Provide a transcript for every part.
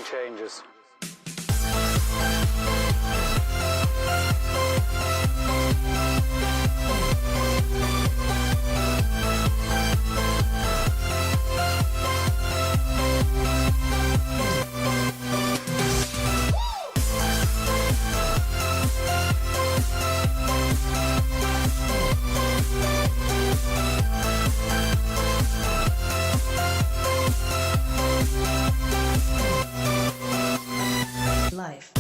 nothing changes. Life.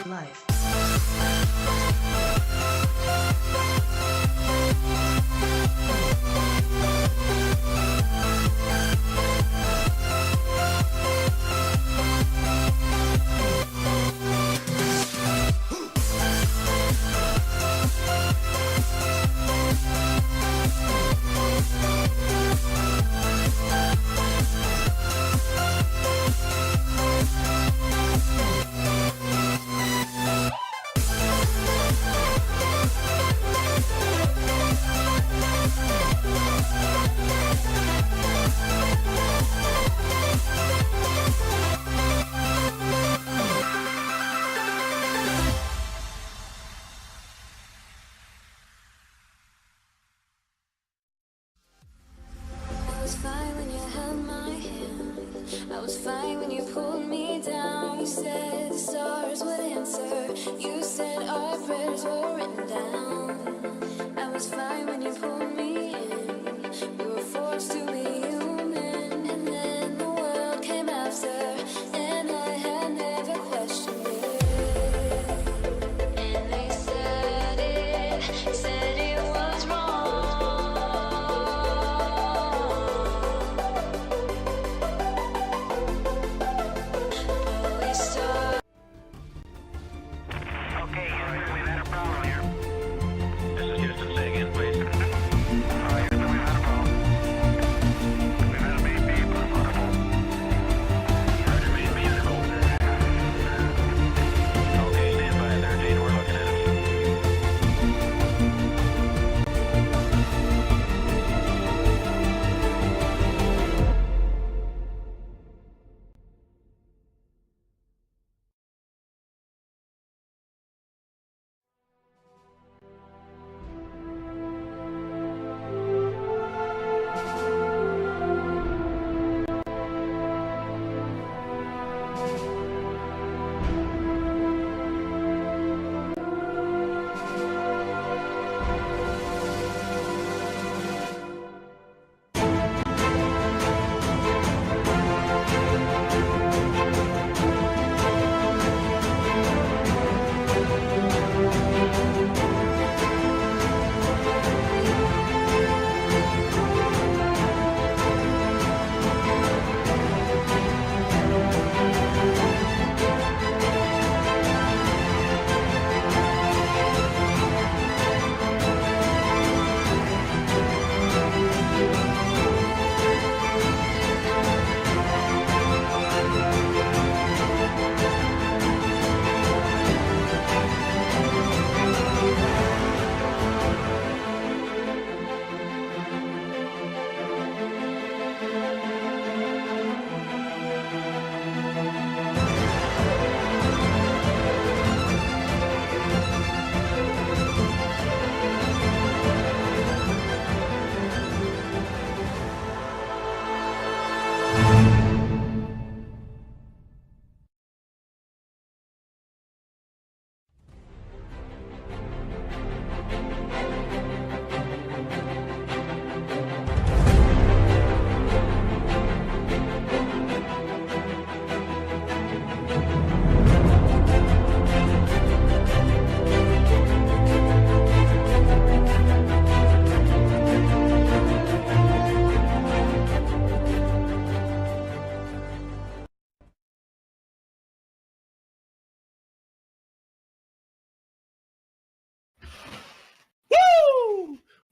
Life. I was fine when you held my hand. I was fine when you pulled me down. You said the stars would answer. You said our prayers were written down. I was fine when you pulled me in. We were forced to be human, and then the world came after, and I had never questioned it. And they said it was wrong. Okay, Houston, we've had a problem here. This is Houston. Say again, please.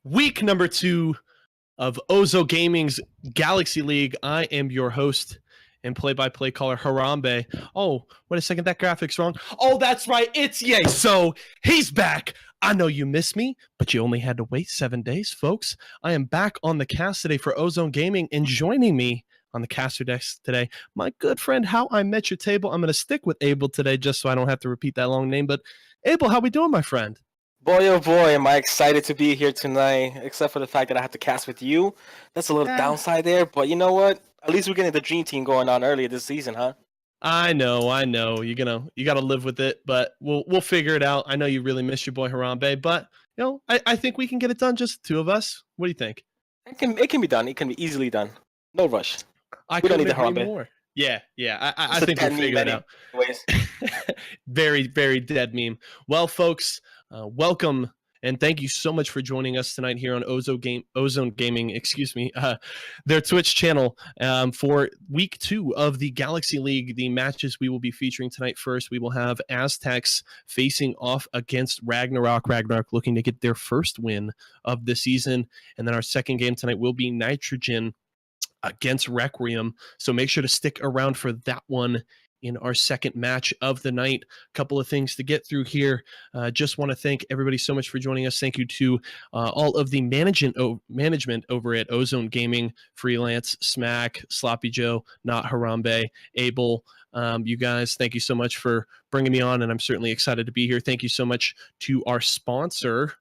Week number 2 of Ozo Gaming's Galaxy League. I am your host and play-by-play caller, Harambe. Oh, wait a second, that graphic's wrong. Oh, that's right, it's Ye. So he's back. I know you missed me, but you only had to wait 7 days, folks. I am back on the cast today for Ozone Gaming, and joining me on the caster desk today, my good friend How I Met Your Table. I'm going to stick with Abel today just so I don't have to repeat that long name. But Abel, how we doing, my friend? Boy, oh boy, am I excited to be here tonight, except for the fact that I have to cast with you. That's a little downside there, but you know what? At least we're getting the dream team going on earlier this season, huh? I know. You gotta live with it, but we'll figure it out. I know you really miss your boy Harambe, but I think we can get it done, just the two of us. What do you think? It can be done. It can be easily done. No rush. I We don't couldn't need the agree Harambe. more. Yeah. I It's a think we'll dead figure meme it out. anyways. Very, very dead meme. Well, folks, welcome and thank you so much for joining us tonight here on Ozone Gaming, their Twitch channel for week 2 of the Galaxy League. The matches we will be featuring tonight. First, we will have Aztecs facing off against Ragnarok. Ragnarok looking to get their first win of the season. And then our second game tonight will be Nitrogen against Requiem. So make sure to stick around for that one in our second match of the night. A couple of things to get through here. Just want to thank everybody so much for joining us. Thank you to all of the management over at Ozone Gaming, Freelance, Smack, Sloppy Joe, Not Harambe, Abel. You guys, thank you so much for bringing me on, and I'm certainly excited to be here. Thank you so much to our sponsor.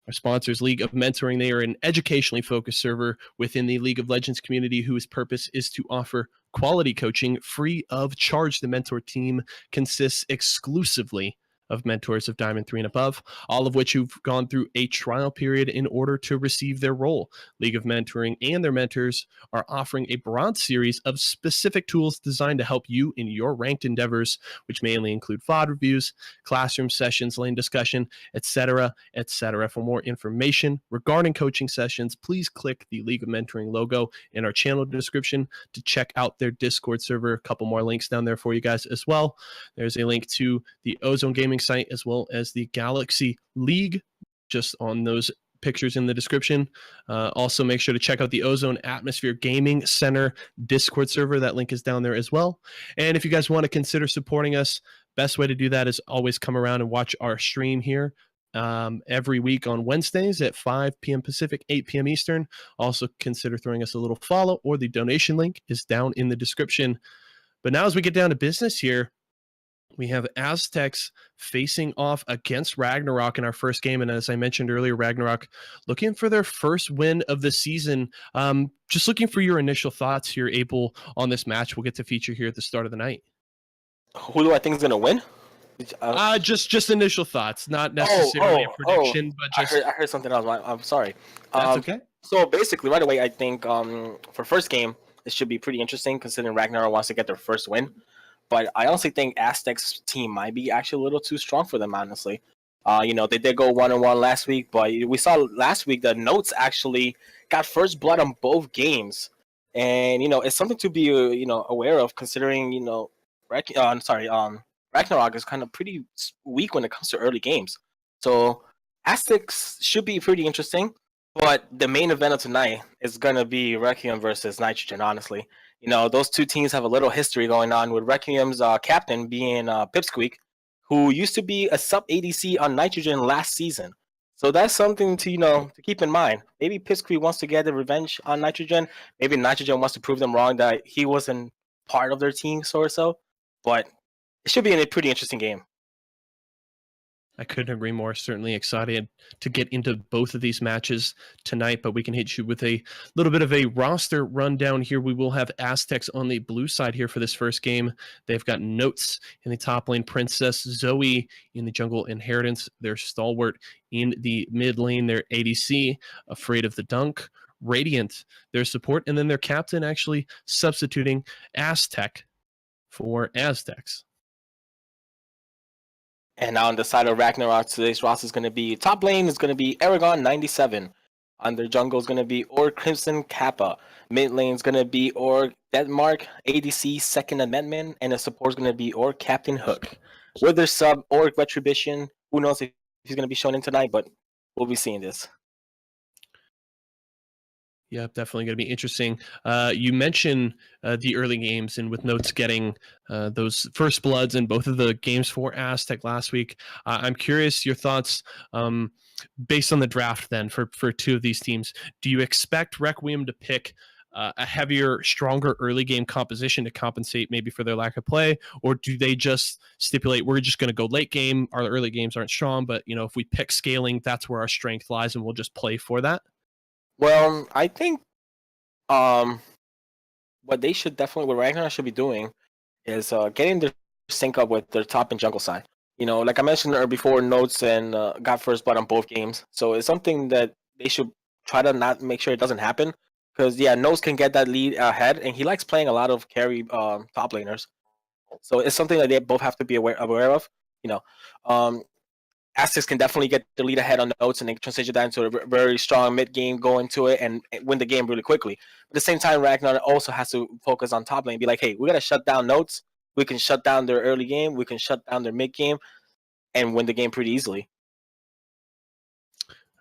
Our sponsors, League of Mentoring. They are an educationally focused server within the League of Legends community whose purpose is to offer quality coaching free of charge. The mentor team consists exclusively of mentors of Diamond 3 and above, all of which who've gone through a trial period in order to receive their role. League of Mentoring and their mentors are offering a broad series of specific tools designed to help you in your ranked endeavors, which mainly include VOD reviews, classroom sessions, lane discussion, etc., etc. For more information regarding coaching sessions, please click the League of Mentoring logo in our channel description to check out their Discord server. A couple more links down there for you guys as well. There's a link to the Ozone Gaming site as well as the Galaxy League just on those pictures in the description. Also make sure to check out the Ozone Atmosphere Gaming Center Discord server. That link is down there as well. And if you guys want to consider supporting us, best way to do that is always come around and watch our stream here every week on Wednesdays at 5 p.m. Pacific, 8 p.m. Eastern. Also consider throwing us a little follow, or the donation link is down in the description. But now as we get down to business here, we have Aztecs facing off against Ragnarok in our first game. And as I mentioned earlier, Ragnarok looking for their first win of the season. Just looking for your initial thoughts here, Abel, on this match we'll get to feature here at the start of the night. Who do I think is going to win? Just initial thoughts, not necessarily a prediction, but just... I heard something else. I'm sorry. That's okay. So basically, right away, I think for first game, it should be pretty interesting considering Ragnarok wants to get their first win. But I honestly think Aztecs team might be actually a little too strong for them, honestly. They did go 1-1 last week, but we saw last week the Notes actually got first blood on both games. And, it's something to be, aware of considering, Ragnarok is kind of pretty weak when it comes to early games. So Aztecs should be pretty interesting. But the main event of tonight is going to be Requiem versus Nitrogen, honestly. Those two teams have a little history going on, with Requiem's captain being Pipsqueak, who used to be a sub ADC on Nitrogen last season. So that's something to, to keep in mind. Maybe Pipsqueak wants to get the revenge on Nitrogen. Maybe Nitrogen wants to prove them wrong that he wasn't part of their team, or so. But it should be a pretty interesting game. I couldn't agree more. Certainly excited to get into both of these matches tonight, but we can hit you with a little bit of a roster rundown here. We will have Aztecs on the blue side here for this first game. They've got Notes in the top lane, Princess, Zoe in the jungle, Inheritance, their stalwart in the mid lane, their ADC, Afraid of the Dunk, Radiant, their support, and then their captain actually substituting Aztec for Aztecs. And now on the side of Ragnarok, today's roster is going to be, top lane is going to be Aragon 97. On their jungle is going to be Org Crimson Kappa. Mid lane is going to be Org Denmark, ADC Second Amendment, and the support is going to be Org Captain Hook. With their sub Org Retribution, who knows if he's going to be shown in tonight, but we'll be seeing this. Yeah, definitely going to be interesting. You mentioned the early games, and with Notes getting those first bloods in both of the games for Aztec last week. I'm curious your thoughts based on the draft. Then for two of these teams, do you expect Requiem to pick a heavier, stronger early game composition to compensate maybe for their lack of play, or do they just stipulate we're just going to go late game? Our early games aren't strong, but if we pick scaling, that's where our strength lies, and we'll just play for that. Well, I think um, what they should definitely, what Ragnarok should be doing is getting their sync up with their top and jungle side. Like I mentioned before, Notes and got first blood on both games, so it's something that they should try to not make sure it doesn't happen. Because Notes can get that lead ahead, and he likes playing a lot of carry top laners. So it's something that they both have to be aware of. Um, Aztecs can definitely get the lead ahead on Notes and then transition that into a very strong mid game, go into it and win the game really quickly. But at the same time, Ragnar also has to focus on top lane, be like, hey, we got to shut down Notes. We can shut down their early game. We can shut down their mid game and win the game pretty easily.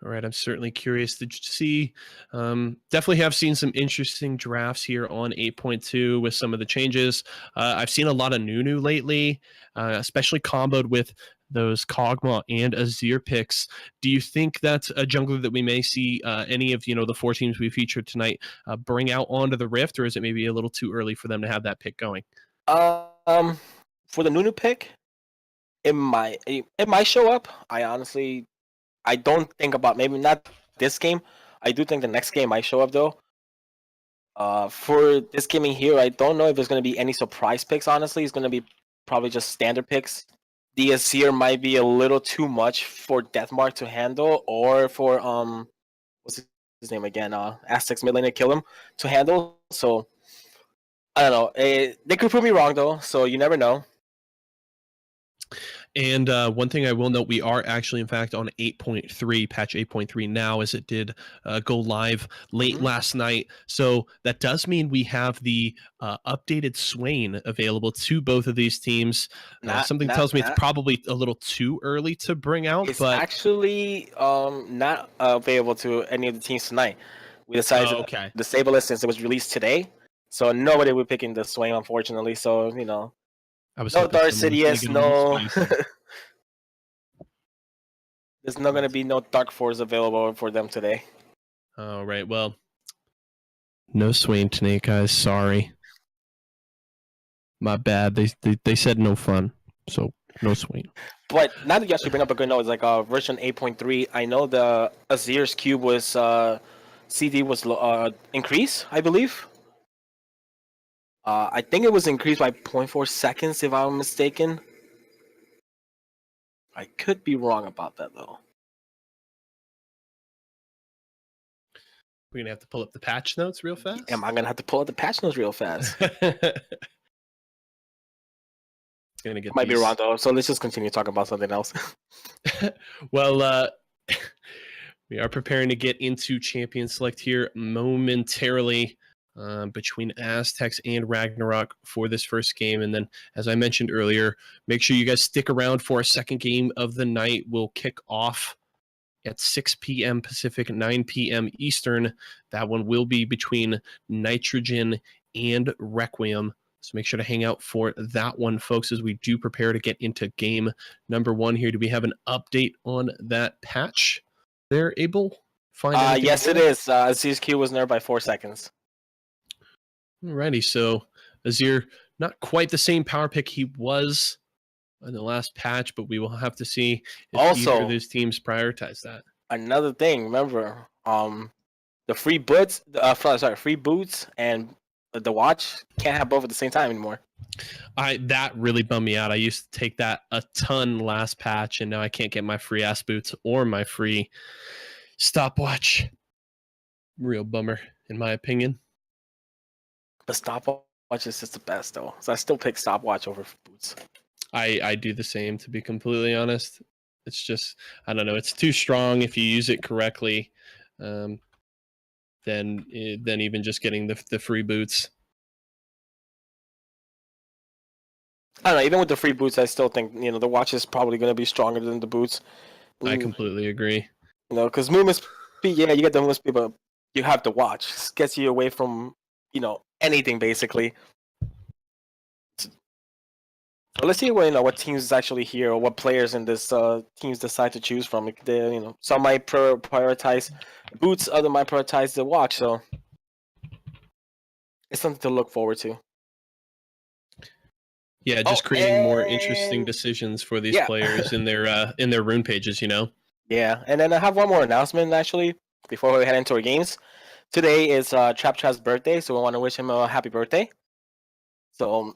All right, I'm certainly curious to see. Definitely have seen some interesting drafts here on 8.2 with some of the changes. I've seen a lot of Nunu lately, especially comboed with those Kog'Maw and Azir picks. Do you think that's a jungler that we may see any of the four teams we featured tonight bring out onto the Rift, or is it maybe a little too early for them to have that pick going? For the Nunu pick, it might show up. I don't think about, maybe not this game. I do think the next game might show up though. For this game in here, I don't know if there's going to be any surprise picks. Honestly, it's going to be probably just standard picks. The Azir might be a little too much for Deathmark to handle, or for what's his name again? Aztecs mid laner kill him to handle. So I don't know. They could prove me wrong though, so you never know. And one thing I will note, we are actually, in fact, on 8.3, patch 8.3 now, as it did go live late last night. So that does mean we have the updated Swain available to both of these teams. Something tells me it's probably a little too early to bring out. It's but actually not available to any of the teams tonight. We decided to disable it since it was released today. So nobody will be picking the Swain, unfortunately. So, I was no Dark Sidious, no. There's not going to be no Dark Force available for them today. All right, well, no Swain tonight, guys. Sorry. My bad. They said no fun, so no Swain. But now that you actually bring up a good note, it's like version 8.3. I know the Azir's cube was CD was increased, I believe. I think it was increased by 0.4 seconds, if I'm mistaken. I could be wrong about that, though. We're going to have to pull up the patch notes real fast? Am I going to have to pull up the patch notes real fast? Might be wrong, though, so let's just continue talking about something else. Well, we are preparing to get into Champion Select here momentarily. Between Aztecs and Ragnarok for this first game. And then, as I mentioned earlier, make sure you guys stick around for a second game of the night. We'll kick off at 6 p.m. Pacific, 9 p.m. Eastern. That one will be between Nitrogen and Requiem. So make sure to hang out for that one, folks, as we do prepare to get into game number 1 here. Do we have an update on that patch there, Abel? Yes, it is. Azir's Q was nerfed by 4 seconds. Alrighty, so Azir, not quite the same power pick he was in the last patch, but we will have to see if either of those teams prioritize that. Another thing, remember, the free boots, free boots and the watch can't have both at the same time anymore. That really bummed me out. I used to take that a ton last patch, and now I can't get my free ass boots or my free stopwatch. Real bummer, in my opinion. The stopwatch is just the best, though. So I still pick stopwatch over boots. I do the same, to be completely honest. It's just, I don't know, it's too strong if you use it correctly. Than even just getting the free boots. I don't know. Even with the free boots, I still think the watch is probably going to be stronger than the boots. I completely agree. Because movement speed, you get the movement speed, but you have to watch. It gets you away from anything basically. So let's see what teams is actually here or what players in this teams decide to choose from. Some might prioritize boots, other might prioritize the watch. So it's something to look forward to. Yeah, just creating more interesting decisions for these yeah. players in their rune pages. Yeah, and then I have one more announcement actually before we head into our games. Today is Trap Trap's birthday, so we want to wish him a happy birthday. So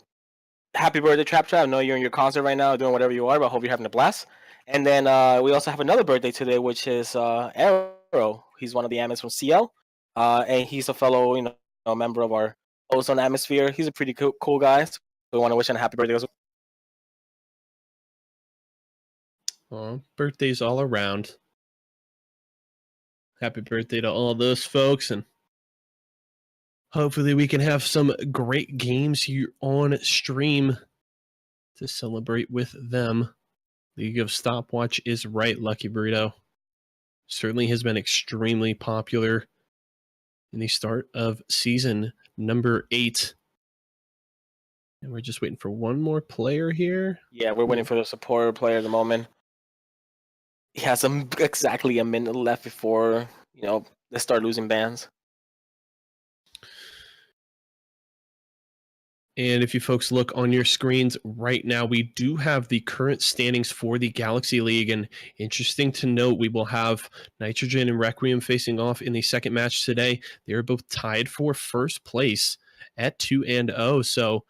happy birthday, Trap Trap! I know you're in your concert right now, doing whatever you are, but I hope you're having a blast. And then we also have another birthday today, which is Arrow. He's one of the admins from CL, and he's a fellow member of our Ozone Atmosphere. He's a pretty cool guy. So we want to wish him a happy birthday as well. Birthdays all around. Happy birthday to all those folks, and hopefully we can have some great games here on stream to celebrate with them. League of Stopwatch is right, Lucky Burrito. Certainly has been extremely popular in the start of season number 8. And we're just waiting for one more player here. Yeah, we're waiting for the supporter player at the moment. He has exactly a minute left before they start losing bans. And if you folks look on your screens right now, we do have the current standings for the Galaxy League. And interesting to note, we will have Nitrogen and Requiem facing off in the second match today. They are both tied for first place at 2-0. So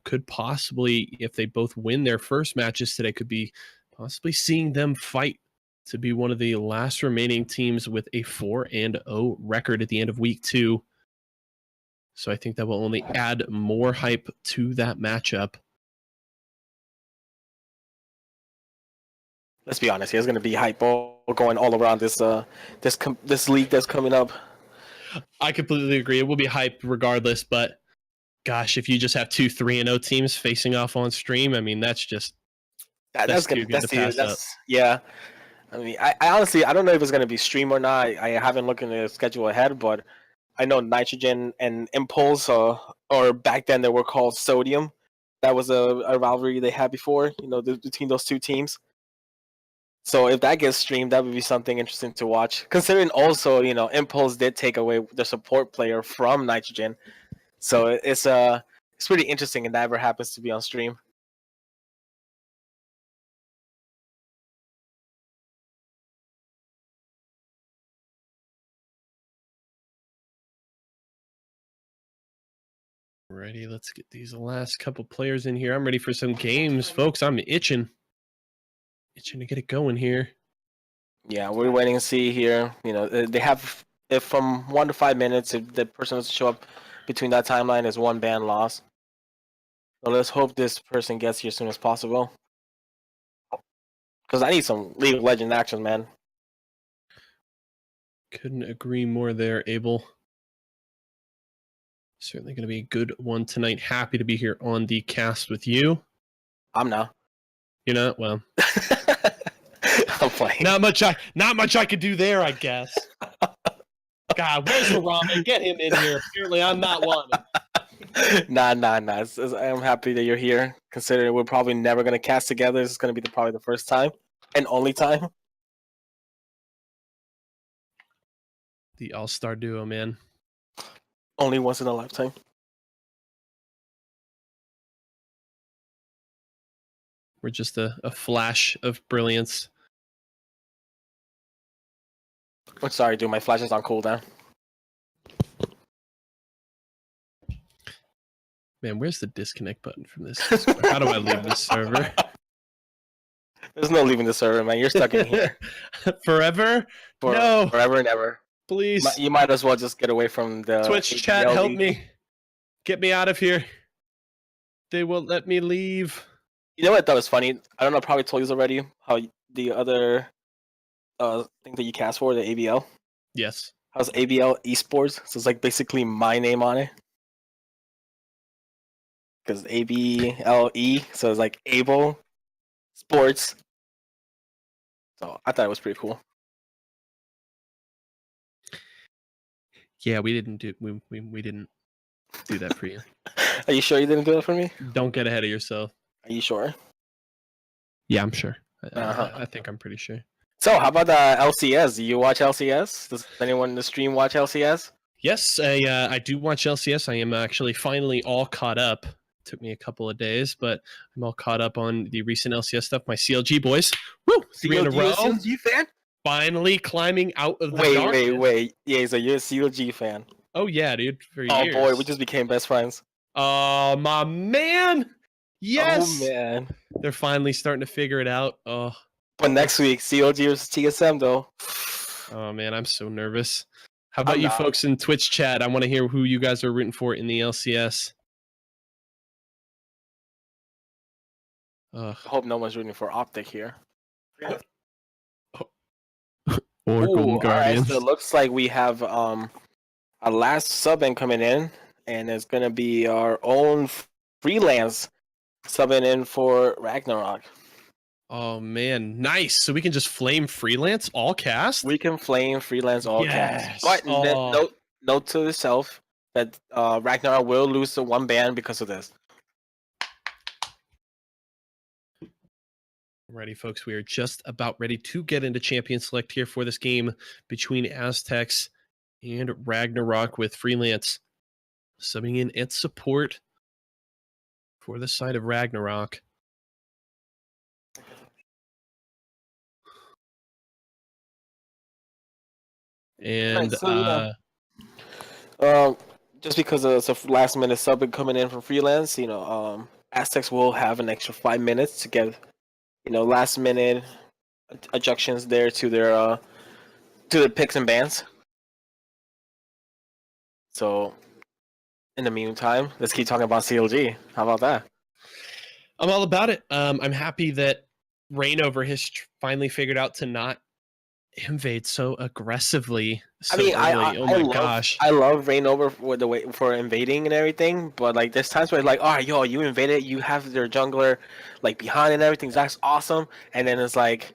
could possibly, if they both win their first matches today, could be possibly seeing them fight to be one of the last remaining teams with a 4-0 record at the end of week 2. So I think that will only add more hype to that matchup. Let's be honest, there's going to be hype going all around this league that's coming up. I completely agree. It will be hype regardless, but gosh, if you just have 2 3-0 teams facing off on stream, I mean, that's just that's good to pass up. Yeah. I mean, I honestly, I don't know if it's going to be stream or not. I haven't looked in the schedule ahead, but I know Nitrogen and Impulse, or back then they were called Sodium. That was a rivalry they had before, between those two teams. So if that gets streamed, that would be something interesting to watch. Considering also, Impulse did take away the support player from Nitrogen, so it's pretty interesting if that ever happens to be on stream. Alrighty, let's get these last couple players in here. I'm ready for some games, folks. I'm itching to get it going here. Yeah, we're waiting to see here. They have, if from 1 to 5 minutes, if the person doesn't show up between that timeline, is 1 ban loss. So let's hope this person gets here as soon as possible. Because I need some League of Legends action, man. Couldn't agree more there, Abel. Certainly going to be a good one tonight. Happy to be here on the cast with you. I'm not. You're not? Well, I'm playing. Not much I could do there, I guess. God, where's the ramen? Get him in here. Apparently, I'm not one. Nah. I'm happy that you're here. Considering we're probably never going to cast together, this is going to be probably the first time and only time. The all-star duo, man. Only once in a lifetime. We're just a flash of brilliance. I'm sorry, dude. My flash is on cooldown. Man, where's the disconnect button from this? How do I leave this server? There's no leaving the server, man. You're stuck in here. Forever? No. Forever and ever. Please. You might as well just get away from the Twitch chat, help me. Get me out of here. They won't let me leave. You know what I thought was funny? I don't know, I probably told you already, how the other thing that you cast for, the ABL. Yes. How's ABL Esports? So it's like basically my name on it. Because ABLE, so it's like Able Sports. So I thought it was pretty cool. Yeah, we didn't do that for you. Are you sure you didn't do that for me? Don't get ahead of yourself. Are you sure? Yeah, I'm sure. Uh-huh. I think I'm pretty sure. So, how about LCS? Do you watch LCS? Does anyone in the stream watch LCS? Yes, I do watch LCS. I am actually finally all caught up. Took me a couple of days, but I'm all caught up on the recent LCS stuff. My CLG boys, woo, 3 in a row. CLG fan? Finally climbing out of the Wait. darkness. Yeah, so you're a CLG fan. Oh yeah, dude. For Oh years. boy, we just became best friends. Oh my man. Yes. Oh man. They're finally starting to figure it out. Oh. But next week, CLG versus TSM though. Oh man, I'm so nervous. How about I'm you not. folks in Twitch chat? I want to hear who you guys are rooting for in the LCS. I hope no one's rooting for Optic here. Or Golden Guardians. So it looks like we have a last sub-in coming in, and it's gonna be our own freelance subbing in for Ragnarok. Oh man, nice. So we can just flame freelance all cast? We can flame freelance all Yes. cast. But Oh. note to itself that Ragnarok will lose to one ban because of this. Ready, folks. We are just about ready to get into Champion Select here for this game between Aztecs and Ragnarok with freelance subbing in at support for the side of Ragnarok. And Right, so, yeah. Just because it's a last minute sub coming in from freelance, Aztecs will have an extra 5 minutes to get, last minute adjunctions there to their picks and bans. So, in the meantime, let's keep talking about CLG. How about that? I'm all about it. I'm happy that Rainover has finally figured out to not invade so aggressively. So early. I love Rainover with the way for invading and everything, but like there's times where like, oh yo, you invaded, you have their jungler like behind and everything, that's awesome, and then it's like,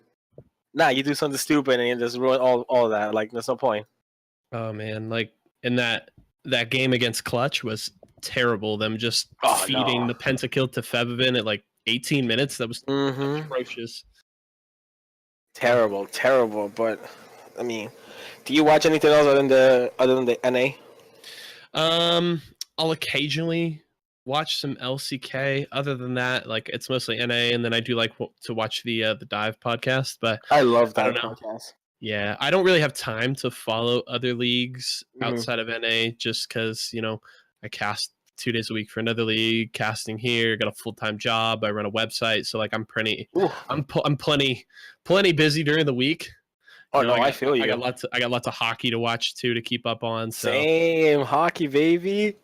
nah, you do something stupid and you just ruin all of that. Like there's no point. Oh man, like in that game against Clutch was terrible. Them just feeding the pentakill to Fevivin at like 18 minutes. That was atrocious. Terrible. But I mean, do you watch anything else other than the NA? I'll occasionally watch some LCK. Other than that, like it's mostly NA, and then I do like to watch the Dive podcast. But I love that podcast. Yeah, I don't really have time to follow other leagues outside of NA, just because I cast 2 days a week for another league, casting here, got a full-time job, I run a website, so like I'm plenty busy during the week. I feel you. I got lots of hockey to watch too to keep up on. So. Same hockey, baby.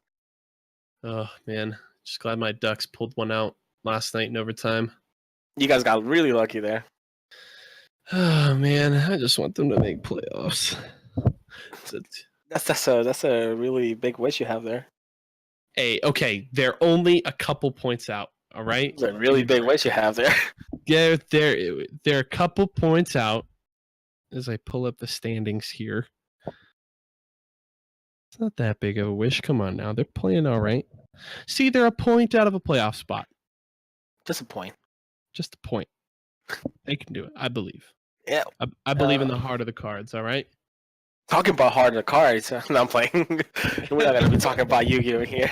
Oh man, just glad my Ducks pulled one out last night in overtime. You guys got really lucky there. Oh man, I just want them to make playoffs. That's a really big wish you have there. Hey, okay, they're only a couple points out. All right, it's a really big wish you have there. Yeah, they're a couple points out. As I pull up the standings here, it's not that big of a wish. Come on now, they're playing all right. See, they're a point out of a playoff spot. Just a point. Just a point. They can do it. I believe. Yeah. I believe in the heart of the cards. All right. Talking about heart of the cards. No, I'm playing. We're not gonna be talking about Yu-Gi-Oh here.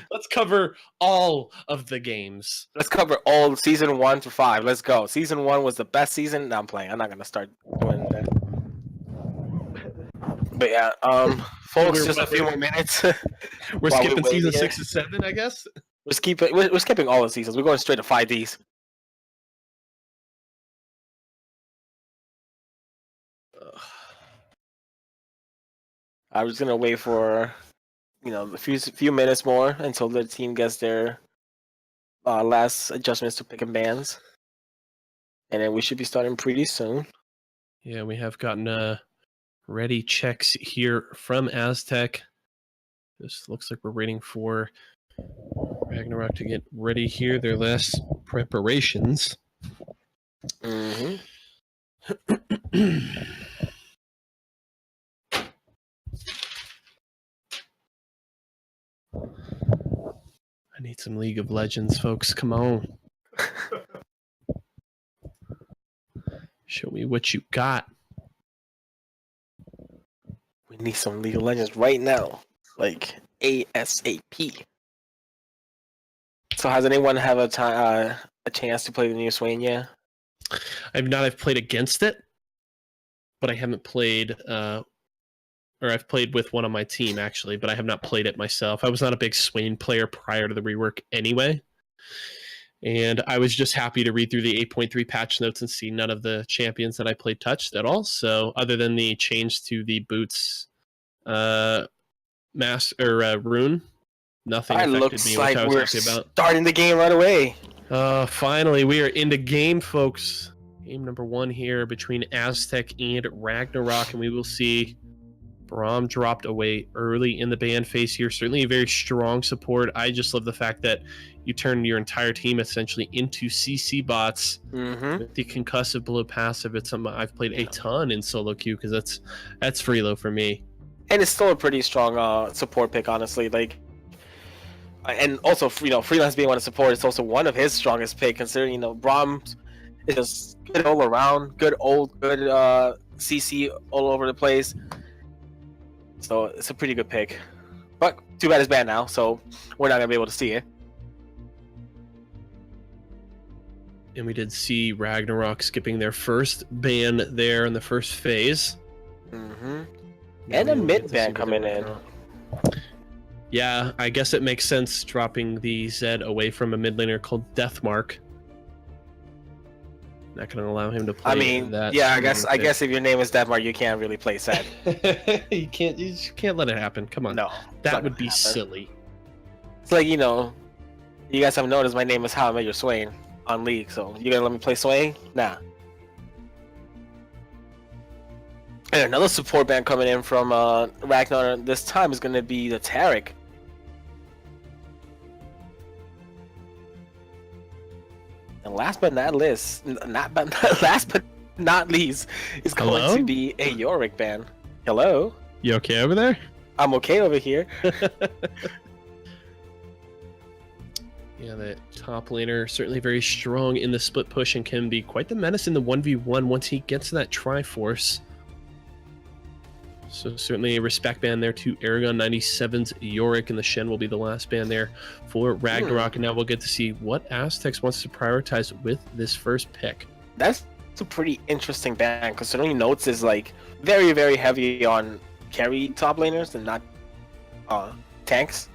Let's cover all of the games. Let's cover all season 1 to 5. Let's go. Season 1 was the best season. No, I'm playing. I'm not gonna start doing that. But yeah, folks, just a few more minutes. We're skipping season 6 and 7, I guess. We're skipping all the seasons. We're going straight to 5Ds. I was gonna wait for, a few minutes more until the team gets their last adjustments to pick and bans, and then we should be starting pretty soon. Yeah, we have gotten ready checks here from Aztec. This looks like we're waiting for Ragnarok to get ready here. Their last preparations. I need some League of Legends, folks. Come on. Show me what you got. We need some League of Legends right now, like ASAP. So has anyone have a chance to play the new Swain yet? I've played against it, but I haven't played or I've played with one on my team actually, but I have not played it myself. I was not a big Swain player prior to the rework anyway. And I was just happy to read through the 8.3 patch notes and see none of the champions that I played touched at all. So other than the change to the boots rune, nothing It affected looks me, like which I was we're happy about. starting the game right away. Finally, we are into game, folks. Game number 1 here between Aztec and Ragnarok, and we will see Braum dropped away early in the ban phase here. Certainly a very strong support. I just love the fact that you turn your entire team essentially into CC bots with the concussive blow passive. It's something I've played a ton in solo queue because that's freelo for me. And it's still a pretty strong support pick, honestly. Like, and also, Freelance being one of support, it's also one of his strongest pick, considering Braum is just good all around, good CC all over the place. So it's a pretty good pick. But too bad it's banned now, so we're not gonna be able to see it. And we did see Ragnarok skipping their first ban there in the first phase. And a mid ban coming in. Yeah, I guess it makes sense dropping the Zed away from a mid laner called Deathmark. Not going to allow him to play. I mean, that. Yeah, I guess if your name is Deathmark, you can't really play Zed. You just can't let it happen. Come on. No, that would be silly. It's like, you guys have noticed my name is How I Met Your Swain on League, so you gonna let me play Swain? Nah. And another support band coming in from Ragnar this time is gonna be the Tarek. And last but not least, is going to be a Yorick band. Hello? You okay over there? I'm okay over here. Yeah, the top laner certainly very strong in the split push and can be quite the menace in the 1v1 once he gets to that Triforce. So certainly a respect band there to Aragon 97's Yorick, and the Shen will be the last band there for Ragnarok. And now we'll get to see what Aztecs wants to prioritize with this first pick. That's a pretty interesting band, considering Notes is like very, very heavy on carry top laners and not tanks.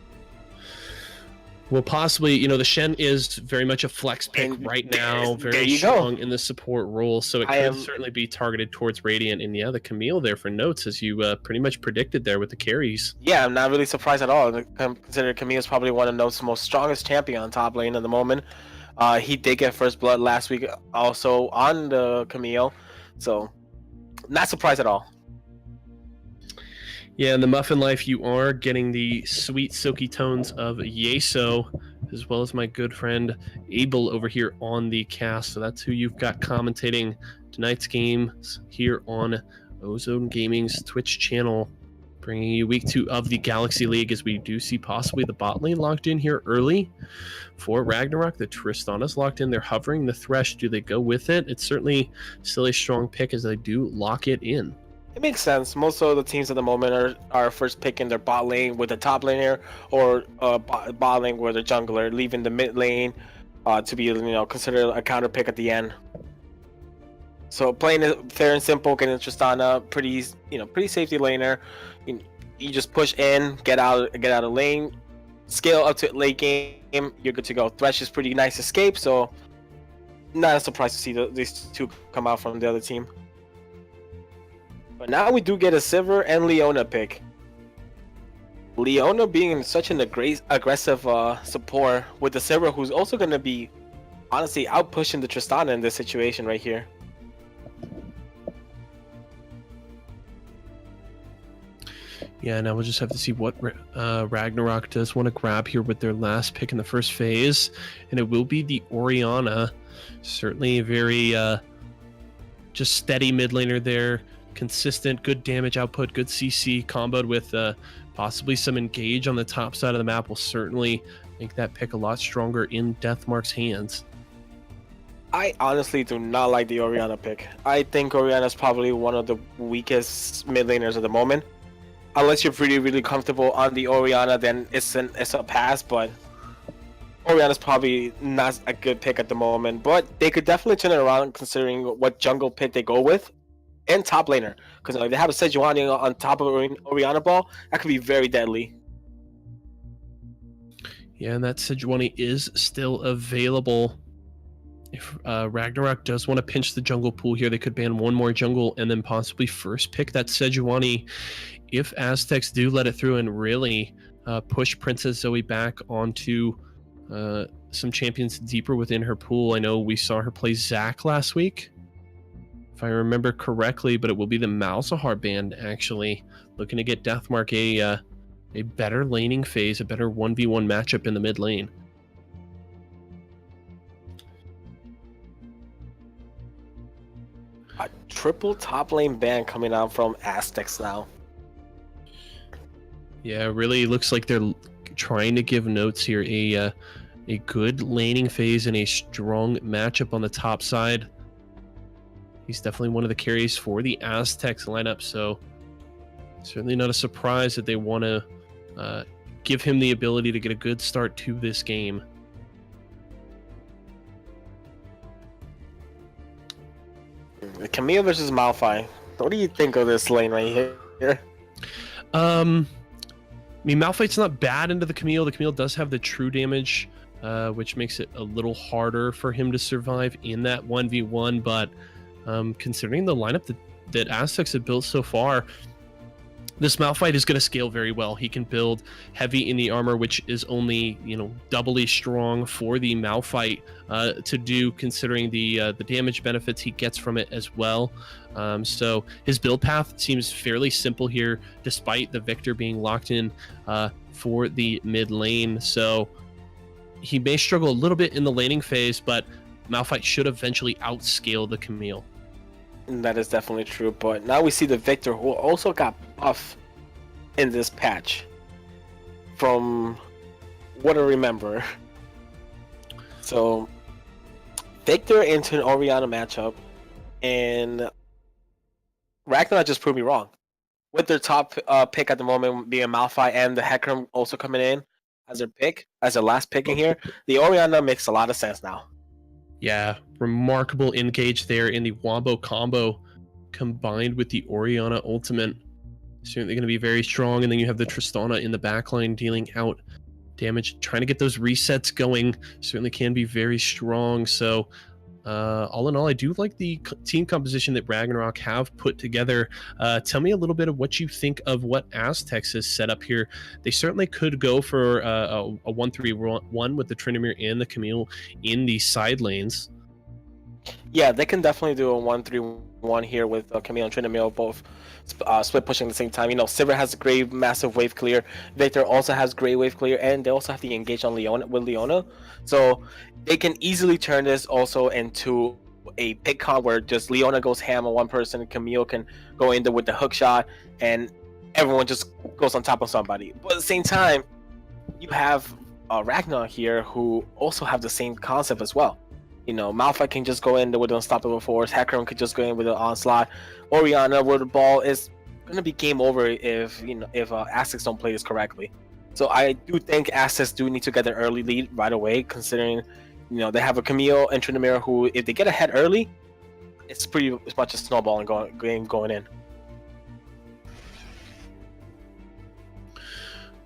Well, possibly, the Shen is very much a flex pick right now, very strong in the support role, so it could certainly be targeted towards Radiant. And yeah, the Camille there for Notes, as you pretty much predicted there with the carries. Yeah, I'm not really surprised at all. Consider Camille is probably one of Notes' most strongest champion on top lane at the moment. He did get first blood last week also on the Camille, so not surprised at all. Yeah, in the Muffin Life, you are getting the sweet, silky tones of Yeso, as well as my good friend Abel over here on the cast. So that's who you've got commentating tonight's games here on Ozone Gaming's Twitch channel, bringing you week 2 of the Galaxy League, as we do see possibly the bot lane locked in here early for Ragnarok. The Tristana's locked in. They're hovering the Thresh. Do they go with it? It's certainly still a strong pick as they do lock it in. It makes sense. Most of the teams at the moment are first picking their bot lane with a top laner, or bot lane with a jungler, leaving the mid lane to be considered a counter pick at the end. So playing it fair and simple, getting Tristana, pretty safety laner. You just push in, get out of lane, scale up to late game. You're good to go. Thresh is pretty nice escape, so not a surprise to see these two come out from the other team. But now we do get a Sivir and Leona pick. Leona being such an aggressive support, with the Sivir who's also going to be honestly out pushing the Tristana in this situation right here. Yeah, now we'll just have to see what Ragnarok does want to grab here with their last pick in the first phase. And it will be the Orianna. Certainly a very just steady mid laner there. Consistent, good damage output, good CC, comboed with Possibly some engage on the top side of the map will certainly make that pick a lot stronger in Deathmark's hands. I honestly do not like the Orianna pick. I think Orianna is probably one of the weakest mid laners at the moment. Unless you're really comfortable on the Orianna, then it's a pass. But Orianna's probably not a good pick at the moment. But they could definitely turn it around considering what jungle pick they go with and top laner. Because like they have a Sejuani on top of Orianna ball, that could be very deadly. Yeah, and that Sejuani is still available. If Ragnarok does want to pinch the jungle pool here, they could ban one more jungle and then possibly first pick that Sejuani if Aztecs do let it through and really push Princess Zoe back onto some champions deeper within her pool. I know we saw her play Zac last week, if I remember correctly, but it will be the Malzahar band actually looking to get Deathmark a better laning phase, a better 1v1 matchup in the mid lane. A triple top lane ban coming out from Aztecs now. Yeah, it really looks like they're trying to give notes here. A good laning phase and a strong matchup on the top side. He's definitely one of the carries for the Aztecs lineup, so certainly not a surprise that they want to give him the ability to get a good start to this game. Camille versus Malphite. What do you think of this lane right here? I mean, Malphite's not bad into the Camille. The Camille does have the true damage, which makes it a little harder for him to survive in that 1v1. But considering the lineup that Aztecs have built so far, this Malphite is going to scale very well. He can build heavy in the armor, which is only, doubly strong for the Malphite to do, considering the damage benefits he gets from it as well. So his build path seems fairly simple here, despite the Victor being locked in for the mid lane. So he may struggle a little bit in the laning phase, but Malphite should eventually outscale the Camille. That is definitely true, but now we see the Victor, who also got buff in this patch from what I remember. So Victor into an Orianna matchup, and Ragnarok just proved me wrong. With their top pick at the moment being Malphite and the Hecarim also coming in as their pick, as their last pick in here, the Orianna makes a lot of sense now. Yeah, remarkable engage there in the Wombo combo combined with the Orianna ultimate. Certainly going to be very strong. And then you have the Tristana in the backline dealing out damage, trying to get those resets going. Certainly can be very strong. So all in all, I do like the team composition that Ragnarok have put together. Tell me a little bit of what you think of what Aztecs has set up here. They certainly could go for a 1-3-1 with the Tryndamere and the Camille in the side lanes. Yeah, they can definitely do a 1-3-1 here with Camille and Tryndamere both split pushing at the same time. Sivir has a great massive wave clear. Victor also has great wave clear, and they also have the engage on Leona. So they can easily turn this also into a pick comp where just Leona goes ham on one person, Camille can go in there with the hook shot, and everyone just goes on top of somebody. But at the same time, you have Ragnar here who also have the same concept as well. Malphite can just go in there with an unstoppable force. Hecarim could just go in with an onslaught. Orianna with the ball is gonna be game over if Aztecs don't play this correctly. So I do think Aztecs do need to get an early lead right away, considering they have a Camille and Tryndamere who, if they get ahead early, it's much a snowballing going in.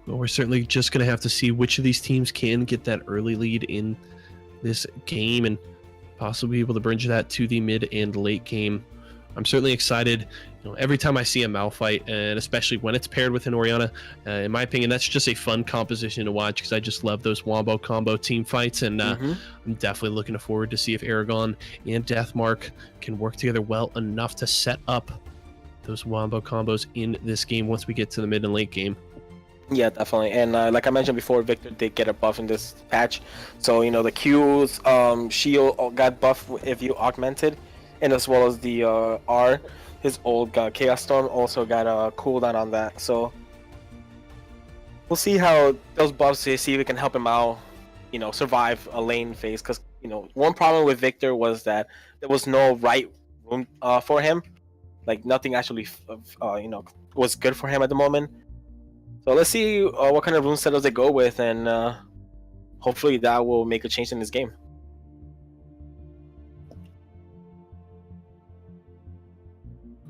Well, we're certainly just going to have to see which of these teams can get that early lead in this game and possibly be able to bridge that to the mid and late game. I'm certainly excited. Every time I see a Malphite, and especially when it's paired with an Orianna, in my opinion, that's just a fun composition to watch because I just love those Wombo combo team fights, and I'm definitely looking forward to see if Aragon and Deathmark can work together well enough to set up those Wombo combos in this game once we get to the mid and late game. Yeah, definitely. And like I mentioned before, Victor did get a buff in this patch. So, the Q's shield got buff if you augmented, and as well as the R, his old Chaos Storm also got a cooldown on that. So we'll see how those buffs, see if we can help him out, survive a lane phase. Because one problem with Victor was that there was no right room for him. Like nothing actually, was good for him at the moment. So let's see what kind of rune setups they go with, and hopefully that will make a change in this game.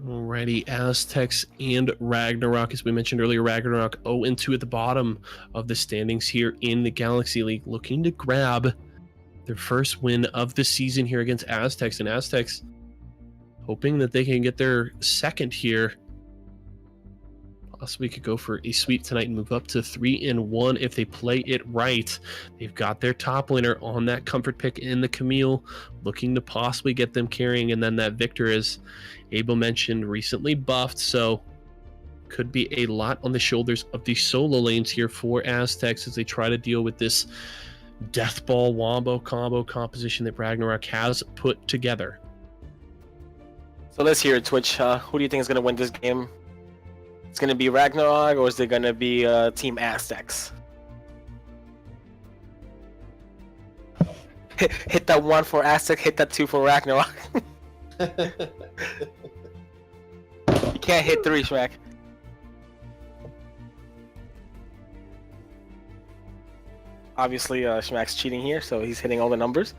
Alrighty, Aztecs and Ragnarok. As we mentioned earlier, Ragnarok 0-2 at the bottom of the standings here in the Galaxy League, looking to grab their first win of the season here against Aztecs. And Aztecs hoping that they can get their second here. Possibly could go for a sweep tonight and move up to 3-1 if they play it right. They've got their top laner on that comfort pick in the Camille, looking to possibly get them carrying. And then that Victor, as Abel mentioned, recently buffed, so could be a lot on the shoulders of the solo lanes here for Aztecs as they try to deal with this death ball wombo combo composition that Ragnarok has put together. So let's hear it, Twitch. Who do you think is going to win this game? It's going to be Ragnarok, or is it going to be Team Aztecs? Hit that 1 for Aztec, hit that 2 for Ragnarok. You can't hit 3, Shrek. Obviously, Schmack's cheating here, so he's hitting all the numbers.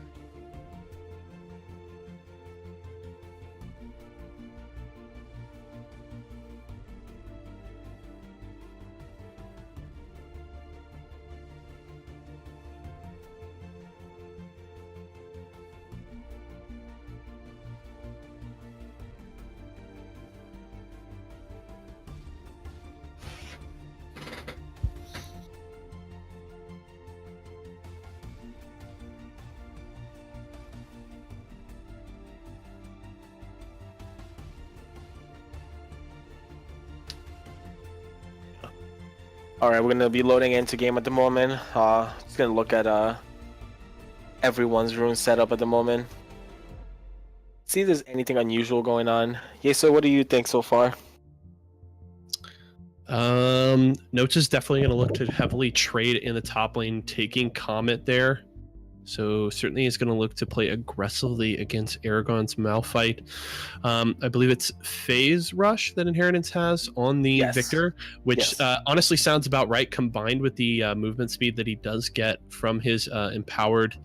All right, we're gonna be loading into game at the moment. Just gonna look at everyone's rune setup at the moment. See if there's anything unusual going on. Yeah, so what do you think so far? Notes is definitely going to look to heavily trade in the top lane, taking Comet there. So certainly is going to look to play aggressively against Aragon's Malphite. I believe it's Phase Rush that Inheritance has on the Victor, which honestly sounds about right, combined with the movement speed that he does get from his empowered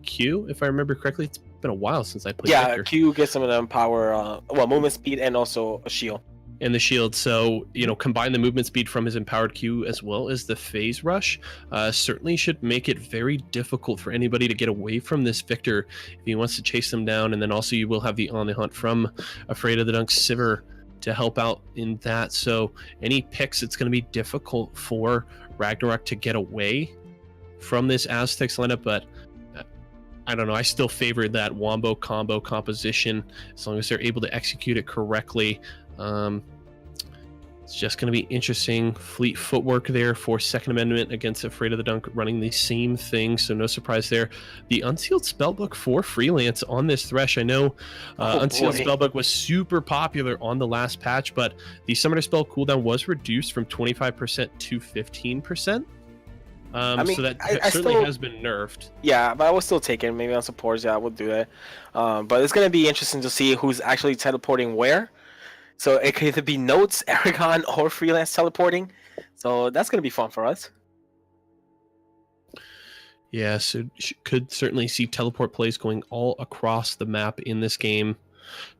Q, if I remember correctly. It's been a while since I played Victor. Q gets some of the empower, movement speed and also a shield. And the shield, so combine the movement speed from his empowered Q as well as the phase rush, certainly should make it very difficult for anybody to get away from this Victor if he wants to chase them down. And then also you will have the On the Hunt from Afraid of the Dunk Sivir to help out in that. So any picks, it's going to be difficult for Ragnarok to get away from this Aztecs lineup, but I don't know. I still favor that wombo combo composition as long as they're able to execute it correctly. It's just going to be interesting. Fleet footwork there for Second Amendment against Afraid of the Dunk, running the same thing, so no surprise there. The Unsealed Spellbook for Freelance on this Thresh. I know Unsealed Spellbook was super popular on the last patch, but the Summoner Spell cooldown was reduced from 25% to 15%. So that certainly has been nerfed. Yeah, but I will still take it. Maybe on supports, I will do that. But it's going to be interesting to see who's actually teleporting where. So it could either be Notes, Aragon, or Freelance teleporting. So that's going to be fun for us. Yeah, so could certainly see teleport plays going all across the map in this game.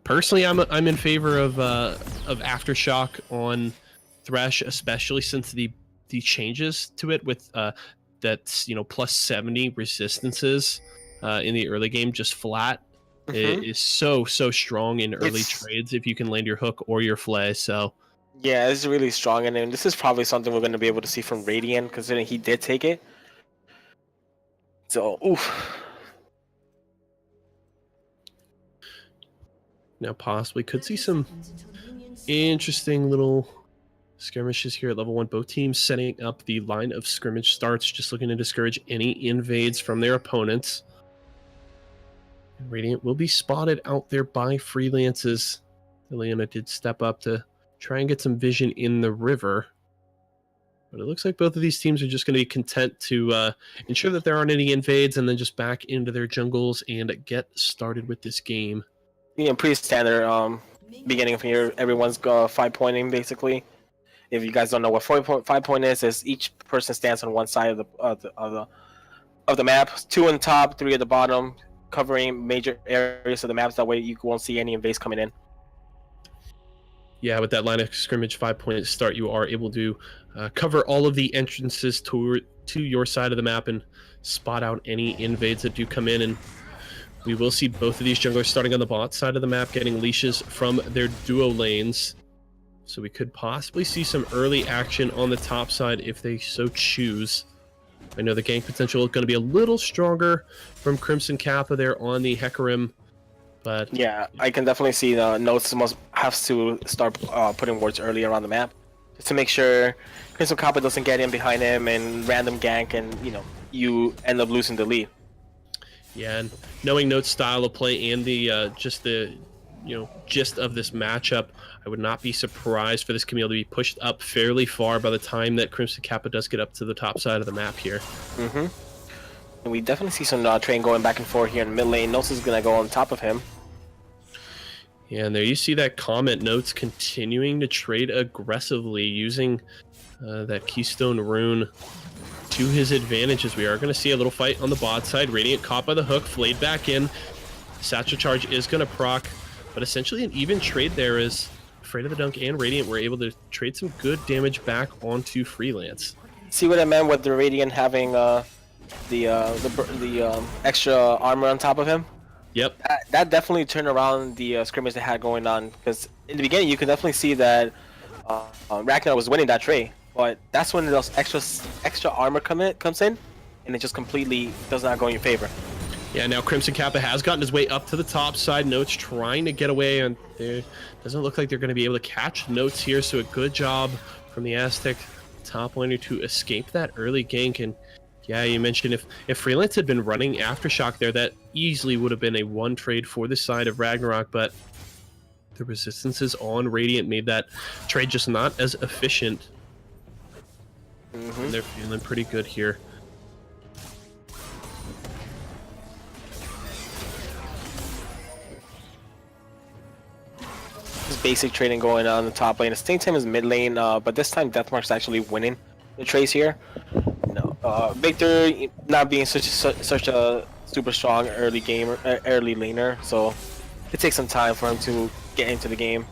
Personally, I'm in favor of Aftershock on Thresh, especially since the changes to it with that's plus 70 resistances in the early game, just flat. It is so strong in early trades if you can land your hook or your flay. So yeah, it's really strong, and then this is probably something we're going to be able to see from Radiant, considering he did take it. So oof. Now possibly could see some interesting little skirmishes here at level 1. Both teams setting up the line of scrimmage starts, just looking to discourage any invades from their opponents. And Radiant will be spotted out there by Freelances. Ileana did step up to try and get some vision in the river. But it looks like both of these teams are just going to be content to ensure that there aren't any invades and then just back into their jungles and get started with this game. Yeah, pretty standard beginning of here. Everyone's 5-pointing basically. If you guys don't know what 5-point is each person stands on one side of the map. 2 on top, 3 at the bottom, covering major areas of the maps. That way you won't see any invades coming in. Yeah, with that line of scrimmage 5-point start, you are able to cover all of the entrances to your side of the map and spot out any invades that do come in. And we will see both of these junglers starting on the bot side of the map, getting leashes from their duo lanes. So we could possibly see some early action on the top side if they so choose. I know the gank potential is going to be a little stronger from Crimson Kappa there on the Hecarim. But yeah, I can definitely see the notes must have to start putting wards early around the map just to make sure Crimson Kappa doesn't get in behind him and random gank, and you end up losing the lead. Yeah, and knowing Note's style of play and the just the gist of this matchup, I would not be surprised for this Camille to be pushed up fairly far by the time that Crimson Kappa does get up to the top side of the map here. Mm-hmm. And we definitely see some train going back and forth here in mid lane. Notes is gonna go on top of him. Yeah, and there you see that comment. Notes continuing to trade aggressively, using that Keystone Rune to his advantage, as we are going to see a little fight on the bot side. Radiant caught by the hook, flayed back in. Satchel Charge is going to proc, but essentially an even trade there, as Afraid of the Dunk and Radiant were able to trade some good damage back onto Freelance. See what I meant with the Radiant having the extra armor on top of him? Yep. That definitely turned around the scrimmage they had going on, because in the beginning you could definitely see that Ragnarok was winning that trade, but that's when those extra armor comes in, and it just completely does not go in your favor. Yeah, now Crimson Kappa has gotten his way up to the top side. Notes trying to get away, and it doesn't look like they're going to be able to catch Notes here, so a good job from the Aztec top laner to escape that early gank. And yeah, you mentioned if Freelance had been running Aftershock there, that easily would have been a one trade for the side of Ragnarok, but the resistances on Radiant made that trade just not as efficient. And they're feeling pretty good here. Just basic trading going on in the top lane. The same time as mid lane, but this time Deathmark's actually winning the trades here. Victor not being such a super strong early laner, so it takes some time for him to get into the game.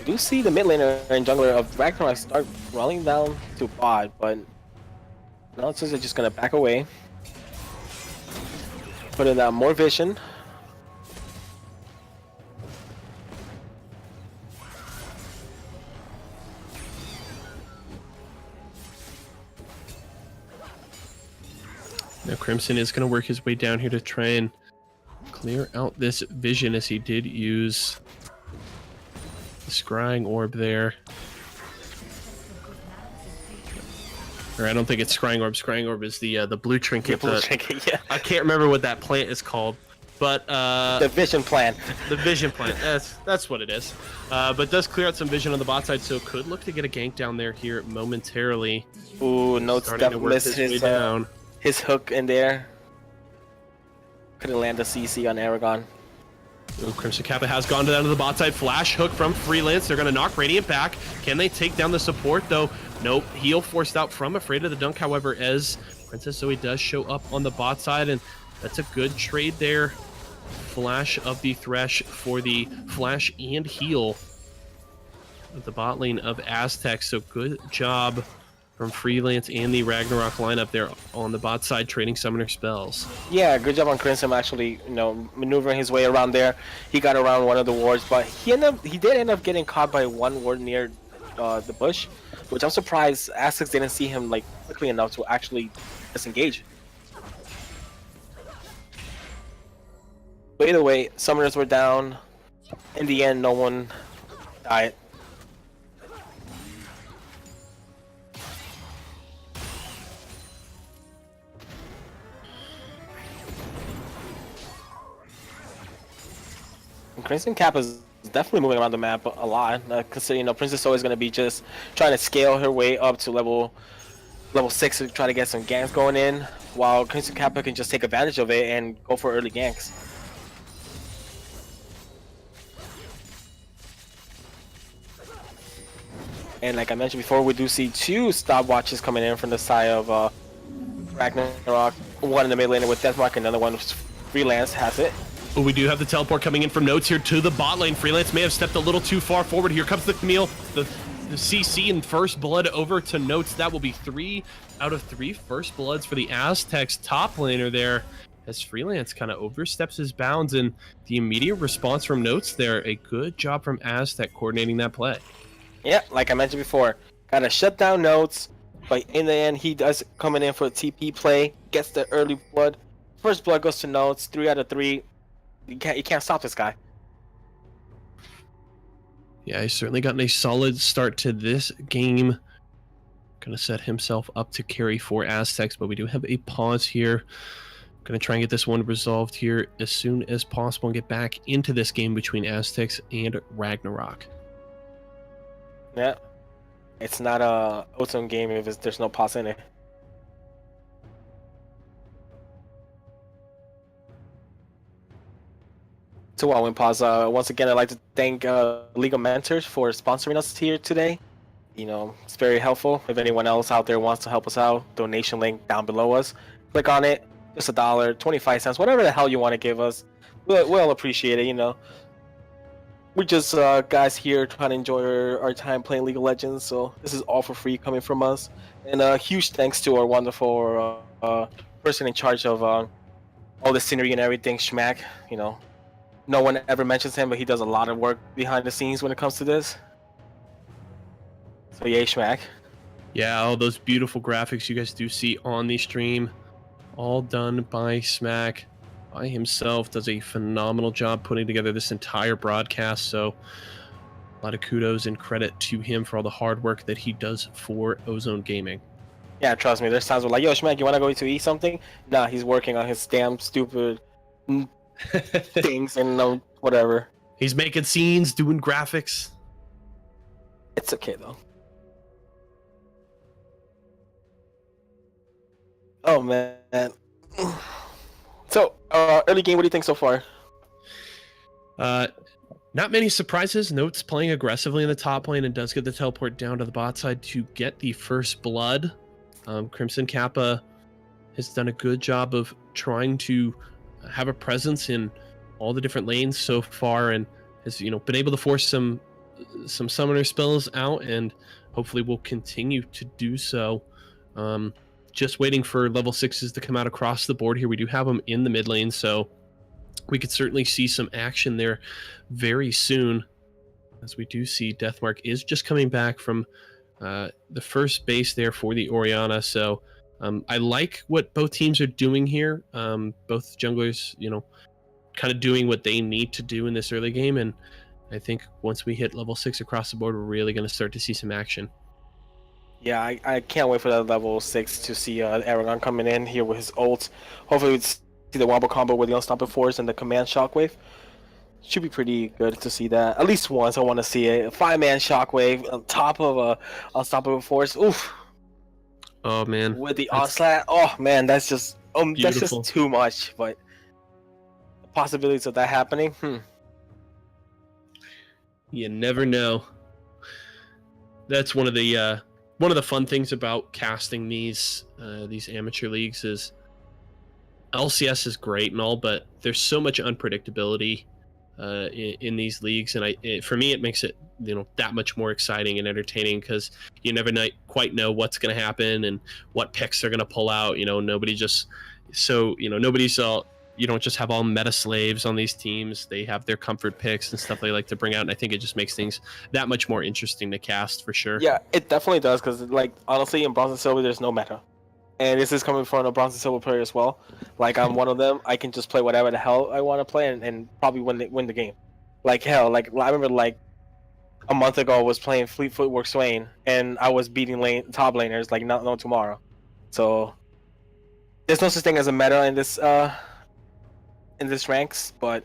I do see the mid laner and jungler of Ragnarok start rolling down to bot, but now it says they're just gonna back away, put in more vision. Now Crimson is going to work his way down here to try and clear out this vision, as he did use the Scrying Orb there. Or I don't think it's Scrying Orb. Scrying Orb is the blue trinket. The blue trinket, yeah. I can't remember what that plant is called, but the vision plant. The vision plant. That's what it is. But does clear out some vision on the bot side, so could look to get a gank down there here momentarily. Ooh, Notes definitely missed his hook in there. Couldn't land a CC on Aragon. Ooh, Crimson Kappa has gone down to the bot side. Flash hook from Freelance. They're going to knock Radiant back. Can they take down the support, though? Nope. Heal forced out from Afraid of the Dunk, however, as Princess Zoe does show up on the bot side, and that's a good trade there. Flash of the Thresh for the flash and heal of the bot lane of Aztecs. So good job from Freelance and the Ragnarok lineup there on the bot side, trading summoner spells. Yeah, good job on Crimson actually, maneuvering his way around there. He got around one of the wards, but he did end up getting caught by one ward near the bush, which I'm surprised Aztecs didn't see him quickly enough to actually disengage. But either way, summoners were down. In the end, no one died. Crimson Kappa's definitely moving around the map a lot. Considering Princess is always going to be just trying to scale her way up to level 6 to try to get some ganks going in, while Crimson Kappa can just take advantage of it and go for early ganks. And like I mentioned before, we do see 2 stopwatches coming in from the side of Ragnarok. One in the mid lane with Deathmark, another one with Freelance has it. But we do have the teleport coming in from Notes here to the bot lane. Freelance may have stepped a little too far forward. Here comes the Camille, the CC and first blood over to Notes. That will be 3 out of 3 first bloods for the Aztecs top laner there, as Freelance kind of oversteps his bounds, and the immediate response from Notes there. A good job from Aztec coordinating that play. Yeah, like I mentioned before, gotta shut down Notes, but in the end, he does coming in for a TP play, gets the early blood. First blood goes to Notes, 3 out of 3. You can't stop this guy. Yeah, he's certainly gotten a solid start to this game. Gonna set himself up to carry for Aztecs, but we do have a pause here. Gonna try and get this one resolved here as soon as possible and get back into this game between Aztecs and Ragnarok. Yeah, it's not a Ozone game if there's no pause in it. So while we pause, once again, I'd like to thank League of Mentors for sponsoring us here today. It's very helpful. If anyone else out there wants to help us out, donation link down below us. Click on it. Just $1, 25 cents, whatever the hell you want to give us. We'll appreciate it, We're just guys here trying to enjoy our time playing League of Legends, so this is all for free coming from us. And huge thanks to our wonderful person in charge of all the scenery and everything, Schmack. No one ever mentions him, but he does a lot of work behind the scenes when it comes to this. So yay, Schmack. Yeah, all those beautiful graphics you guys do see on the stream, all done by Smack. By himself, does a phenomenal job putting together this entire broadcast, so a lot of kudos and credit to him for all the hard work that he does for Ozone Gaming. Yeah, trust me, there's times where like, yo, Schmack, you want to go to eat something? Nah, he's working on his damn stupid things and whatever. He's making scenes, doing graphics. It's okay, though. Oh, man. So, early game, what do you think so far? Not many surprises. Notes playing aggressively in the top lane and does get the teleport down to the bot side to get the first blood. Crimson Kappa has done a good job of trying to have a presence in all the different lanes so far, and has been able to force some summoner spells out, and hopefully will continue to do so. Just waiting for level 6s to come out across the board here. We do have them in the mid lane, so we could certainly see some action there very soon, as we do see Deathmark is just coming back from the first base there for the Orianna. So I like what both teams are doing here. Both junglers, kind of doing what they need to do in this early game, and I think once we hit level 6 across the board, we're really going to start to see some action. Yeah, I can't wait for that level 6 to see Aragon coming in here with his ult. Hopefully we see the wombo combo with the Unstoppable Force and the command shockwave. Should be pretty good to see that. At least once I want to see it. A 5-man shockwave on top of a Unstoppable Force. Oof. Oh man. With the onslaught. Oh man, that's just too much. But the possibilities of that happening, You never know. That's one of the fun things about casting these amateur leagues is LCS is great and all, but there's so much unpredictability in these leagues, and for me it makes it that much more exciting and entertaining, because you never quite know what's going to happen and what picks they're going to pull out. Nobody's all, you don't just have all meta slaves on these teams. They have their comfort picks and stuff they like to bring out, and I think it just makes things that much more interesting to cast for sure. Yeah, it definitely does, because honestly in Bronze and Silver there's no meta, and this is coming from a Bronze and Silver player as well. I'm one of them. I can just play whatever the hell I want to play and probably win the game. I remember a month ago I was playing Fleet Footwork Swain and I was beating top laners like no tomorrow. So there's no such thing as a meta in this ranks, but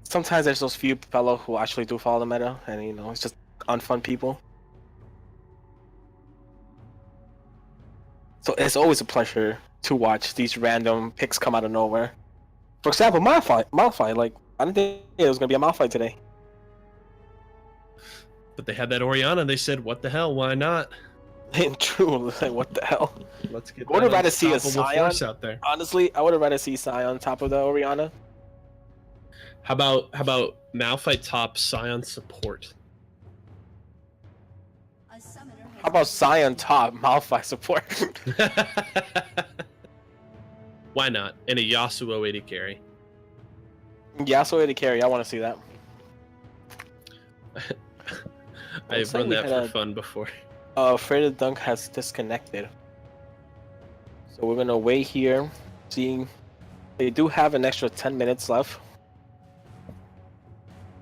sometimes there's those few fellow who actually do follow the meta, and you know, it's just unfun people. So it's always a pleasure to watch these random picks come out of nowhere. For example, Malphite. Like, I didn't think it was gonna be a Malphite today. But they had that Orianna. They said, "What the hell? Why not?" True. Like, what the hell? Let's get. I would have that rather see a unstoppable Scion force out there. Honestly, I would have rather see Scion on top of the Orianna. How about Malphite top Scion support? How about Scion top Malphite support? Why not? And a Yasuo AD carry. Yasuo to carry. I want to see that. I've run that for fun before. Afraid of Dunk has disconnected. So we're gonna wait here. Seeing they do have an extra 10 minutes left.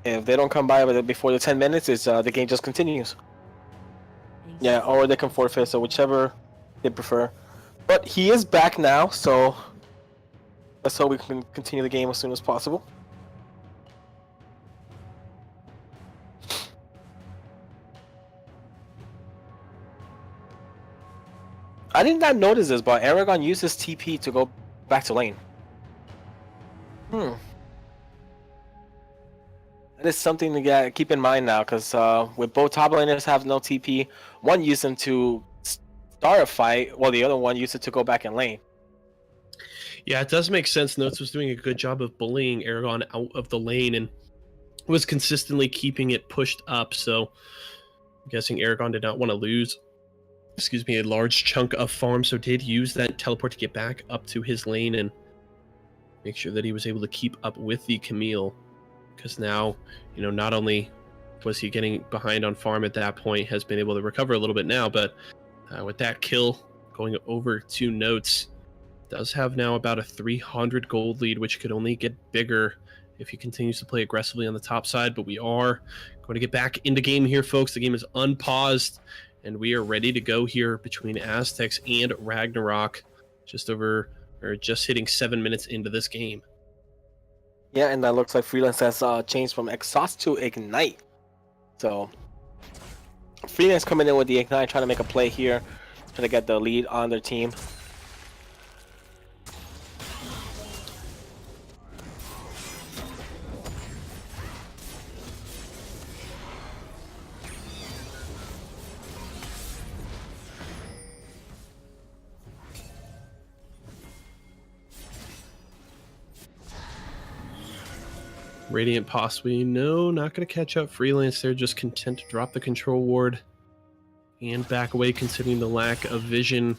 If they don't come by before the 10 minutes, it's the game just continues. Yeah, or they can forfeit, so whichever they prefer. But he is back now, so let's hope we can continue the game as soon as possible. I did not notice this, but Aragon uses TP to go back to lane. That is something to keep in mind now, because with both top laners have no TP, one used them to start a fight, while the other one used it to go back in lane. Yeah, it does make sense. Notes was doing a good job of bullying Aragon out of the lane and was consistently keeping it pushed up, so I'm guessing Aragon did not want to lose, a large chunk of farm, so did use that teleport to get back up to his lane and make sure that he was able to keep up with the Camille. Because now, not only was he getting behind on farm at that point, has been able to recover a little bit now, but with that kill going over to Notes, does have now about a 300 gold lead, which could only get bigger if he continues to play aggressively on the top side. But we are going to get back into game here, folks. The game is unpaused, and we are ready to go here between Aztecs and Ragnarok, just hitting 7 minutes into this game. Yeah, and that looks like Freelance has changed from Exhaust to Ignite. So Freelance coming in with the Ignite, trying to make a play here, trying to get the lead on their team. Radiant possibly, no, not going to catch up. Freelance, they're just content to drop the control ward and back away, considering the lack of vision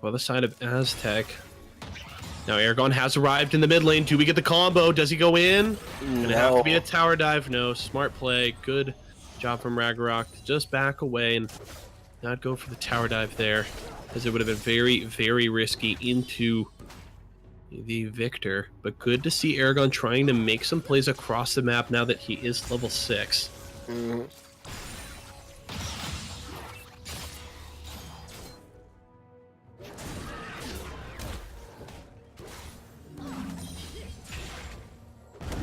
on the side of Aztec. Now Aragon has arrived in the mid lane. Do we get the combo? Does he go in? No. Gonna have to be a tower dive. No, smart play. Good job from Ragnarok. Just back away and not go for the tower dive there, as it would have been very, very risky into the Victor. But good to see Aragon trying to make some plays across the map now that he is level 6.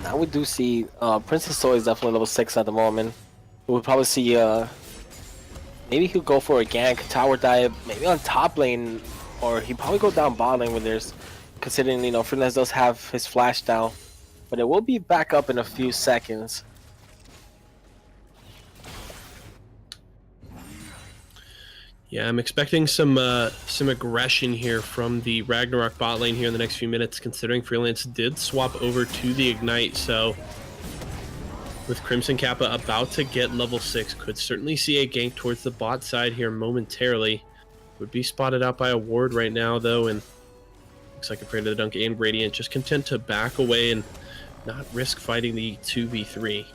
Now we do see Princess Soy is definitely level 6 at the moment. We'll probably see maybe he'll go for a gank, tower dive, maybe on top lane, or he'll probably go down bot lane when there's, considering Freelance does have his flash down, but it will be back up in a few seconds. Yeah, I'm expecting some aggression here from the Ragnarok bot lane here in the next few minutes, considering Freelance did swap over to the Ignite. So with Crimson Kappa about to get level 6, could certainly see a gank towards the bot side here momentarily. Would be spotted out by a ward right now, though, and looks like Afraid of the Dunk and Radiant just content to back away and not risk fighting the 2v3.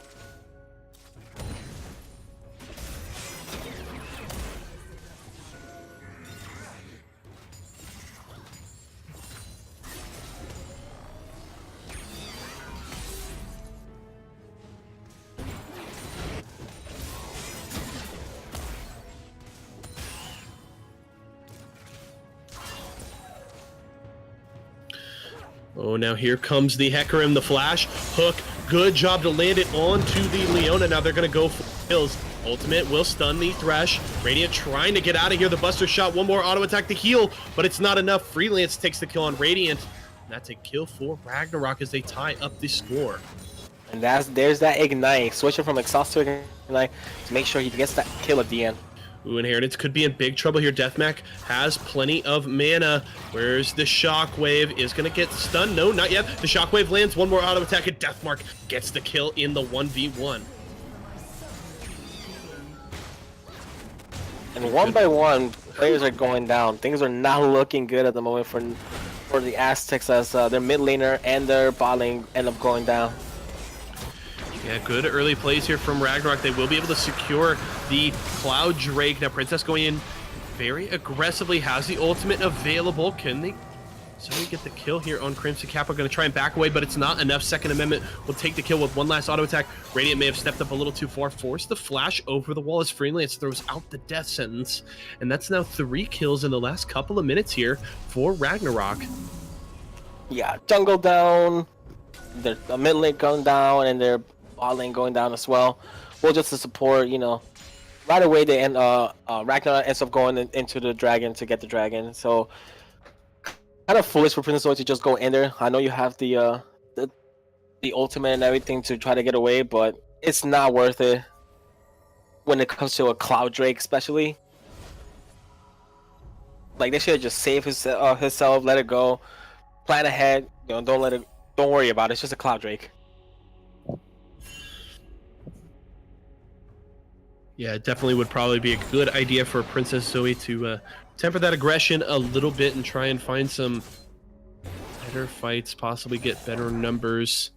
Oh, now here comes the Hecarim, the flash, hook, Good job to land it onto the Leona. Now they're going to go for kills. Ultimate will stun the Thresh. Radiant trying to get out of here. The Buster Shot, one more auto attack to heal, but it's not enough. Freelance takes the kill on Radiant. And that's a kill for Ragnarok as they tie up the score. And there's that Ignite. Switching from Exhaust to Ignite to make sure he gets that kill at the end. Ooh, Inheritance could be in big trouble here. Deathmac has plenty of mana. Where's the Shockwave? Is going to get stunned. No, not yet. The Shockwave lands. One more auto attack, and Deathmark gets the kill in the 1v1. And one by one, players are going down. Things are not looking good at the moment for the Aztecs as their mid laner and their bot lane end up going down. Yeah, good early plays here from Ragnarok. They will be able to secure the Cloud Drake. Now, Princess going in very aggressively, has the ultimate available. Can they get the kill here on Crimson Kappa? Going to try and back away, but it's not enough. Second Amendment will take the kill with one last auto attack. Radiant may have stepped up a little too far, forced the flash over the wall as Freelance throws out the death sentence. And that's now 3 kills in the last couple of minutes here for Ragnarok. Yeah, jungle down, their mid lane going down, and their bot lane going down as well. Well, just to support, you know, right away they end Ragnarok ends up going into the dragon to get the dragon. So kind of foolish for Princess Zoe to just go in there. I know you have the ultimate and everything to try to get away, but it's not worth it when it comes to a Cloud Drake, especially. Like, they should have just saved himself, let it go, plan ahead. You know, don't worry about it. It's just a Cloud Drake. Yeah, it definitely would probably be a good idea for Princess Zoe to temper that aggression a little bit and try and find some better fights, possibly get better numbers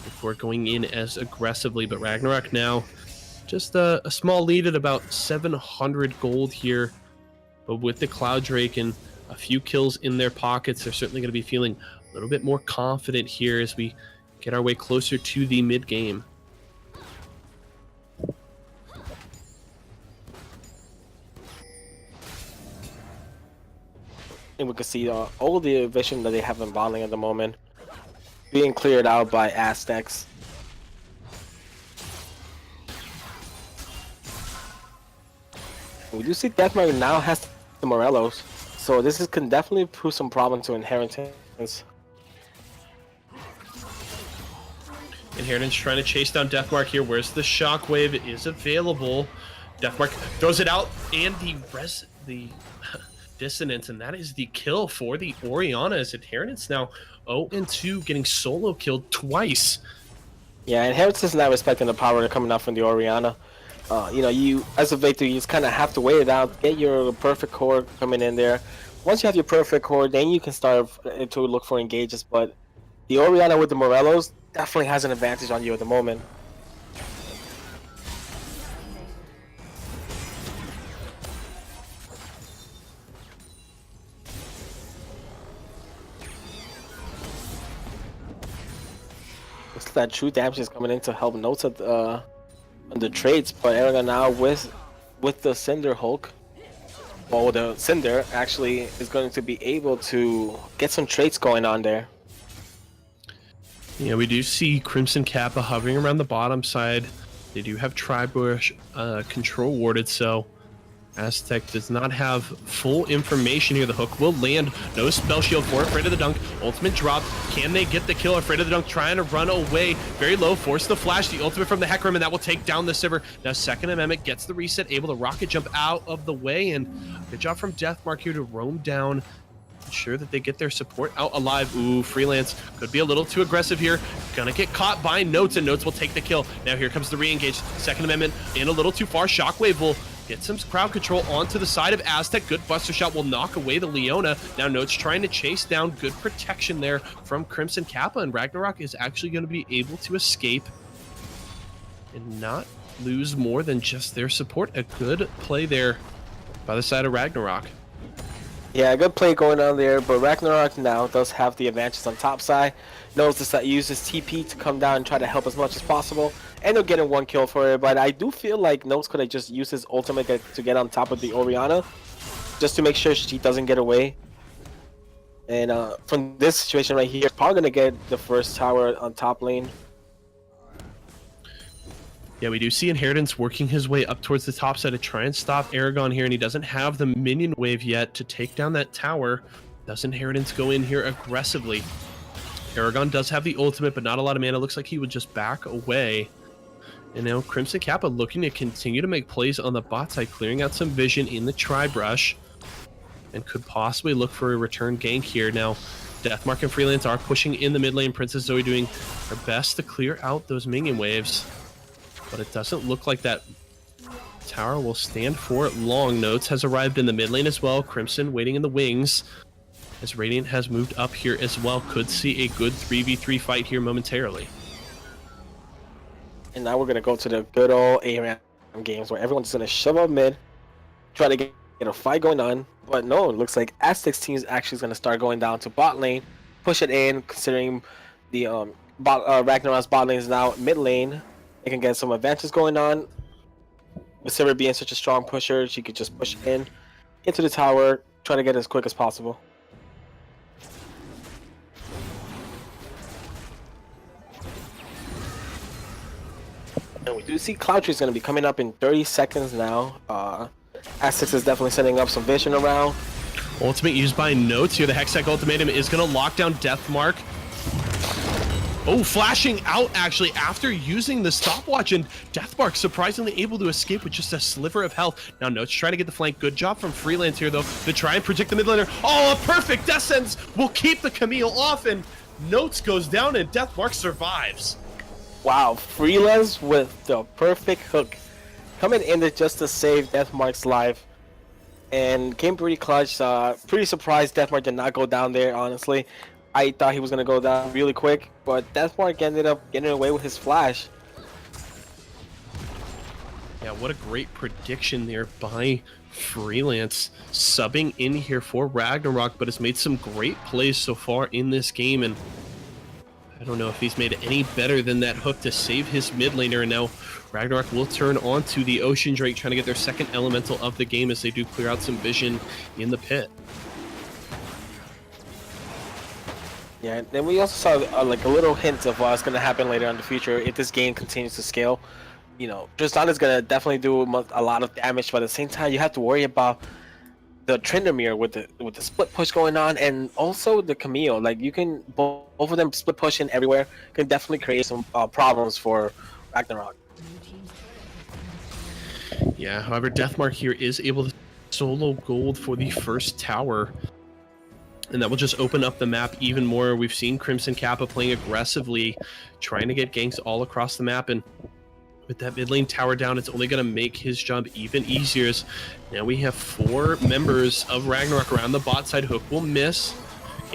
before going in as aggressively. But Ragnarok now just a small lead at about 700 gold here. But with the Cloud Drake and a few kills in their pockets, they're certainly going to be feeling a little bit more confident here as we get our way closer to the mid game. And we can see all the vision that they have in bot lane at the moment being cleared out by Aztecs. We do see Deathmark now has the Morelos, so this can definitely prove some problem to Inheritance. Inheritance trying to chase down Deathmark here. Where's the Shockwave? It is available. Deathmark throws it out, and the Dissonance, and that is the kill for the Orianna as Inheritance now 0-2, getting solo killed twice. Yeah, Inheritance is not respecting the power coming out from the Orianna. You know, you as a victory, you just kind of have to wait it out, get your perfect core coming in there. Once you have your perfect core, then you can start to look for engages. But the Orianna with the Morelos definitely has an advantage on you at the moment. Looks like true damage is coming in to help Notes at the trades, but Eragon now with the Cinder Hulk, well, the Cinder actually is going to be able to get some traits going on there. Yeah, we do see Crimson Kappa hovering around the bottom side. They do have Tribush control warded, so Aztec does not have full information here. The hook will land. No spell shield for Afraid of the Dunk. Ultimate drop. Can they get the kill? Afraid of the Dunk trying to run away. Very low. Force the flash. The ultimate from the Hecarim, and that will take down the Sivir. Now Second Amendment gets the reset. Able to rocket jump out of the way. And good job from Deathmark here to roam down. Ensure that they get their support out alive. Ooh, Freelance could be a little too aggressive here. Gonna get caught by Notes, and Notes will take the kill. Now here comes the re-engage. Second Amendment in a little too far. Shockwave will get some crowd control onto the side of Aztec. Good Buster Shot will knock away the Leona. Now Notes trying to chase down. Good protection there from Crimson Kappa, and Ragnarok is actually going to be able to escape and not lose more than just their support. A good play there by the side of Ragnarok. Yeah, good play going on there, but Ragnarok now does have the advantage on top side. Knows this, uses TP to come down and try to help as much as possible. And they're getting one kill for it, but I do feel like Notes could have just used his ultimate to get on top of the Orianna, just to make sure she doesn't get away. And from this situation right here, probably going to get the first tower on top lane. Yeah, we do see Inheritance working his way up towards the top side to try and stop Aragon here, and he doesn't have the minion wave yet to take down that tower. Does Inheritance go in here aggressively? Aragon does have the ultimate, but not a lot of mana. Looks like he would just back away. And now Crimson Kappa looking to continue to make plays on the bot side, clearing out some vision in the Tri-Brush, and could possibly look for a return gank here. Now, Deathmark and Freelance are pushing in the mid lane. Princess Zoe doing her best to clear out those minion waves, but it doesn't look like that tower will stand for long. Notes has arrived in the mid lane as well. Crimson waiting in the wings as Radiant has moved up here as well. Could see a good 3v3 fight here momentarily. And now we're going to go to the good old ARAM games where everyone's going to shove up mid, try to get a fight going on. But no, it looks like Aztecs team is actually going to start going down to bot lane, push it in, considering the Ragnarok's bot lane is now mid lane. They can get some advances going on. With Sivir being such a strong pusher, she could just push in into the tower, try to get as quick as possible. And we do see Cloud Tree is going to be coming up in 30 seconds now. Aztecs is definitely setting up some vision around. Ultimate used by Notes here. The Hextech Ultimatum is going to lock down Deathmark. Oh, flashing out actually after using the stopwatch, and Deathmark surprisingly able to escape with just a sliver of health. Now Notes trying to get the flank. Good job from Freelance here though to try and protect the mid laner. Oh, a perfect Death Sentence will keep the Camille off, and Notes goes down and Deathmark survives. Wow, Freelance with the perfect hook coming in there just to save Deathmark's life, and came pretty clutch. Pretty surprised Deathmark did not go down there, honestly. I thought he was going to go down really quick, but Deathmark ended up getting away with his flash. Yeah, what a great prediction there by Freelance, subbing in here for Ragnarok, but has made some great plays so far in this game, and I don't know if he's made it any better than that hook to save his mid laner. And now Ragnarok will turn on to the Ocean Drake, trying to get their second elemental of the game as they do clear out some vision in the pit. Yeah, and then we also saw like a little hint of what's going to happen later in the future if this game continues to scale. You know, Tristana's going to definitely do a lot of damage, but at the same time, you have to worry about the Tryndamere with the split push going on, and also the Camille. Like, you can both of them split pushing everywhere can definitely create some problems for Ragnarok. Yeah, however, Deathmark here is able to solo gold for the first tower, and that will just open up the map even more. We've seen Crimson Kappa playing aggressively, trying to get ganks all across the map, and with that mid lane tower down, it's only going to make his job even easier. Now we have 4 members of Ragnarok around the bot side. Hook will miss,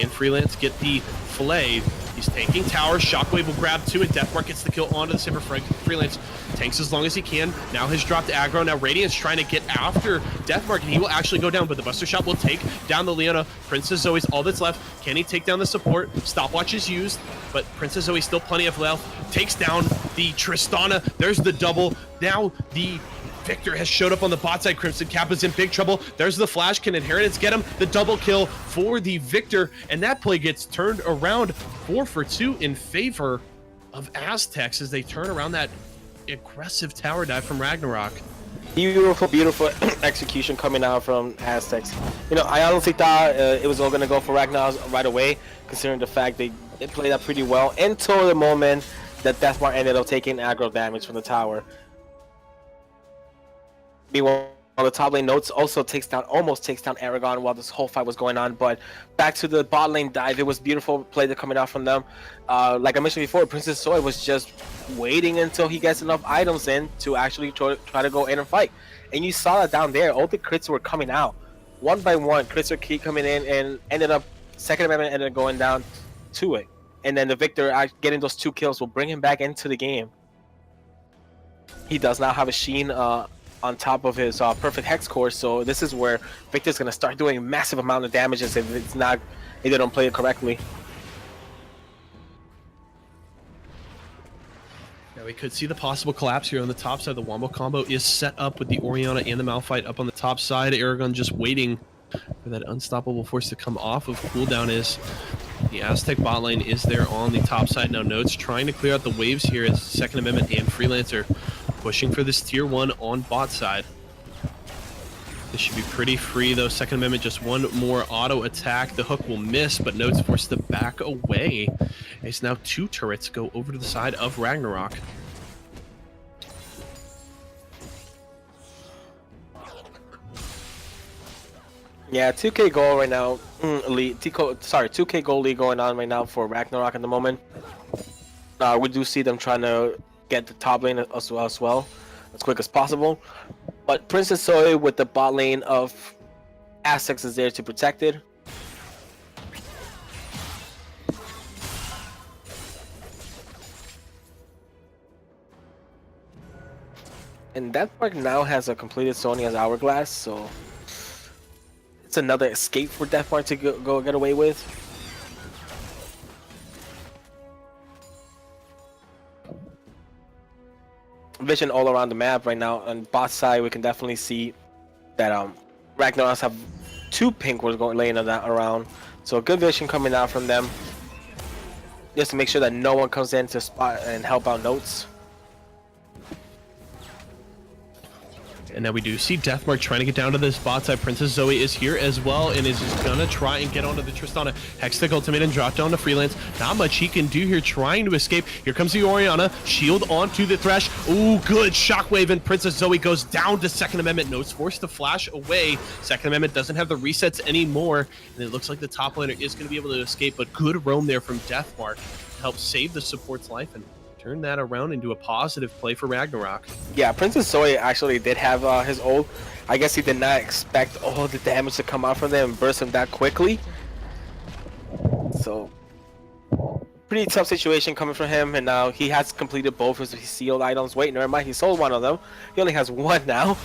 and Freelance get the fillet. He's tanking tower. Shockwave will grab 2, and Deathmark gets the kill onto the Sivir. Freelance tanks as long as he can. Now has dropped aggro. Now Radiant's trying to get after Deathmark, and he will actually go down, but the Buster Shot will take down the Leona. Princess Zoe's all that's left. Can he take down the support? Stopwatch is used, but Princess Zoe still plenty of health. Takes down the Tristana. There's the double. Now the Victor has showed up on the bot side. Crimson Kappa's in big trouble. There's the flash. Can Inheritance get him? The double kill for the Victor, and that play gets turned around 4 for 2 in favor of Aztecs as they turn around that aggressive tower dive from Ragnarok. Beautiful, beautiful execution coming out from Aztecs. You know, I honestly thought it was all going to go for Ragnarok right away, considering the fact they played that pretty well until the moment that Deathmark ended up taking aggro damage from the tower. Meanwhile, on the top lane, Notes also almost takes down Aragon while this whole fight was going on. But back to the bot lane dive, it was beautiful play that coming out from them. Like I mentioned before, Princess Zoe was just waiting until he gets enough items in to actually try to go in and fight. And you saw that down there, all the crits were coming out. One by one, crits were keep coming in, and ended up, second amendment ended up going down to it. And then the Victor getting those 2 kills will bring him back into the game. He does now have a Sheen on top of his perfect hex core, so this is where Victor's gonna start doing a massive amount of damages if they don't play it correctly. Now we could see the possible collapse here on the top side. The Wombo combo is set up with the Orianna and the Malphite up on the top side. Aragon just waiting for that unstoppable force to come off of cooldown as the Aztec bot lane is there on the top side. Now Notes trying to clear out the waves here as Second Amendment and Freelancer pushing for this tier 1 on bot side. This should be pretty free though. Second Amendment, just one more auto attack. The hook will miss, but Note's forced to back away. It's now 2 turrets go over to the side of Ragnarok. Yeah, 2K goal right now. Lead, 2K goal lead going on right now for Ragnarok at the moment. We do see them trying to get the top lane as well as quick as possible. But Princess Zoe with the bot lane of Aztecs is there to protect it. And Denmark now has a completed Sonia's Hourglass, so it's another escape for Denmark to go get away with. Vision all around the map right now. On bot side, we can definitely see that Ragnaros have 2 pink wards laying around, so good vision coming out from them, just to make sure that no one comes in to spot and help out Notes. And now we do see Deathmark trying to get down to this bot side. Princess Zoe is here as well and is just gonna try and get onto the Tristana. Hextech ultimate and drop down to Freelance. Not much he can do here trying to escape. Here comes the Orianna. Shield onto the Thresh. Ooh, good shockwave, and Princess Zoe goes down to Second Amendment. Note's forced to flash away. Second Amendment doesn't have the resets anymore, and it looks like the top laner is going to be able to escape, but good roam there from Deathmark to help save the support's life and turn that around into a positive play for Ragnarok. Yeah, Princess Zoe actually did have his ult. I guess he did not expect all the damage to come out from them and burst him that quickly. So, pretty tough situation coming from him, and now he has completed both of his sealed items. Wait, never mind, he sold one of them. He only has one now.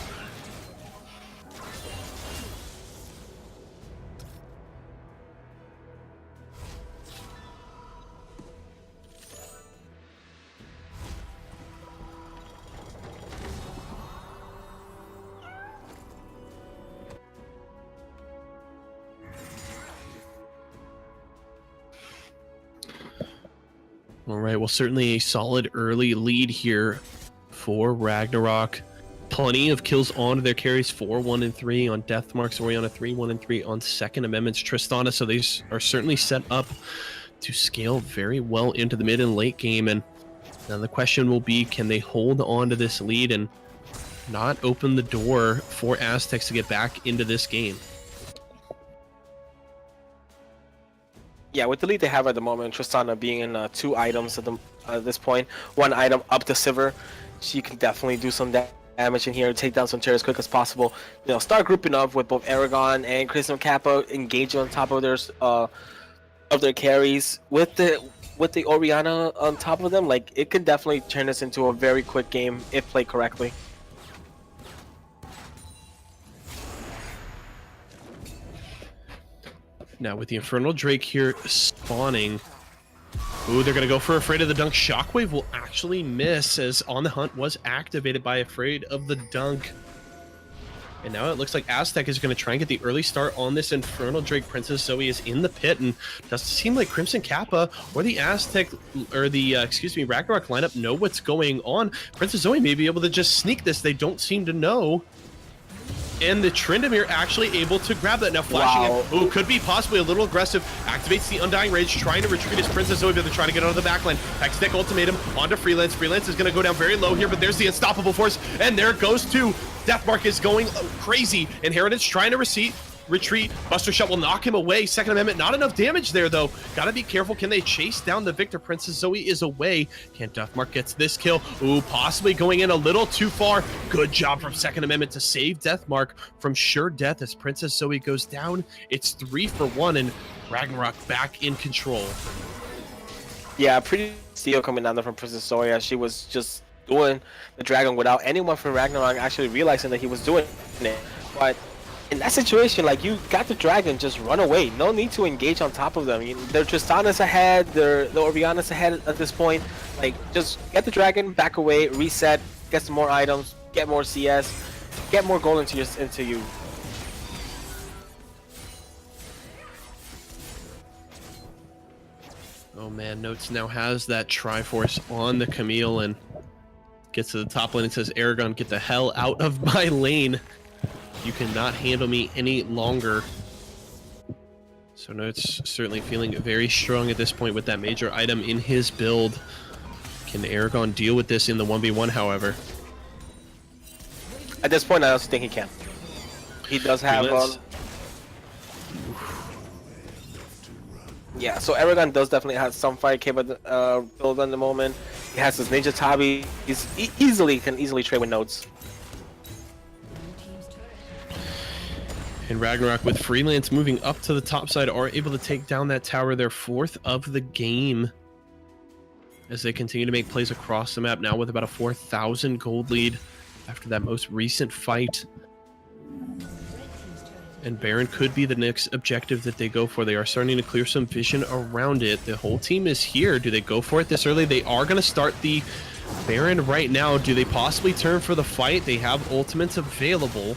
All right, well, certainly a solid early lead here for Ragnarok. Plenty of kills onto their carries, 4, 1, and 3 on Deathmark's Orianna, 3, 1, and 3 on Second Amendment's Tristana. So they are certainly set up to scale very well into the mid and late game. And now the question will be, can they hold on to this lead and not open the door for Aztecs to get back into this game? Yeah, with the lead they have at the moment, Tristana being in 2 items at this point. 1 item up to Sivir. She can definitely do some damage in here, take down some turrets as quick as possible. You know, start grouping up with both Aragon and Crimson Kappa, engage on top of their carries. With the Orianna on top of them, like, it can definitely turn this into a very quick game if played correctly. Now with the Infernal Drake here spawning. Ooh, they're going to go for Afraid of the Dunk. Shockwave will actually miss, as On the Hunt was activated by Afraid of the Dunk. And now it looks like Aztec is going to try and get the early start on this Infernal Drake. Princess Zoe is in the pit, and doesn't seem like Crimson Kappa or the Aztec, or the, Ragnarok lineup know what's going on. Princess Zoe may be able to just sneak this. They don't seem to know. And the Tryndamere actually able to grab that. Now flashing Wow. in. Ooh, could be possibly a little aggressive. Activates the Undying Rage, trying to retreat his Princess Zoe, but they're trying to get onto the backline. Hextech Ultimatum onto Freelance. Freelance is going to go down very low here, but there's the Unstoppable Force, and there it goes too. Deathmark is going crazy. Inheritance trying to retreat. Buster Shot will knock him away. Second Amendment, not enough damage there though. Gotta be careful. Can they chase down the victor? Princess Zoe is away. Can Deathmark gets this kill? Ooh, possibly going in a little too far. Good job from Second Amendment to save Deathmark from sure death as Princess Zoe goes down. It's 3 for 1 and Ragnarok back in control. Yeah, pretty steal coming down there from Princess Zoe, as she was just doing the dragon without anyone from Ragnarok actually realizing that he was doing it. But in that situation, like, you got the dragon, just run away. No need to engage on top of them. Their Tristana's ahead, the Orianna's ahead at this point. Like, just get the dragon, back away, reset, get some more items, get more CS, get more gold into you. Oh man, Notes now has that Triforce on the Camille, and Gets to the top lane and says, Aragon, get the hell out of my lane. You cannot handle me any longer. So Notes certainly feeling very strong at this point with that major item in his build. Can Aragon deal with this in the 1v1, however? At this point, I also think he can. He does have... yeah, so Aragon does definitely have some fight capable build on the moment. He has his Ninja Tabi. He's can easily trade with nodes. And Ragnarok with Freelance moving up to the top side are able to take down that tower, their 4th of the game. As they continue to make plays across the map now with about a 4,000 gold lead after that most recent fight. And Baron could be the next objective that they go for. They are starting to clear some vision around it. The whole team is here. Do they go for it this early? They are going to start the Baron right now. Do they possibly turn for the fight? They have ultimates available.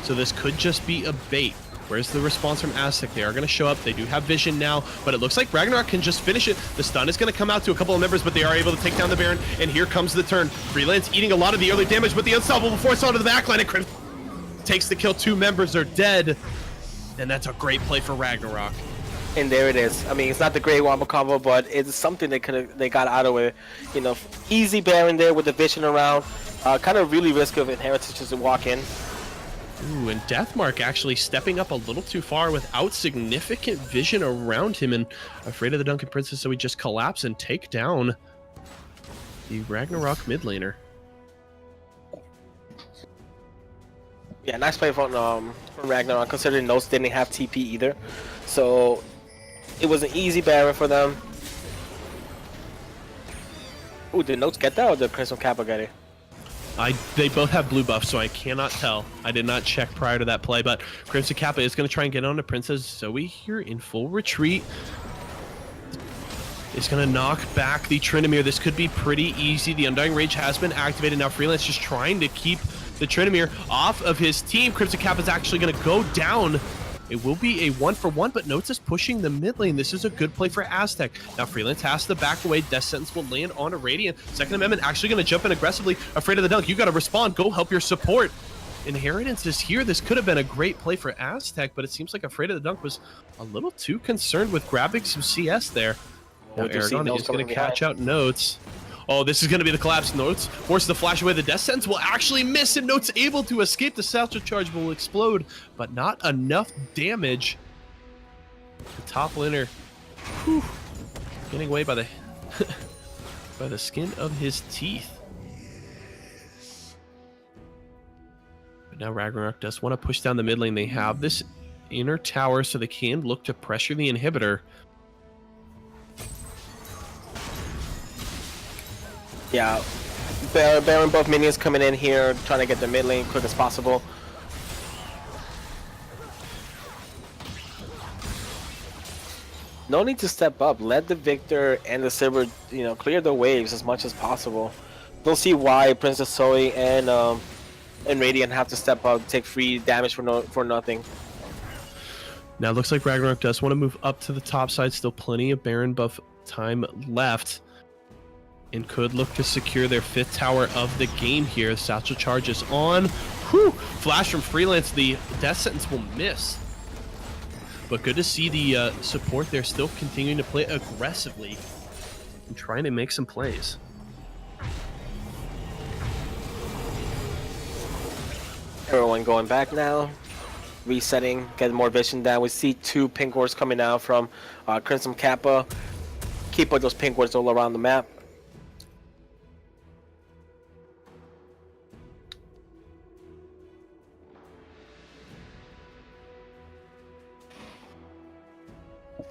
So this could just be a bait. Where's the response from Aztec? They are going to show up. They do have vision now, but it looks like Ragnarok can just finish it. The stun is going to come out to a couple of members, but they are able to take down the Baron. And here comes the turn. Freelance eating a lot of the early damage, but the unstoppable force onto the backline. And takes the kill. 2 members are dead, and that's a great play for Ragnarok. And there it is. I mean, it's not the great wombo combo, but it's something they got out of it. You know, easy Baron there with the vision around. Kind of really risky of inheritance just to walk in. Ooh, and Deathmark actually stepping up a little too far without significant vision around him, and afraid of the Duncan Princess, so he just collapse and take down the Ragnarok mid laner. Yeah, nice play from Ragnarok, considering Notes didn't have TP either. So it was an easy Baron for them. Ooh, did Notes get that or did Crimson Kappa get it? They both have blue buffs, so I cannot tell. I did not check prior to that play, but Crimson Kappa is going to try and get on to Princess Zoe here in full retreat. Is going to knock back the Tryndamere. This could be pretty easy. The Undying Rage has been activated. Now Freelance just trying to keep the Tryndamere off of his team. Crimson Kappa is actually going to go down. It will be a 1-for-1, but Notes is pushing the mid lane. This is a good play for Aztec. Now Freelance has to back away. Death Sentence will land on a Radiant. Second Amendment actually going to jump in aggressively. Afraid of the dunk. You got to respond. Go help your support. Inheritance is here. This could have been a great play for Aztec, but it seems like Afraid of the Dunk was a little too concerned with grabbing some CS there. Now Aragon is going to catch out Notes. Oh, this is going to be the collapse. Notes forces the flash away. The Death Sentence will actually miss, and Notes able to escape. The Satchel Charge will explode, but not enough damage. The top laner, getting away by the by the skin of his teeth. But now Ragnarok does want to push down the mid lane. They have this inner tower, so they can look to pressure the inhibitor. Yeah, Baron both minions coming in here, trying to get the mid lane quick as possible. No need to step up. Let the Victor and the Silver, you know, clear the waves as much as possible. Don't see why Princess Zoe and Radiant have to step up, take free damage for nothing. Now it looks like Ragnarok does want to move up to the top side. Still plenty of Baron buff time left. And could look to secure their 5th tower of the game here. Satchel Charge is on. Whew! Flash from Freelance. The Death Sentence will miss. But good to see the support there still continuing to play aggressively and trying to make some plays. Everyone going back now. Resetting, getting more vision down. We see 2 pink wards coming out from Crimson Kappa. Keep those pink wards all around the map.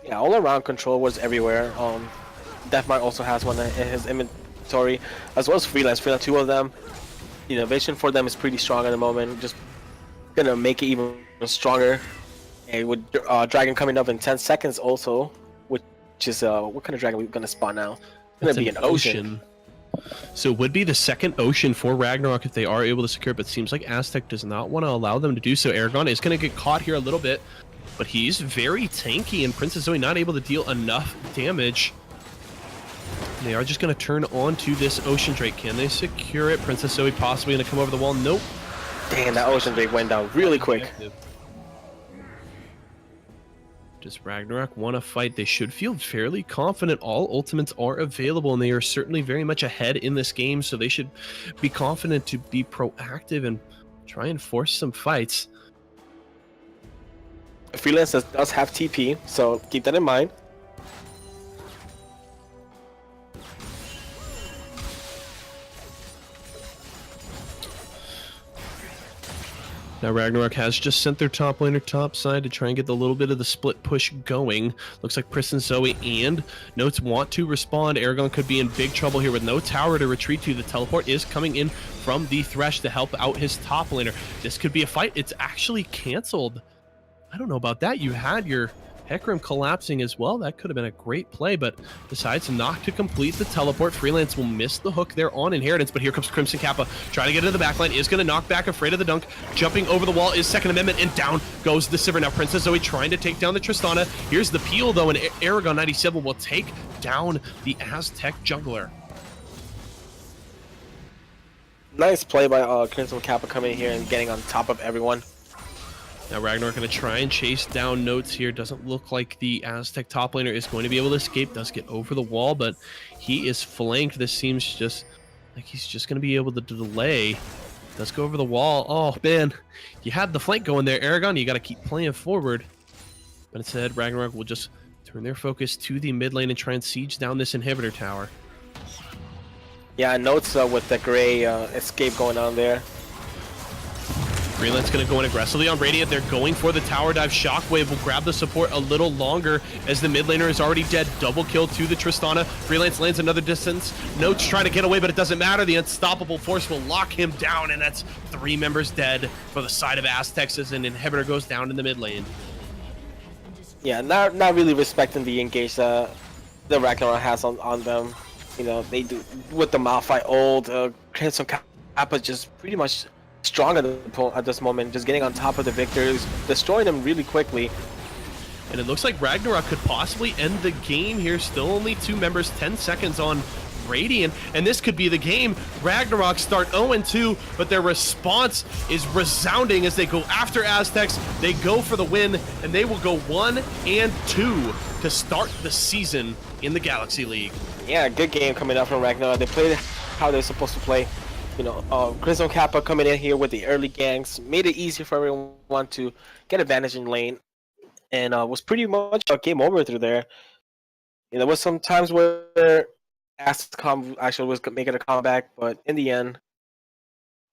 Yeah, all around control wards everywhere. Deathmark also has one in his inventory, as well as Freelance. 2 of them. You know, vision for them is pretty strong at the moment. Just gonna make it even stronger. And with dragon coming up in 10 seconds also, which is what kind of dragon are we gonna spawn now? It's gonna be an ocean. So it would be the 2nd ocean for Ragnarok if they are able to secure it, but it seems like Aztec does not want to allow them to do so. Aragon is going to get caught here a little bit, but he's very tanky, and Princess Zoe not able to deal enough damage. They are just going to turn onto this Ocean Drake. Can they secure it? Princess Zoe possibly going to come over the wall. Nope. Damn, that Ocean Drake went down really quick. Does Ragnarok want to fight? They should feel fairly confident. All ultimates are available, and they are certainly very much ahead in this game, so they should be confident to be proactive and try and force some fights. Freelance does have TP, so keep that in mind. Now Ragnarok has just sent their top laner top side to try and get a little bit of the split push going. Looks like Priss and Zoe and Notes want to respond. Aragon could be in big trouble here with no tower to retreat to. The teleport is coming in from the Thresh to help out his top laner. This could be a fight. It's actually canceled. I don't know about that. You had your Hecarim collapsing as well. That could have been a great play, but decides not to complete the teleport. Freelance will miss the hook there on Inheritance, but here comes Crimson Kappa. Trying to get into the backline, is going to knock back Afraid of the Dunk. Jumping over the wall is Second Amendment, and down goes the Sivir. Now Princess Zoe trying to take down the Tristana. Here's the peel, though, and Aragon 97 will take down the Aztec jungler. Nice play by Crimson Kappa coming in here and getting on top of everyone. Now Ragnarok going to try and chase down Notes here. Doesn't look like the Aztec top laner is going to be able to escape. Does get over the wall, but he is flanked. This seems just like he's just going to be able to delay. Does go over the wall. Oh, man. You had the flank going there, Aragon. You got to keep playing forward. But instead, Ragnarok will just turn their focus to the mid lane and try and siege down this inhibitor tower. Yeah, Notes with the gray escape going on there. Freelance going to go in aggressively on Radiant. They're going for the tower dive. Shockwave will grab the support a little longer as the mid laner is already dead. Double kill to the Tristana. Freelance lands another distance. Notes trying to get away, but it doesn't matter. The unstoppable force will lock him down, and that's 3 members dead for the side of Aztecs as an inhibitor goes down in the mid lane. Yeah, not really respecting the engage the Ragnarok has on them. You know, they do with the Malphite ult. Crimson Kappa just pretty much strong at this moment, just getting on top of the victors, destroying them really quickly. And it looks like Ragnarok could possibly end the game here. Still only 2 members, 10 seconds on Radiant, and this could be the game. Ragnarok start 0-2, but their response is resounding as they go after Aztecs. They go for the win, and they will go 1-2 to start the season in the Galaxy League. Yeah, good game coming out from Ragnarok. They played how they're supposed to play. You know, Crimson Kappa coming in here with the early ganks, made it easier for everyone to get advantage in lane, and was pretty much a game over through there. You know, there was some times where Aztec actually was making a comeback, but in the end,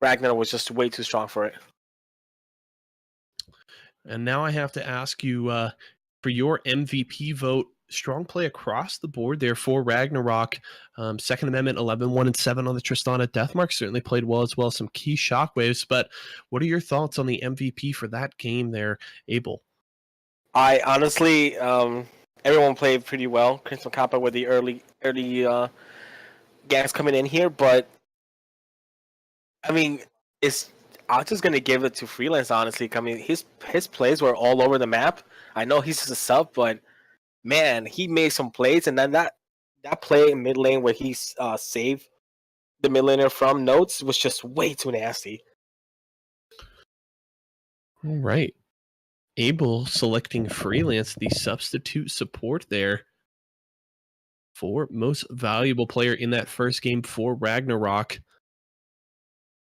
Ragnarok was just way too strong for it. And now I have to ask you for your MVP vote. Strong play across the board there for Ragnarok. Second Amendment, 11-1-7 on the Tristana. Deathmark certainly played well as well. Some key shockwaves, but what are your thoughts on the MVP for that game there, Abel? I honestly, everyone played pretty well. Crimson Kappa with the early gangs coming in here, but I mean, I'm just gonna give it to Freelance. Honestly, I mean, his plays were all over the map. I know he's just a sub, but man, he made some plays, and then that play in mid lane where he saved the mid laner from Notes was just way too nasty. All right. Abel selecting Freelance, the substitute support there for most valuable player in that first game for Ragnarok.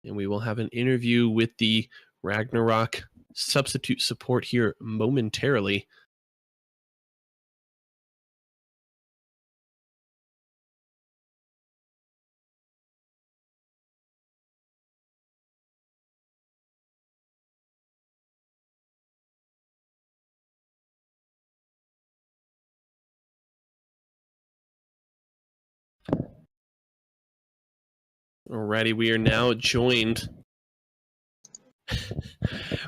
And we will have an interview with the Ragnarok substitute support here momentarily. Alrighty, we are now joined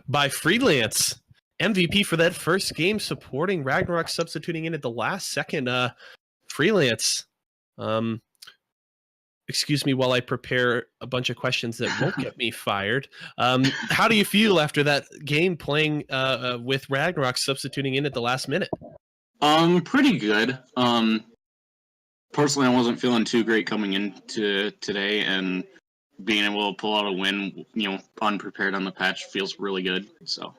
by Freelance, MVP for that first game, supporting Ragnarok, substituting in at the last second. Freelance, excuse me while I prepare a bunch of questions that won't get me fired. How do you feel after that game playing with Ragnarok, substituting in at the last minute? Pretty good. personally, I wasn't feeling too great coming into today, and being able to pull out a win, unprepared on the patch feels really good. So,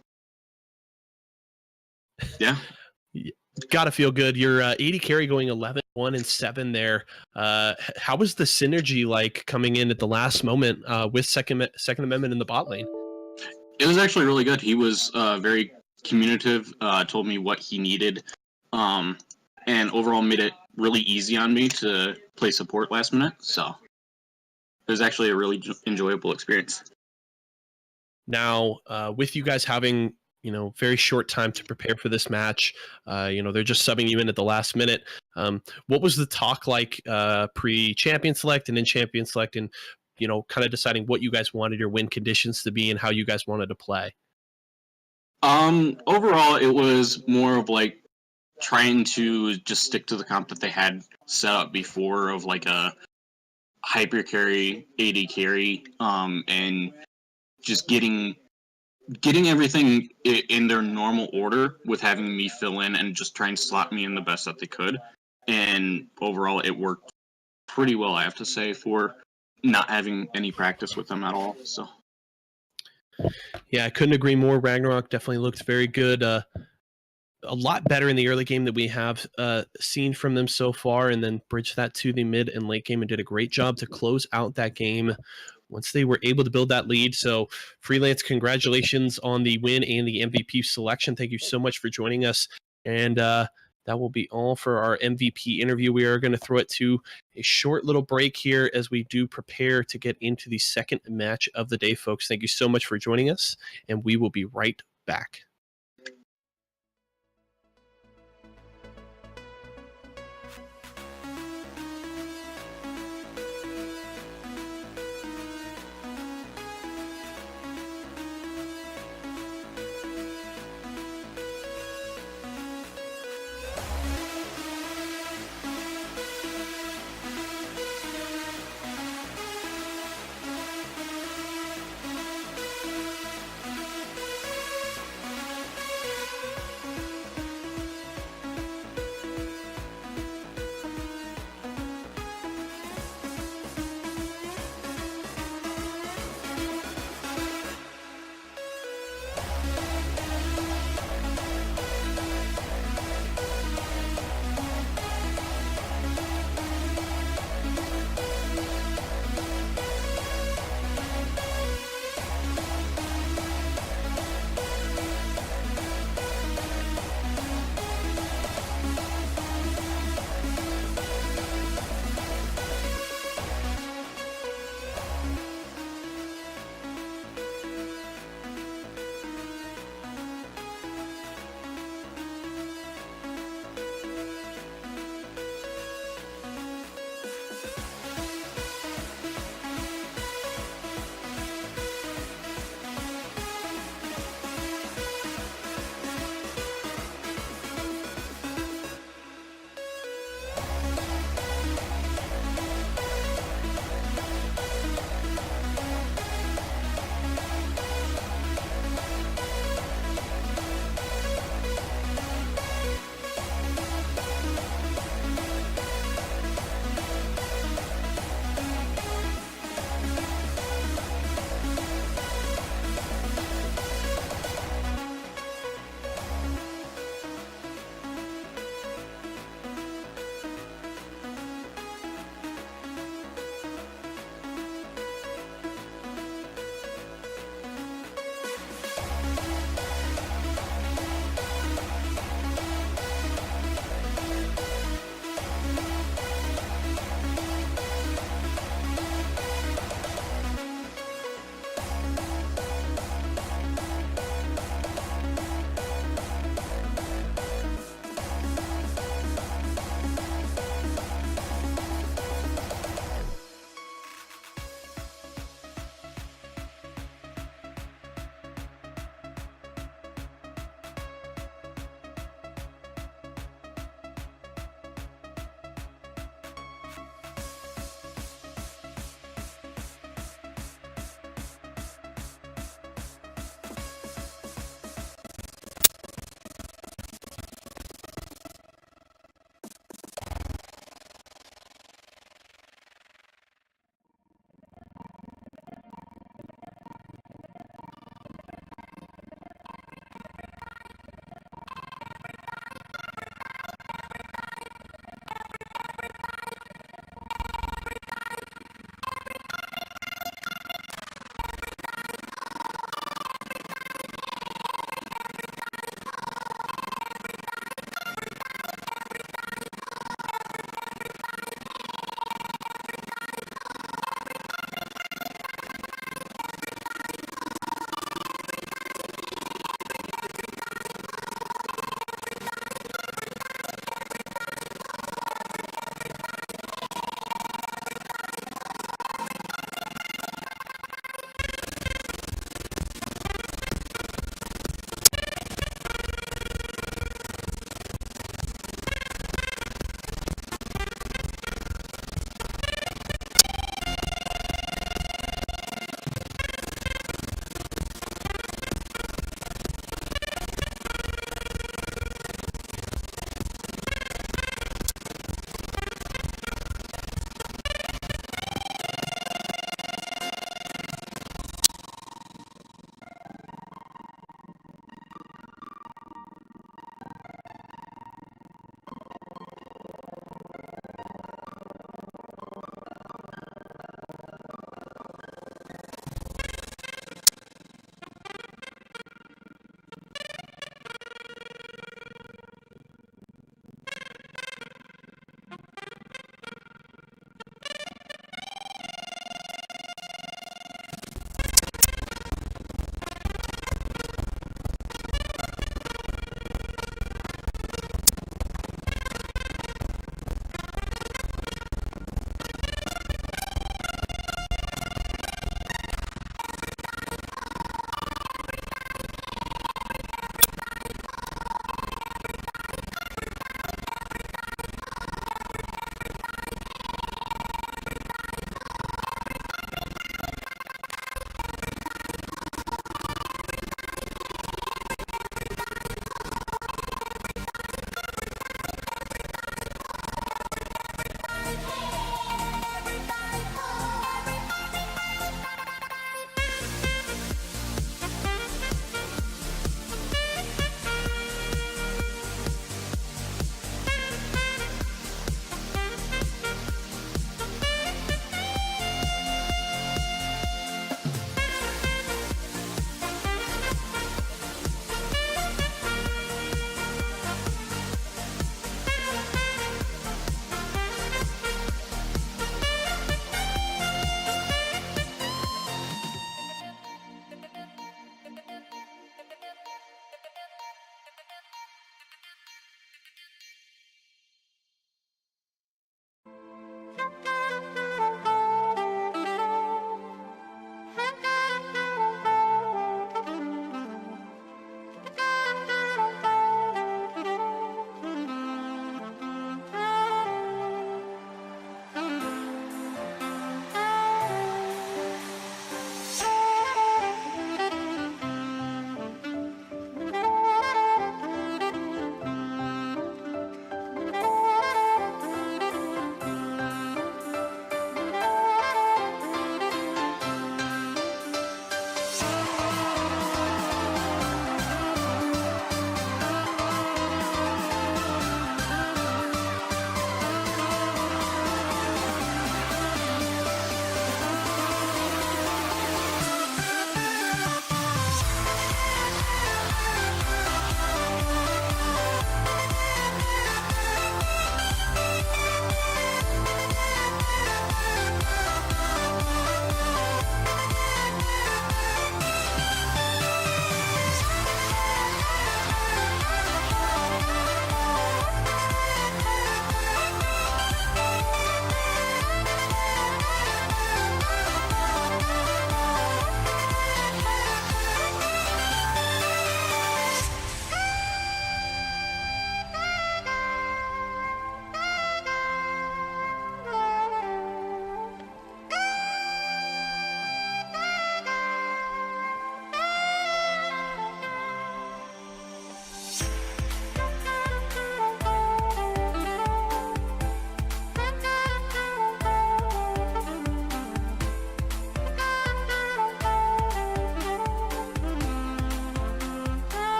yeah. Gotta feel good. Your 80 carry going 11, 1, and 7 there. How was the synergy like coming in at the last moment with second amendment in the bot lane? It was actually really good. He was very communicative, told me what he needed, and overall made it really easy on me to play support last minute. So it was actually a really enjoyable experience. Now, with you guys having very short time to prepare for this match, they're just subbing you in at the last minute. What was the talk like pre-champion select and in champion select, and kind of deciding what you guys wanted your win conditions to be and how you guys wanted to play? Overall, it was more of like trying to just stick to the comp that they had set up before, of like a hyper carry, AD carry, and just getting everything in their normal order, with having me fill in and just try and slot me in the best that they could. And overall, it worked pretty well, I have to say, for not having any practice with them at all. So, yeah, I couldn't agree more. Ragnarok definitely looked very good. A lot better in the early game that we have seen from them so far, and then bridged that to the mid and late game and did a great job to close out that game once they were able to build that lead. So, Freelance, congratulations on the win and the MVP selection. Thank you so much for joining us. And that will be all for our MVP interview. We are going to throw it to a short little break here as we do prepare to get into the second match of the day, folks. Thank you so much for joining us, and we will be right back.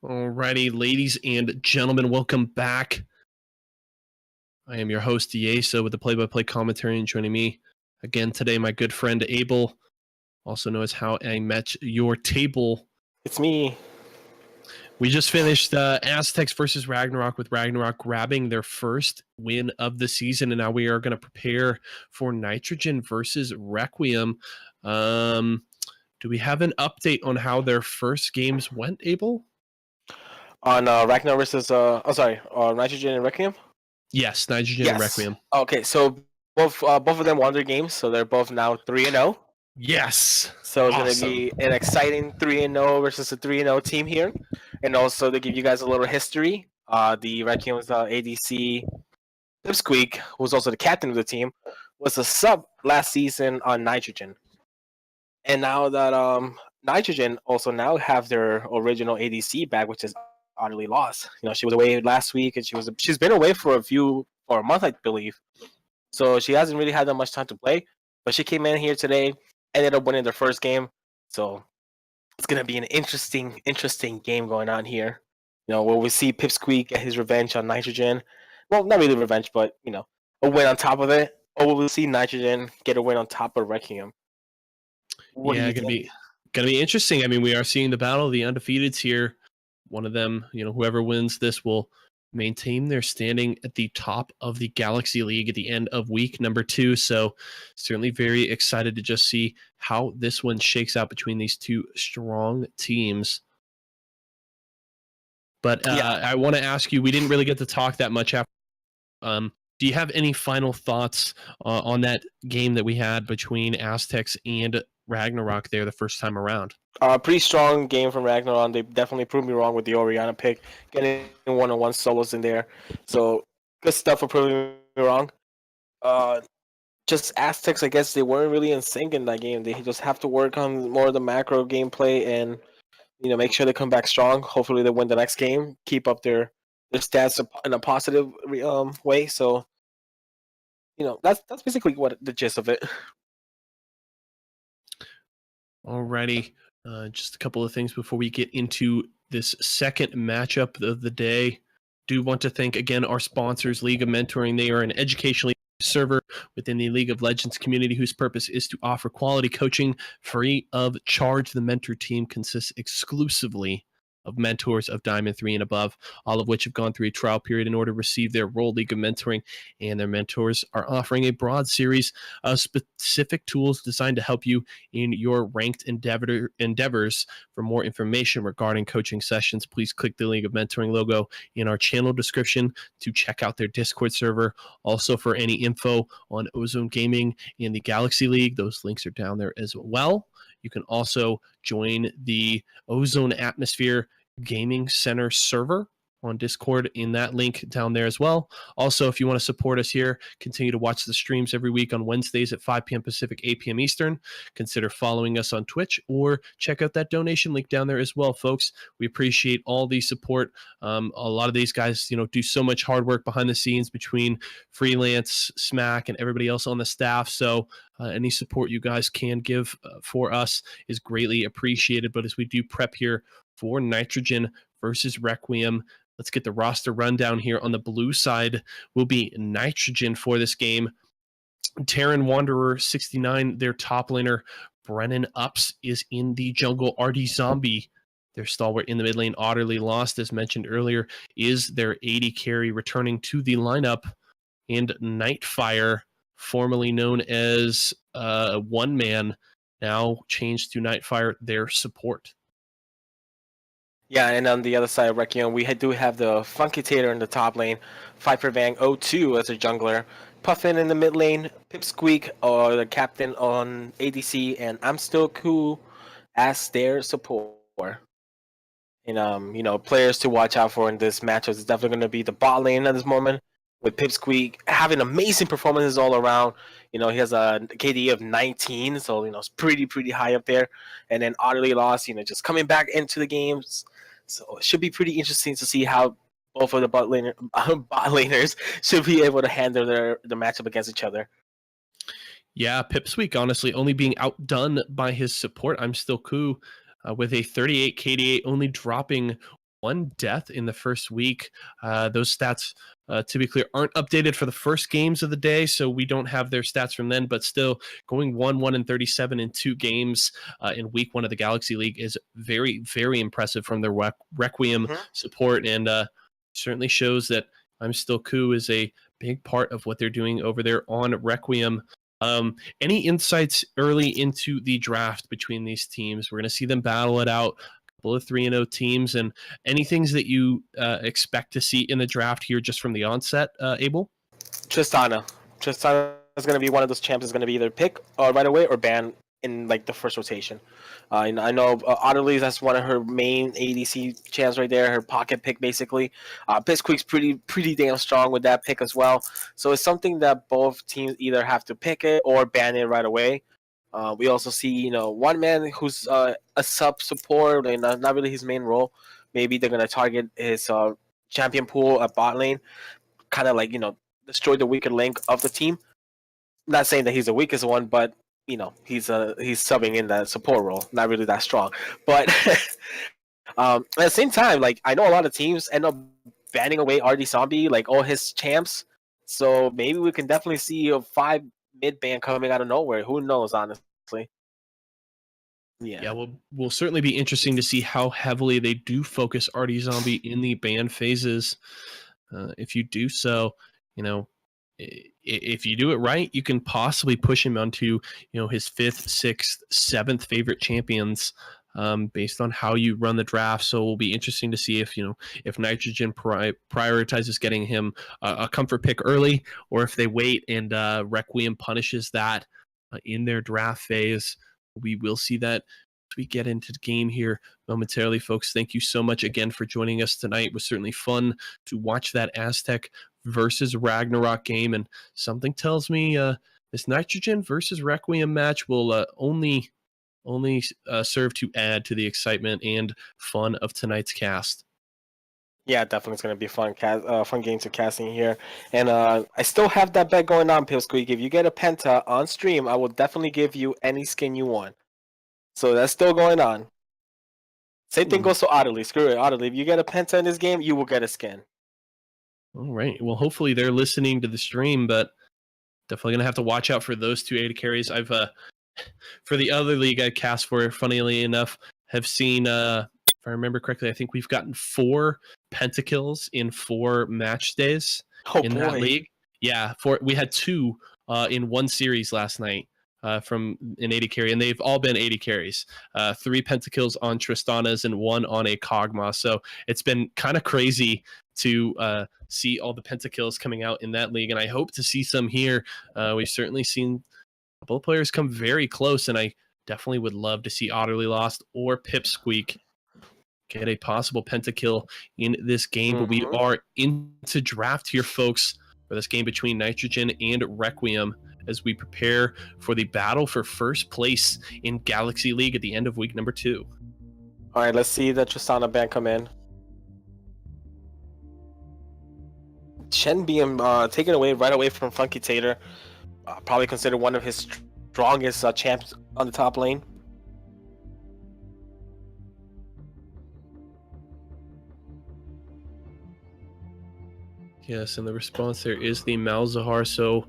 Alrighty, ladies and gentlemen, welcome back. I am your host, Yeso, with the play-by-play commentary, and joining me again today, my good friend Abel, also known as How I Met Your Table. It's me. We just finished Aztecs versus Ragnarok, with Ragnarok grabbing their first win of the season, and now we are going to prepare for Nitrogen versus Requiem. Do we have an update on how their first games went, Abel? On Ragnarok versus Nitrogen and Requiem. Yes, Nitrogen and Requiem. Okay, so both of them won their games, so they're both now 3-0. Yes. So it's Awesome. going to be an exciting 3-0 versus a 3-0 team here, and also to give you guys a little history, the Requiem's ADC Pipsqueak, who was also the captain of the team, was a sub last season on Nitrogen, and now that Nitrogen also now have their original ADC back, which is utterly lost. You know, she was away last week, and she's been away for a month, I believe. So she hasn't really had that much time to play. But she came in here today, ended up winning their first game. So it's gonna be an interesting game going on here. You know, where we see Pipsqueak get his revenge on Nitrogen. Well, not really revenge, but you know, a win on top of it. Or will we see Nitrogen get a win on top of Requiem? What do you think? Gonna be interesting. I mean, we are seeing the battle of the undefeateds here. One of them, you know, whoever wins this will maintain their standing at the top of the Galaxy League at the end of week number 2. So certainly very excited to just see how this one shakes out between these two strong teams. But I want to ask you, we didn't really get to talk that much after. Do you have any final thoughts on that game that we had between Aztecs and Ragnarok there the first time around? Pretty strong game from Ragnarok. They definitely proved me wrong with the Oriana pick, getting one-on-one solos in there. So good stuff for proving me wrong. Just Aztecs, I guess they weren't really in sync in that game. They just have to work on more of the macro gameplay and make sure they come back strong. Hopefully they win the next game, keep up their stats in a positive way. So that's basically what the gist of it. Alrighty. Just a couple of things before we get into this second matchup of the day. Do want to thank again our sponsors, League of Mentoring. They are an educational server within the League of Legends community whose purpose is to offer quality coaching free of charge. The mentor team consists exclusively of mentors of Diamond 3 and above, all of which have gone through a trial period in order to receive their role League of Mentoring, and their mentors are offering a broad series of specific tools designed to help you in your ranked endeavors. For more information regarding coaching sessions, please click the League of Mentoring logo in our channel description to check out their Discord server. Also, for any info on Ozone Gaming and the Galaxy League, those links are down there as well. You can also join the Ozone Atmosphere Gaming Center server on Discord in that link down there as well. Also, if you want to support us here, continue to watch the streams every week on Wednesdays at 5 p.m. Pacific, 8 p.m. Eastern. Consider following us on Twitch or check out that donation link down there as well, folks. We appreciate all the support. A lot of these guys, do so much hard work behind the scenes between freelance, Smack, and everybody else on the staff. So any support you guys can give for us is greatly appreciated. But as we do prep here for Nitrogen versus Requiem, let's get the roster rundown here. On the blue side will be Nitrogen for this game. Terran Wanderer 69, their top laner. Brennan Ups is in the jungle. RD Zombie, their stalwart in the mid lane. Utterly Lost, as mentioned earlier, is their AD carry, returning to the lineup. And Nightfire, formerly known as One Man, now changed to Nightfire, their support. Yeah, and on the other side of Requiem, we do have the Funky Tater in the top lane, Viper Vang 02 as a jungler, Puffin in the mid lane, Pipsqueak or the captain on ADC, and I'm Still Cool as their support. And players to watch out for in this matchup is definitely going to be the bot lane at this moment, with Pipsqueak having amazing performances all around. He has a KD of 19, so it's pretty high up there. And then Utterly Lost, just coming back into the games. So it should be pretty interesting to see how both of the bot laners should be able to handle the matchup against each other. Yeah, Pipsqueak honestly only being outdone by his support. I'm Still Cool with a 38 KDA, only dropping one death in the first week. Those stats, to be clear, aren't updated for the first games of the day, so we don't have their stats from then, but still going 1-1-37 in 2 games in week 1 of the Galaxy League is very, very impressive from their Requiem support, and certainly shows that I'm Still Coup is a big part of what they're doing over there on Requiem. Any insights early into the draft between these teams? We're going to see them battle it out. A couple of 3-0 teams, and any things that you expect to see in the draft here just from the onset, Abel? Tristana is going to be one of those champs. Is going to be either pick right away or ban in like the first rotation. I know Otterly, that's one of her main ADC champs right there, her pocket pick basically. Pipsqueak's pretty damn strong with that pick as well. So it's something that both teams either have to pick it or ban it right away. We also see, one man who's a sub support and not really his main role. Maybe they're going to target his champion pool at bot lane, kind of like, destroy the weaker link of the team. Not saying that he's the weakest one, but he's subbing in that support role, not really that strong. But at the same time, like I know a lot of teams end up banning away RD Zombie, like all his champs. So maybe we can definitely see a 5 mid ban coming out of nowhere. Who knows, honestly? Yeah, will certainly be interesting to see how heavily they do focus RD Zombie in the ban phases. If you do so, if you do it right, you can possibly push him onto, his 5th, 6th, 7th favorite champions based on how you run the draft. So it will be interesting to see if Nitrogen prioritizes getting him a comfort pick early, or if they wait and Requiem punishes that in their draft phase. We will see that as we get into the game here momentarily, folks. Thank you so much again for joining us tonight. It was certainly fun to watch that Aztec versus Ragnarok game, and something tells me this Nitrogen versus Requiem match will only serve to add to the excitement and fun of tonight's cast. Yeah, definitely it's going to be fun games of casting here. And I still have that bet going on, Pipsqueak. If you get a Penta on stream, I will definitely give you any skin you want. So that's still going on. Same thing goes to Otterly. Screw it, Otterly. If you get a Penta in this game, you will get a skin. All right. Well, hopefully they're listening to the stream, but definitely going to have to watch out for those 2 AD carries. I've for the other league I cast for, funnily enough, have seen, if I remember correctly, I think we've gotten 4 pentakills in 4 match days that league. Yeah, we had 2 in one series last night from an 80 carry, and they've all been 80 carries. 3 pentakills on Tristanas and 1 on a Kog'Maw. So it's been kind of crazy to see all the pentakills coming out in that league, and I hope to see some here. We've certainly seen a couple of players come very close, and I definitely would love to see Otterly Lost or Pipsqueak get a possible pentakill in this game. But we are into draft here, folks, for this game between Nitrogen and Requiem as we prepare for the battle for first place in Galaxy League at the end of week number 2. All right, let's see the Tristana ban come in. Shen being taken away right away from Funky Tater. Probably considered one of his strongest champs on the top lane. Yes, and the response there is the Malzahar. So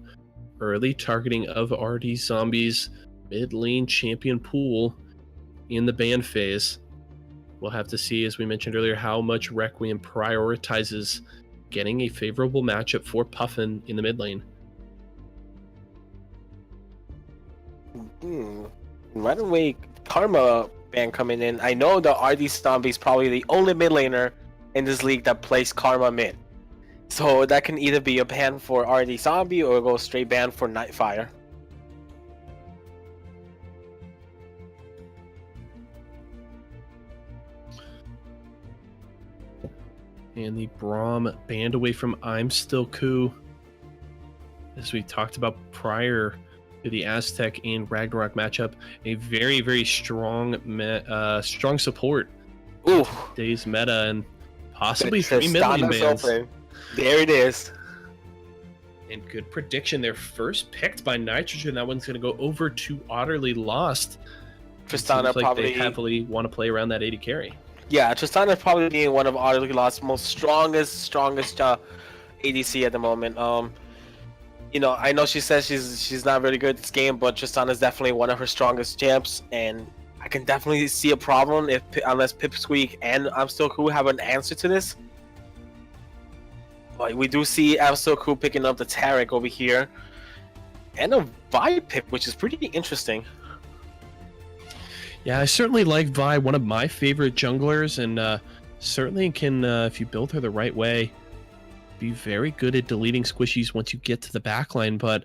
early targeting of RD Zombie's mid lane champion pool in the ban phase. We'll have to see, as we mentioned earlier, how much Requiem prioritizes getting a favorable matchup for Puffin in the mid lane. Right away, Karma ban coming in. I know the RD Zombie is probably the only mid laner in this league that plays Karma mid. So that can either be a ban for RD Zombie or go straight ban for Nightfire. And the Braum banned away from I'm Still Coup. As we talked about prior to the Aztec and Ragnarok matchup, a very, very strong strong support. Ooh. Today's meta, and possibly 3 mid lane bans. There it is. And good prediction. They're first picked by Nitrogen. That one's going to go over to Otterly Lost. Tristana like probably they heavily want to play around that 80 carry. Yeah, Tristana is probably being one of Arlila's most strongest ADC at the moment. You know, I know she says she's not really good at this game, but Tristana is definitely one of her strongest champs, and I can definitely see a problem unless Pipsqueak and I'm Still Cool have an answer to this. But we do see I'm Still Cool picking up the Tarek over here, and a Vi pick, which is pretty interesting. Yeah, I certainly like Vi, one of my favorite junglers, and certainly can, if you build her the right way, be very good at deleting squishies once you get to the backline, but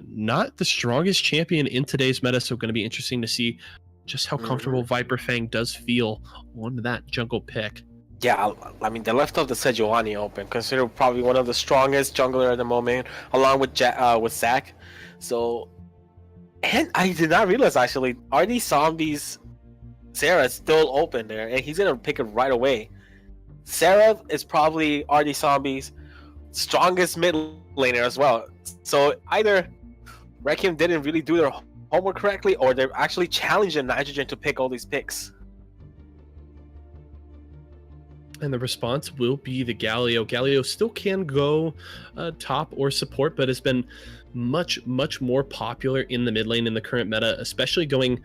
not the strongest champion in today's meta, so going to be interesting to see just how comfortable Viper Fang does feel on that jungle pick. Yeah, I mean, they left off the Sejuani open, considered probably one of the strongest jungler at the moment, along with Zac. So, and I did not realize actually, are these zombies? Sarah is still open there, and he's gonna pick it right away. Sarah is probably RD Zombie's strongest mid laner as well. So either Requiem didn't really do their homework correctly, or they're actually challenging Nitrogen to pick all these picks. And the response will be the Galio. Galio still can go top or support, but has been much more popular in the mid lane in the current meta, especially going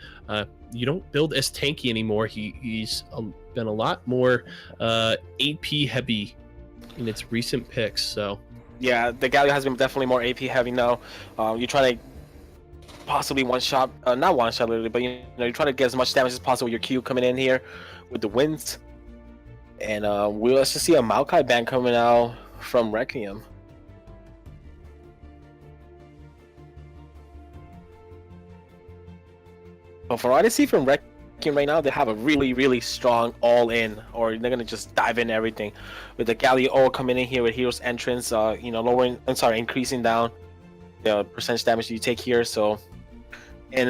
you don't build as tanky anymore. He's been a lot more AP heavy in its recent picks. So yeah, the Galio has been definitely more AP heavy now. You're trying to possibly not one shot literally, but you know, you're trying to get as much damage as possible with your Q coming in here with the winds. And let's just see a Maokai ban coming out from Requiem. But from what I see from Requiem right now, they have a really strong all-in, or they're gonna just dive in everything. With the Galio all coming in here with Hero's Entrance, you know, increasing down the percentage damage that you take here. So, and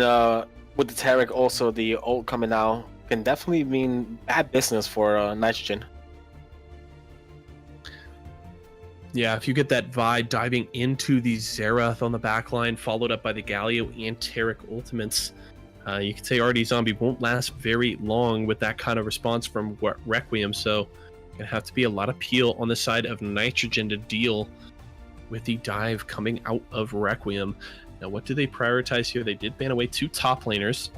with the Tarek also, the ult coming out can definitely mean bad business for Nitrogen. yeah, if you get that Vi diving into the Xerath on the backline, followed up by the Galio and Tarek ultimates, you could say RD Zombie won't last very long with that kind of response from Requiem, so gonna have to be a lot of peel on the side of Nitrogen to deal with the dive coming out of Requiem. Now, what do they prioritize here? They did ban away 2 top laners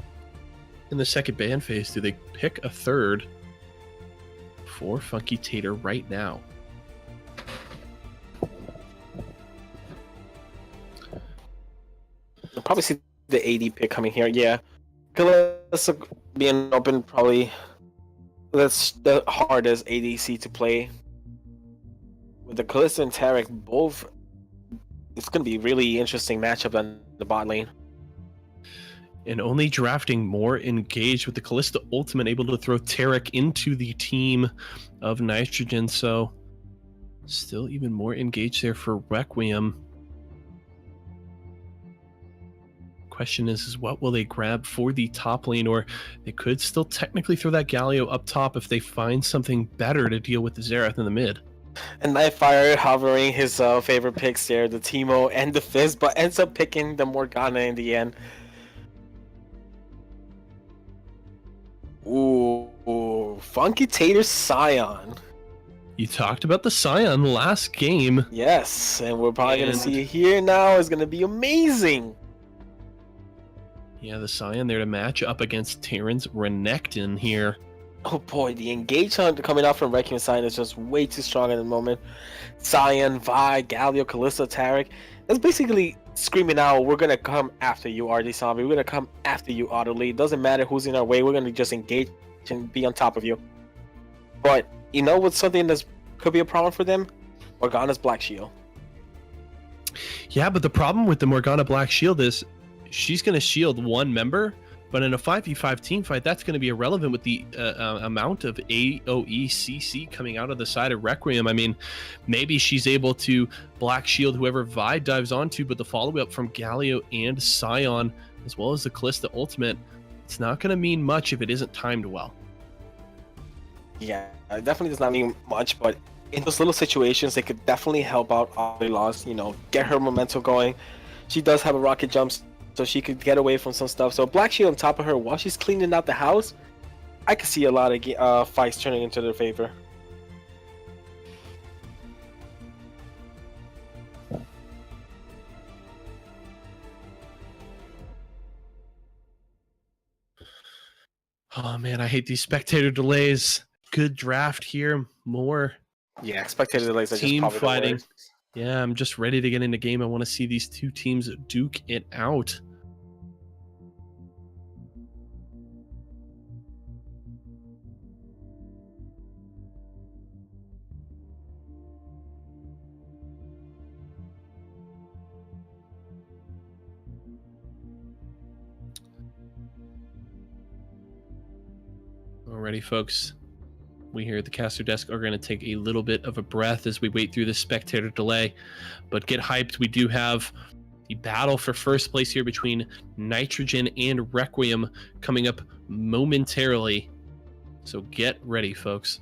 in the second ban phase. Do they pick a third for Funky Tater right now? You'll probably see the AD pick coming here. Yeah, Kalista being open, probably that's the hardest ADC to play. With the Kalista and Tarek both, it's going to be a really interesting matchup on the bot lane. And only drafting more engaged with the Kalista ultimate, able to throw Tarek into the team of Nitrogen, so still even more engaged there for Requiem. Question is what will they grab for the top lane, or they could still technically throw that Galio up top if they find something better to deal with the Xerath in the mid. And Nightfire hovering his favorite picks there, the Teemo and the Fizz, but ends up picking the Morgana in the end. Ooh, Funky Tater Scion. You talked about the Scion last game. Yes, and we're probably going to see it here now. It's going to be amazing. Yeah, the Scion there to match up against Terran's Renekton here. Oh boy, the engage hunt coming out from Requiem Scion is just way too strong at the moment. Scion, Vi, Galio, Kalista, Tarek. That's basically screaming out, we're gonna come after you, RD Zombie. We're gonna come after you, Auto Lead. Doesn't matter who's in our way, we're gonna just engage and be on top of you. But you know what's something that could be a problem for them? Morgana's Black Shield. Yeah, but the problem with the Morgana Black Shield is she's going to shield one member, but in a 5v5 team fight, that's going to be irrelevant with the amount of AoE CC coming out of the side of Requiem. I mean, maybe she's able to Black Shield whoever Vi dives onto, but the follow-up from Galio and Scion, as well as the Kalista ultimate, it's not going to mean much if it isn't timed well. Yeah, it definitely does not mean much, but in those little situations, they could definitely help out Lost, you know, get her momentum going. She does have a rocket jump, so she could get away from some stuff. So Black Shield on top of her while she's cleaning out the house, I can see a lot of fights turning into their favor. Oh man, I hate these spectator delays. Good draft here. More Yeah, spectator delays are just team probably the fighting. worst. Yeah, I'm just ready to get into game. I want to see these two teams duke it out. Alrighty, folks. We here at the caster desk are going to take a little bit of a breath as we wait through the spectator delay, but get hyped. We do have the battle for first place here between Nitrogen and Requiem coming up momentarily. So get ready, folks.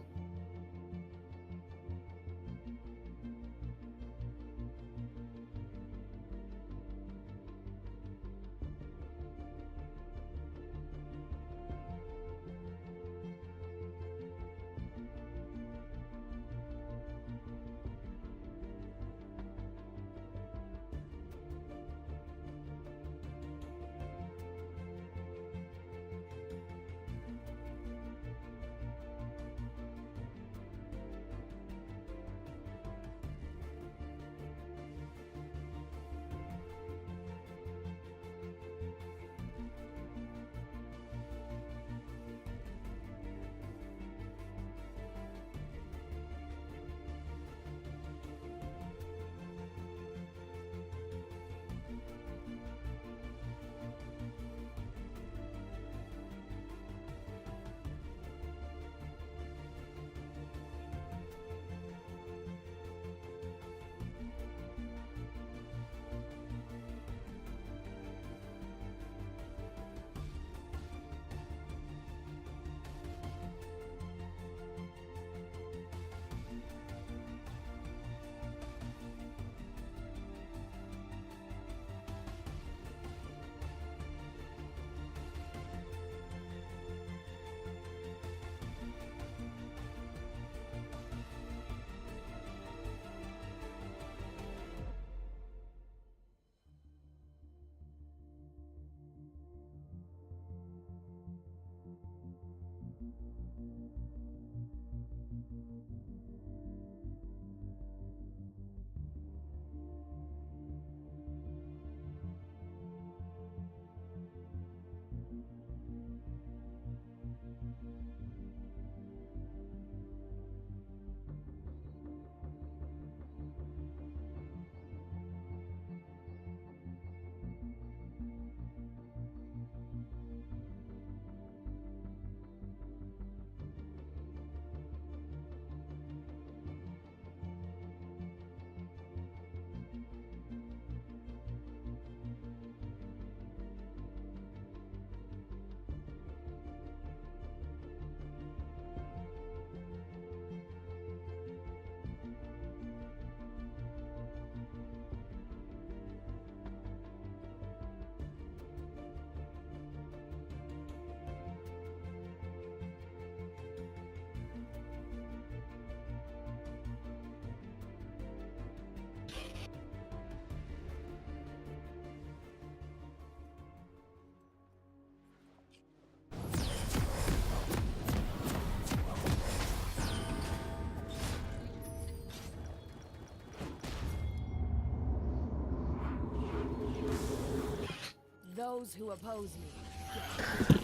Those who oppose me.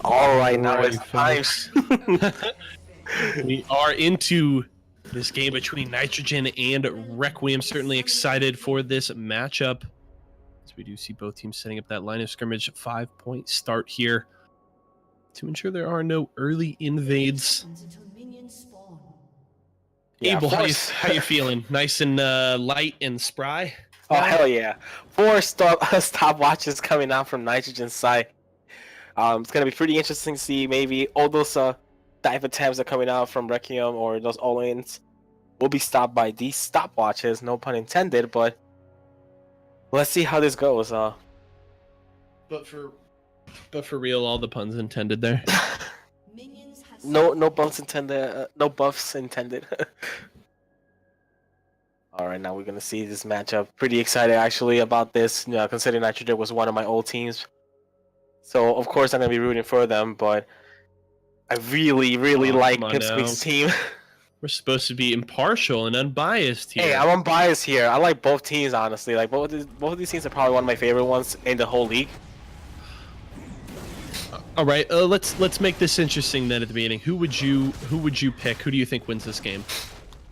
All right, now Alrighty, it's time. We are into this game between Nitrogen and Requiem. Certainly excited for this matchup. As we do see both teams setting up that line of scrimmage. 5-point start here to ensure there are no early invades. Until minions spawn. Yeah, Abel, force- how you feeling? Nice and light and spry? Oh hell yeah! 4 stopwatches coming out from Nitrogen's side. It's gonna be pretty interesting to see. Maybe all those dive attempts that are coming out from Requiem or those all-ins will be stopped by these stopwatches. No pun intended, but let's see how this goes. But for real, all the puns intended there. Minions have No buffs intended. No buffs intended. All right, now we're gonna see this matchup. Pretty excited actually about this. Considering Nitrogen was one of my old teams, so of course I'm gonna be rooting for them. But I really Oh, like come on Pipsqueak's now. team. We're supposed to be impartial and unbiased here. Hey, I'm unbiased here. I like both teams honestly. Like both of these teams are probably one of my favorite ones in the whole league. All right, let's make this interesting then at the beginning. Who would you pick? Who do you think wins this game?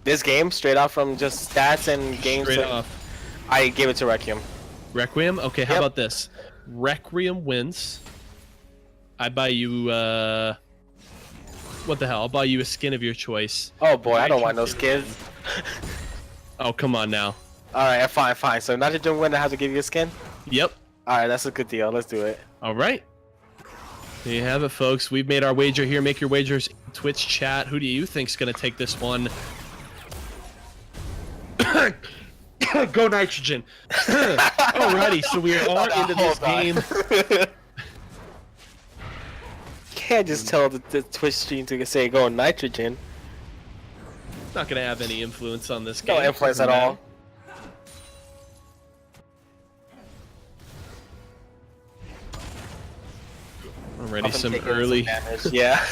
This game, straight off from just stats and games, Straight off. I give it to Requiem. Requiem? Okay, how Yep. about this? Requiem wins. I buy you what the hell? I'll buy you a skin of your choice. Oh boy, I don't want no skins. Oh, come on now. All right, fine. So Nitrogen winner has to give you a skin. Yep. All right, that's a good deal. Let's do it. All right. There you have it, folks. We've made our wager here. Make your wagers in Twitch chat. Who do you think's going to take this one? Go Nitrogen. Alrighty, so we are into this game. Can't just tell the Twitch stream to say go Nitrogen. Not going to have any influence on this game. No influence at all. Already some Taking early damage, yeah.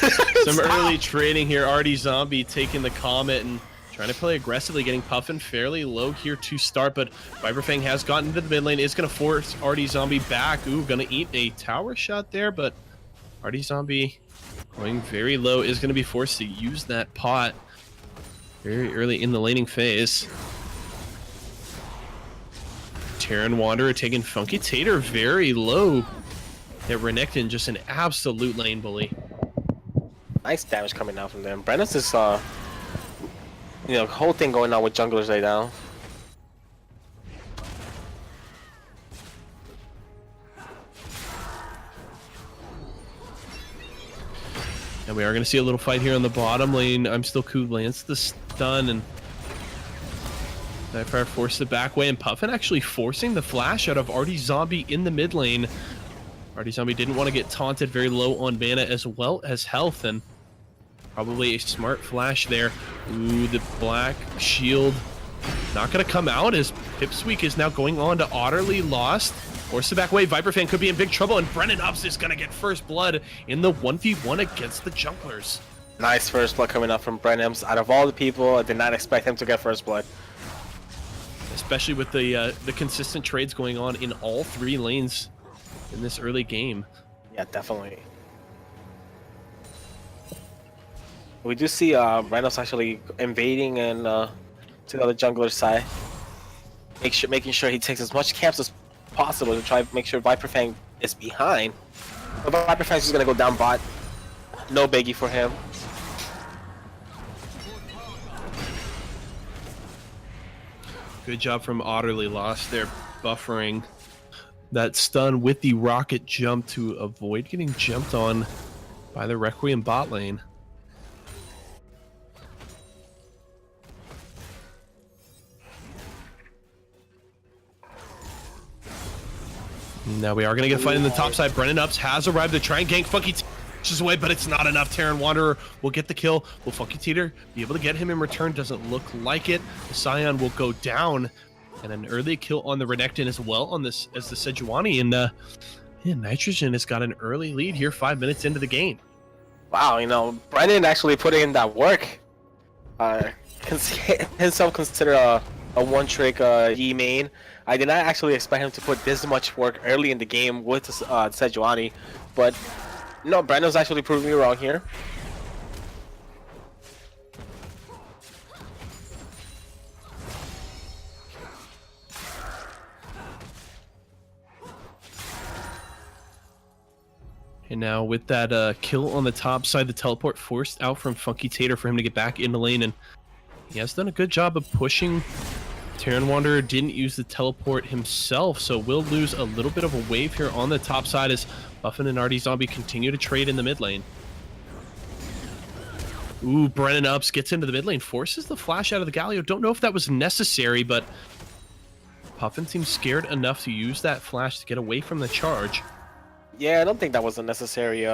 some early trading here. Artie Zombie taking the Comet and trying to play aggressively, getting Puffin fairly low here to start, but Viperfang has gotten into the mid lane, is going to force Artie Zombie back. Ooh, going to eat a tower shot there, but Artie Zombie going very low, is going to be forced to use that pot very early in the laning phase. Terran Wanderer taking Funky Tater very low. Yeah, Renekton just an absolute lane bully. Nice damage coming out from them. Brennan's is whole thing going on with junglers right now. And we are going to see a little fight here on the bottom lane. I'm still cool. Lance the stun and Nightfire forced the back way, and Puffin actually forcing the flash out of Artie Zombie in the mid lane. Artie Zombie didn't want to get taunted, very low on mana as well as health, and probably a smart flash there. Ooh, the black shield not going to come out as Pipsqueak is now going on to Utterly Lost. Force the back way. Viperfang could be in big trouble, and Brennan Ups is going to get first blood in the 1v1 against the junglers. Nice first blood coming up from Brennan's. Out of all the people, I did not expect him to get first blood. Especially with the consistent trades going on in all three lanes in this early game. Yeah, definitely. We do see Randall's actually invading and to the other jungler's side. Making sure he takes as much camps as possible to try to make sure Viperfang is behind. But Viperfang's just gonna go down bot. No biggie for him. Good job from Utterly Lost there, buffering that stun with the rocket jump to avoid getting jumped on by the Requiem bot lane. Now we are going to get a fight in the top side. Brennan Ups has arrived to try and gank Funky Teeter's away, but it's not enough. Terran Wanderer will get the kill. Will Funky Teeter be able to get him in return? Doesn't look like it. The Scion will go down, and an early kill on the Renekton as well on this as the Sejuani. And yeah, Nitrogen has got an early lead here 5 minutes into the game. Wow, Brennan actually putting in that work. Himself considered a one-trick Yi main. I did not actually expect him to put this much work early in the game with Sejuani, but no, Brandon's actually proving me wrong here. And now with that kill on the top side, the teleport forced out from Funky Tater for him to get back in the lane, and he has done a good job of pushing. Terran Wanderer didn't use the teleport himself, so we'll lose a little bit of a wave here on the top side as Buffin and Artie Zombie continue to trade in the mid lane. Ooh, Brennan Ups gets into the mid lane, forces the flash out of the Galio. Don't know if that was necessary, but Puffin seems scared enough to use that flash to get away from the charge. Yeah, I don't think that was a necessary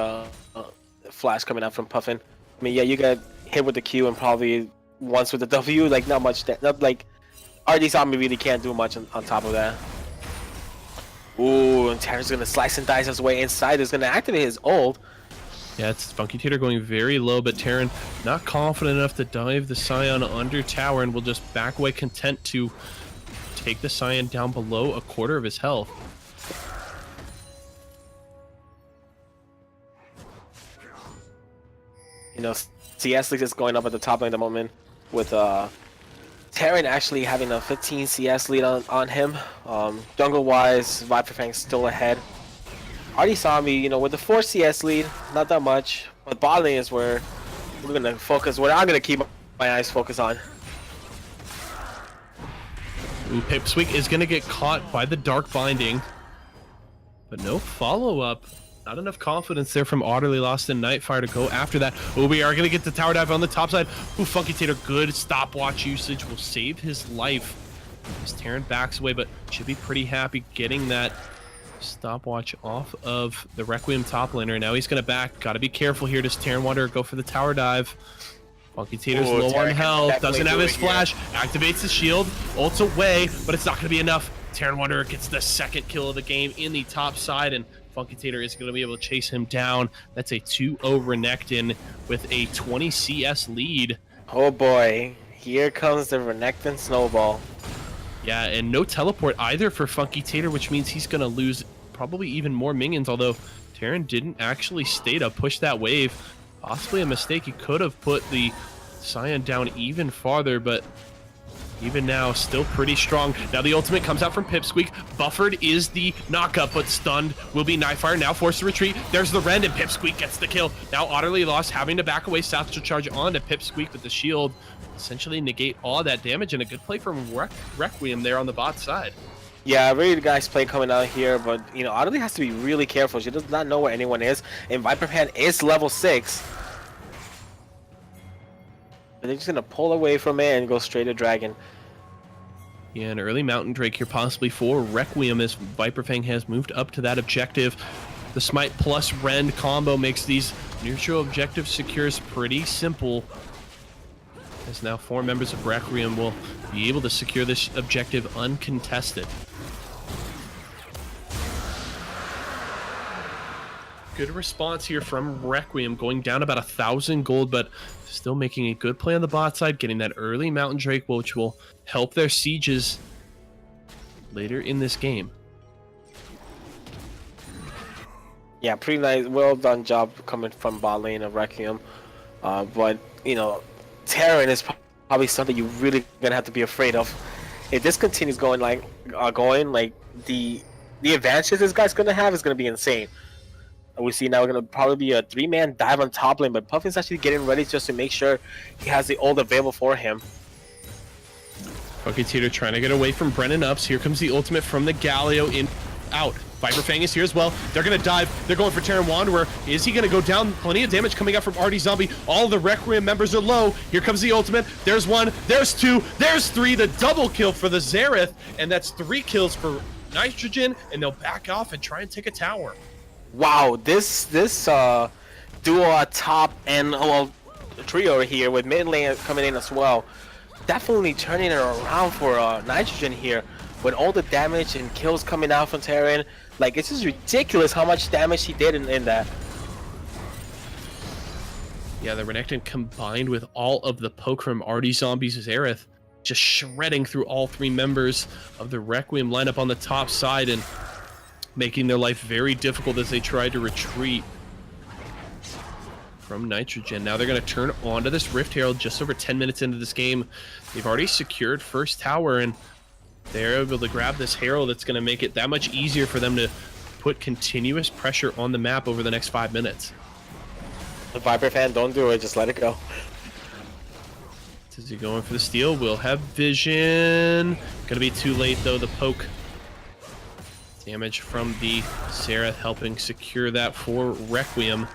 flash coming out from Puffin. I mean, yeah, you got hit with the Q and probably once with the W. Like not much. Not like RD Zombie really can't do much on top of that. Ooh, and Terran's gonna slice and dice his way inside. He's gonna activate his ult. Yeah, it's Funky Tater going very low, but Terran not confident enough to dive the Scion under tower and will just back away, content to take the Scion down below a quarter of his health. You know, CS lead is going up at the top at the moment with Terran actually having a 15 CS lead on him. Jungle wise, Viper Fang's still ahead. RD Zombie, you know, with the 4 CS lead, not that much. But bot lane is where we're gonna focus. Where I'm gonna keep my eyes focused on. Ooh, Pipsqueak is gonna get caught by the Dark Binding, but no follow-up. Not enough confidence there from Utterly Lost and Nightfire to go after that. Oh, we are gonna get the tower dive on the top side. Ooh, Funky Tater, good stopwatch usage will save his life as Terran backs away, but should be pretty happy getting that stopwatch off of the Requiem top laner. Now he's gonna back. Gotta be careful here. Does Terran Wanderer go for the tower dive? Funky Tater's low on health, doesn't have his flash, activates the shield, ults away, but it's not gonna be enough. Terran Wanderer gets the second kill of the game in the top side, and Funky Tater is gonna be able to chase him down. That's a 2-0 Renekton with a 20 CS lead. Oh boy, here comes the Renekton snowball. Yeah, and no teleport either for Funky Tater, which means he's going to lose probably even more minions, although Terran didn't actually stay to push that wave. Possibly a mistake. He could have put the Scion down even farther, but even now, still pretty strong. Now the ultimate comes out from Pipsqueak. Buffered is the knockup, but stunned will be Nightfire, now forced to retreat. There's the Rend, and Pipsqueak gets the kill. Now Utterly Lost, having to back away, South to charge on to Pipsqueak, but the shield essentially negate all that damage, and a good play from Requiem there on the bot side. Yeah, really nice play coming out here, but you know, Utterly has to be really careful. She does not know where anyone is, and Viper Fan is level 6. But they're just gonna pull away from it and go straight to Dragon. Yeah, an early Mountain Drake here possibly for Requiem as Viper Fang has moved up to that objective. The Smite plus Rend combo makes these neutral objective secures pretty simple, as now 4 members of Requiem will be able to secure this objective uncontested. Good response here from Requiem, going down about 1,000 gold, but still making a good play on the bot side, getting that early Mountain Drake, which will help their sieges later in this game. Yeah, pretty nice, well done job coming from bot lane of Requiem. But you know, Terran is probably something you really gonna have to be afraid of. If this continues going like the advantages this guy's gonna have is gonna be insane. We see now we're gonna probably be a 3-man dive on top lane, but Puffin's actually getting ready just to make sure he has the ult available for him. Funky Tater trying to get away from Brennan Ups. Here comes the ultimate from the Galio in out. Viper Fang is here as well. They're going to dive. They're going for Terran Wanderer. Is he going to go down? Plenty of damage coming out from RD Zombie. All the Requiem members are low. Here comes the ultimate. There's 1. There's 2. There's 3. The double kill for the Xerath. And that's 3 kills for Nitrogen. And they'll back off and try and take a tower. Wow, this duo top and trio here with mid lane coming in as well. Definitely turning it around for Nitrogen here with all the damage and kills coming out from Terran. Like, it's just ridiculous how much damage he did in that. Yeah, the Renekton combined with all of the poke from RD Zombie's Xerath, just shredding through all 3 members of the Requiem lineup on the top side and making their life very difficult as they try to retreat from Nitrogen. Now they're going to turn onto this Rift Herald just over 10 minutes into this game. They've already secured first tower, and they're able to grab this Herald that's going to make it that much easier for them to put continuous pressure on the map over the next 5 minutes. The Viper Fan, don't do it, just let it go. Is he going for the steal? Will have vision. Gonna be too late though. The poke damage from the Xerath helping secure that for Requiem.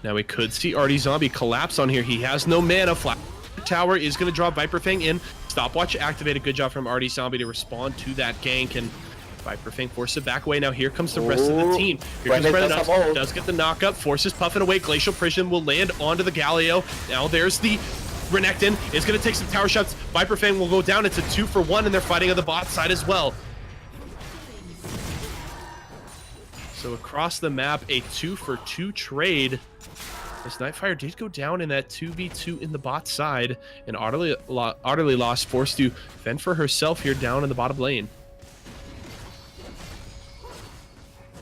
Now we could see RD Zombie collapse on here. He has no mana. Flat tower is going to draw Viper Fang in. Stopwatch activated. Good job from RD Zombie to respond to that gank. And Viper Fang forces it back away. Now here comes the rest of the team. Here comes Brennan Brennan does get the knockup, forces Puffin away. Glacial Prison will land onto the Galio. Now there's the Renekton. Is going to take some tower shots. Viper Fang will go down. It's a 2-for-1, and they're fighting on the bot side as well. So across the map, a 2-for-2 trade. As Nightfire did go down in that 2v2 in the bot side, and Utterly Lost forced to fend for herself here down in the bottom lane.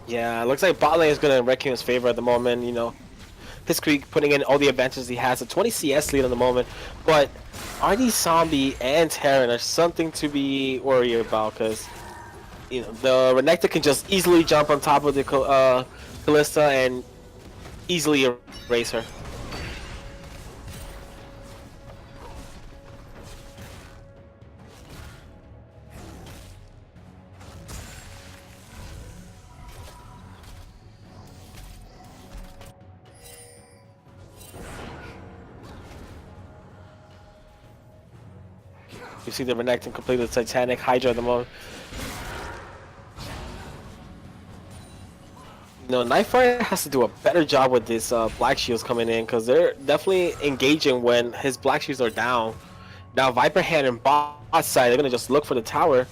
Yeah, it looks like bot lane is going to wreck him in his favor at the moment. You know, Pissqueak putting in all the advantages he has, a 20 CS lead at the moment. But RD Zombie and Terran are something to be worried about, because you know the Renekton can just easily jump on top of the Kalista and easily erase her. You see the Renekton complete the Titanic Hydra at the moment. No, Nightfire has to do a better job with these Black Shields coming in, because they're definitely engaging when his Black Shields are down. Now Viper Hand and bot side, they're going to just look for the tower.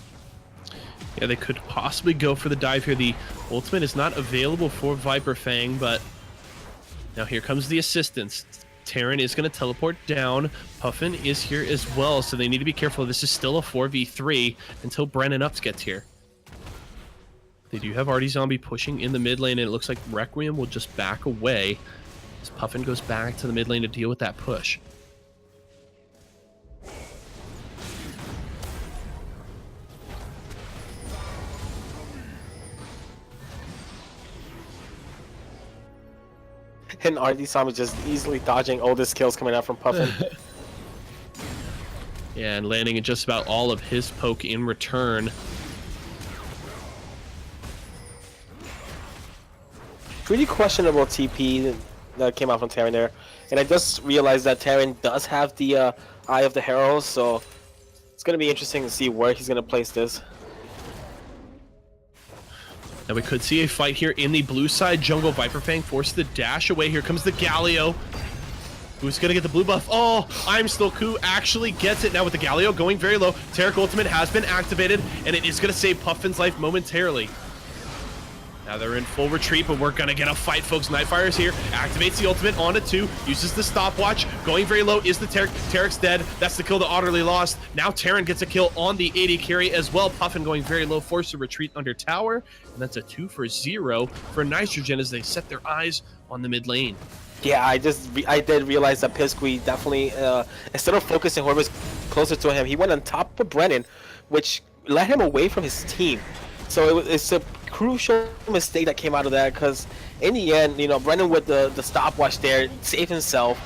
Yeah, they could possibly go for the dive here. The ultimate is not available for Viper Fang, but now here comes the assistance. Terran is going to teleport down. Puffin is here as well, so they need to be careful. This is still a 4v3 until Brennan Ups gets here. They do have RD Zombie pushing in the mid lane, and it looks like Requiem will just back away as Puffin goes back to the mid lane to deal with that push. And RD Zombie just easily dodging all the skills coming out from Puffin. Yeah, and landing in just about all of his poke in return. Pretty questionable TP that came out from Terran there. And I just realized that Terran does have the Eye of the Herald, so it's going to be interesting to see where he's going to place this. Now we could see a fight here in the blue side jungle. Viper Fang forced the dash away. Here comes the Galio. Who's going to get the blue buff? Oh, I'm Still Coup actually gets it now with the Galio going very low. Taric Ultimate has been activated, and it is going to save Puffin's life momentarily. Now they're in full retreat, but we're going to get a fight, folks. Nightfire is here. Activates the ultimate onto 2. Uses the stopwatch. Going very low is the Taric. Taric's dead. That's the kill to Utterly Lost. Now Terran gets a kill on the AD carry as well. Puffin going very low. Forced to retreat under tower. And that's a 2-for-0 for Nitrogen as they set their eyes on the mid lane. Yeah, I did realize that Pissqueak definitely, instead of focusing whoever's closer to him, he went on top of Brennan, which led him away from his team. So it's a crucial mistake that came out of that, because in the end, you know, Brennan with the stopwatch there saved himself.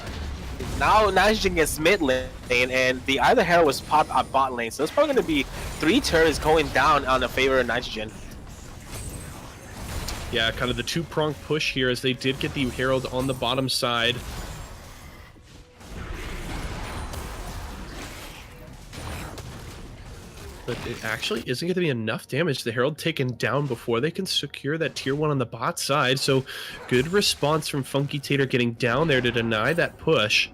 Now Nitrogen gets mid lane, and the Eye of the Herald was popped at bot lane. So it's probably going to be 3 turns going down on the favor of Nitrogen. Yeah, kind of the 2-pronged push here as they did get the Herald on the bottom side. But it actually isn't going to be enough damage. The Herald taken down before they can secure that tier 1 on the bot side. So good response from Funky Tater getting down there to deny that push.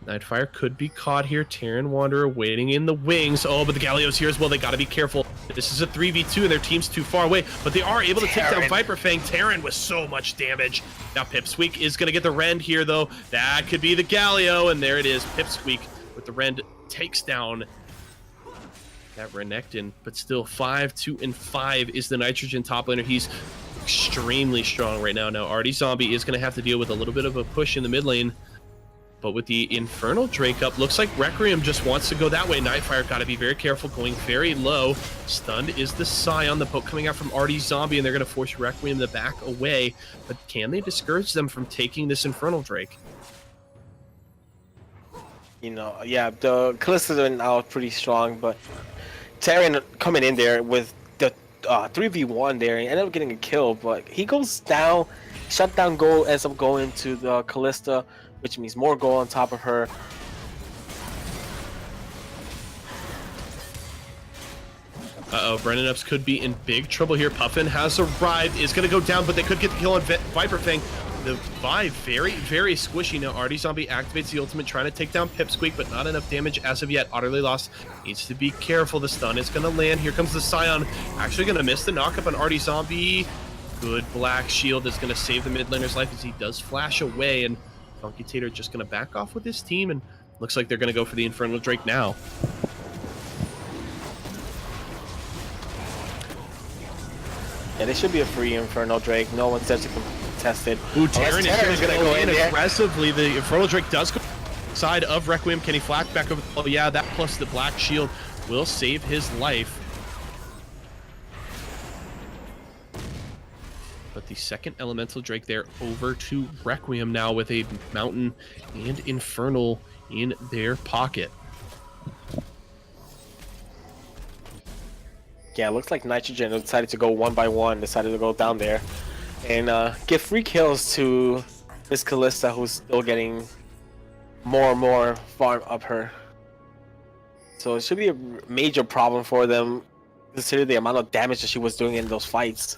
Nightfire could be caught here. Terran Wanderer waiting in the wings. Oh, but the Galio's here as well. They got to be careful. This is a 3v2 and their team's too far away, but they are able to take down Viper Fang. Terran with so much damage. Now Pipsqueak is going to get the rend here, though. That could be the Galio, and there it is. Pipsqueak with the rend takes down that Renekton, but still 5-2-5 is the Nitrogen top laner. He's extremely strong right now. Now RD Zombie is going to have to deal with a little bit of a push in the mid lane, but with the Infernal Drake up, looks like Requiem just wants to go that way. Nightfire got to be very careful, going very low. Stunned is the Scion, the poke coming out from RD Zombie, and they're going to force Requiem to back away, but can they discourage them from taking this Infernal Drake? You know, yeah, the Kalista are now pretty strong, but Terran coming in there with the 3v1 there, he ended up getting a kill, but he goes down, shutdown goal ends up going to the Kalista, which means more goal on top of her. Uh-oh, Brennan Ups could be in big trouble here. Puffin has arrived, is going to go down, but they could get the kill on Viper Fang. The Vi, very, very squishy now. Artie Zombie activates the ultimate, trying to take down Pipsqueak, but not enough damage as of yet. Utterly lost. Needs to be careful. The stun is going to land. Here comes the Scion. Actually going to miss the knockup on Artie Zombie. Good black shield is going to save the mid laner's life as he does flash away, and Funky Tater just going to back off with his team, and looks like they're going to go for the Infernal Drake now. Yeah, this should be a free Infernal Drake. No one's actually contested. Ooh, Terran is going to go in there. aggressively. The Infernal Drake does go side of Requiem. Can he flash back over? Oh yeah, that plus the black shield will save his life. But the second Elemental Drake there over to Requiem now with a Mountain and Infernal in their pocket. Yeah, it looks like Nitrogen decided to go 1 by 1, decided to go down there and give free kills to Miss Callista, who's still getting more and more farm up her. So it should be a major problem for them, considering the amount of damage that she was doing in those fights.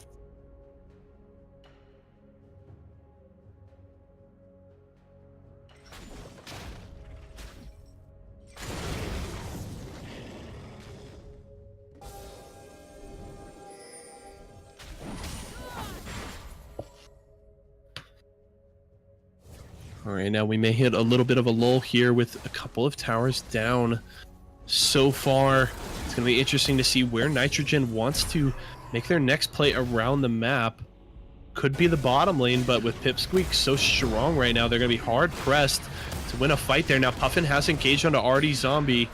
All right, now we may hit a little bit of a lull here with a couple of towers down so far. It's going to be interesting to see where Nitrogen wants to make their next play around the map. Could be the bottom lane, but with Pipsqueak so strong right now, they're going to be hard pressed to win a fight there. Now Puffin has engaged onto Artie Zombie,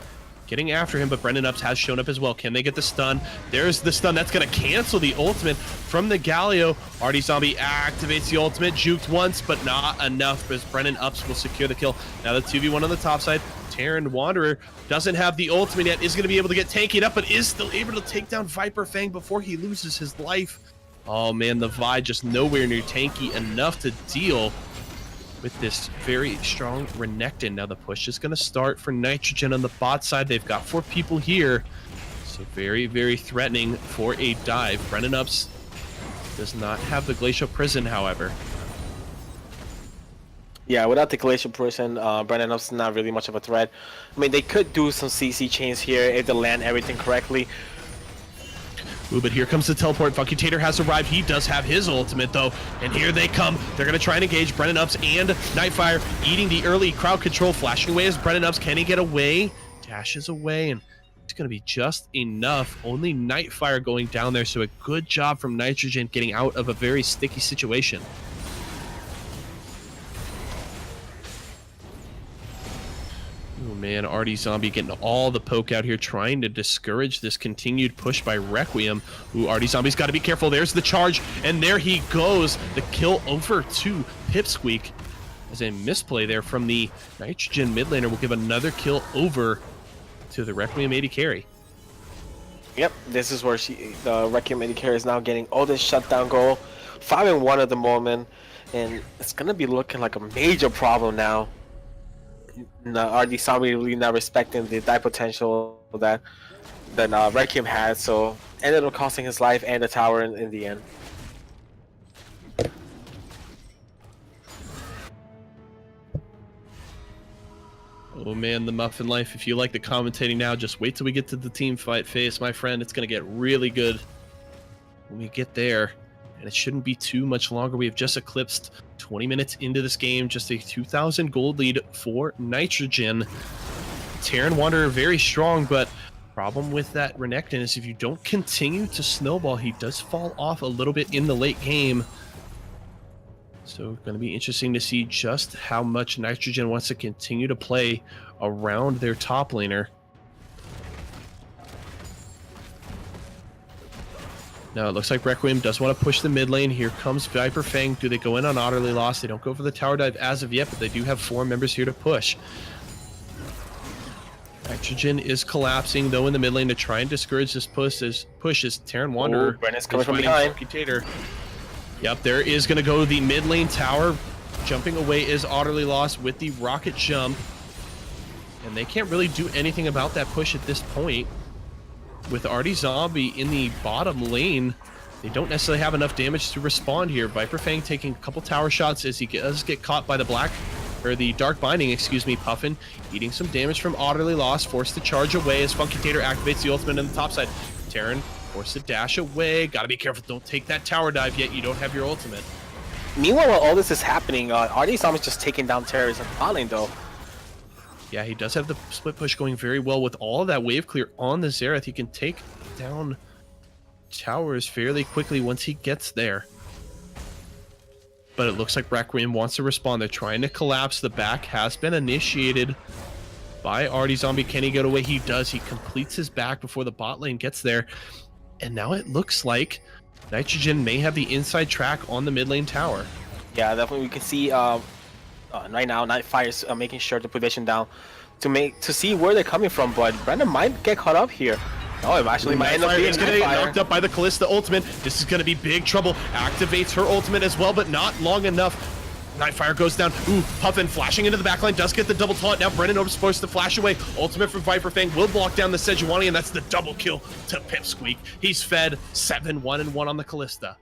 getting after him, but Brendan Ups has shown up as well. Can they get the stun? There's the stun. That's going to cancel the ultimate from the Galio. Artie Zombie activates the ultimate, juked once, but not enough, as Brendan Ups will secure the kill. Now the 2v1 on the top side. Terran Wanderer doesn't have the ultimate yet, is going to be able to get tankied up, but is still able to take down Viper Fang before he loses his life. Oh man, the Vi just nowhere near tanky enough to deal with this very strong Renekton. Now the push is going to start for Nitrogen on the bot side. They've got 4 people here, so very, very threatening for a dive. Brennan Ups does not have the Glacial Prison, however. Yeah, without the Glacial Prison, Brennan Ups is not really much of a threat. I mean, they could do some CC chains here if they land everything correctly. Ooh, but here comes the teleport. Funky Tater has arrived. He does have his ultimate, though. And here they come. They're going to try and engage Brennan Ups and Nightfire, eating the early crowd control, flashing away as Brennan Ups. Can he get away? Dashes away, and it's going to be just enough. Only Nightfire going down there, so a good job from Nitrogen getting out of a very sticky situation. Oh man, Artie Zombie getting all the poke out here, trying to discourage this continued push by Requiem. Ooh, Artie Zombie's got to be careful. There's the charge, and there he goes. The kill over to Pipsqueak. As a misplay there from the Nitrogen mid laner will give another kill over to the Requiem AD carry. Yep, this is where the Requiem AD carry is now getting all this shutdown goal. 5-1 at the moment, and it's going to be looking like a major problem now. Artie Zombie really not respecting the die potential that Requiem had, so ended up costing his life and the tower in the end. Oh man, the Muffin Life. If you like the commentating now, just wait till we get to the team fight phase, my friend. It's going to get really good when we get there. And it shouldn't be too much longer. We have just eclipsed 20 minutes into this game. Just a 2,000 gold lead for Nitrogen. Terran Wanderer very strong, but problem with that Renekton is if you don't continue to snowball, he does fall off a little bit in the late game. So going to be interesting to see just how much Nitrogen wants to continue to play around their top laner. Now it looks like Requiem does want to push the mid lane. Here comes Viper Fang. Do they go in on Utterly Lost? They don't go for the tower dive as of yet, but they do have 4 members here to push. Nitrogen is collapsing, though, in the mid lane to try and discourage this push as Terran Wanderer. Brennan's coming from behind. Tater. Yep, there is going to go the mid lane tower. Jumping away is Utterly Lost with the rocket jump. And they can't really do anything about that push at this point. with Artie Zombie in the bottom lane, they don't necessarily have enough damage to respond here. Viper Fang taking a couple tower shots as he does get caught by the Dark Binding, excuse me, Puffin, eating some damage from Utterly Lost, forced to charge away as Funky Tater activates the ultimate on the top side. Terran forced to dash away. Gotta be careful, don't take that tower dive yet, you don't have your ultimate. Meanwhile, while all this is happening, Artie Zombie's just taking down terrorists in bot lane though. Yeah, he does have the split push going very well with all of that wave clear on the Xerath. He can take down towers fairly quickly once he gets there. But it looks like Requiem wants to respond. They're trying to collapse. The back has been initiated by Artie Zombie. Can he get away? He does. He completes his back before the bot lane gets there. And now it looks like Nitrogen may have the inside track on the mid lane tower. Yeah, definitely we can see right now Nightfire's making sure to position down to see where they're coming from, but Brendan might get caught up here. Oh, it actually might end up being going to get knocked up by the Callista ultimate. This is going to be big trouble. Activates her ultimate as well, but not long enough. Nightfire goes down. Ooh, Puffin flashing into the backline, does get the double taunt. Now Brennan is supposed to flash away. Ultimate from Viper Fang will block down the Sejuani, and that's the double kill to Pipsqueak. He's fed 7-1-1 on the Callista.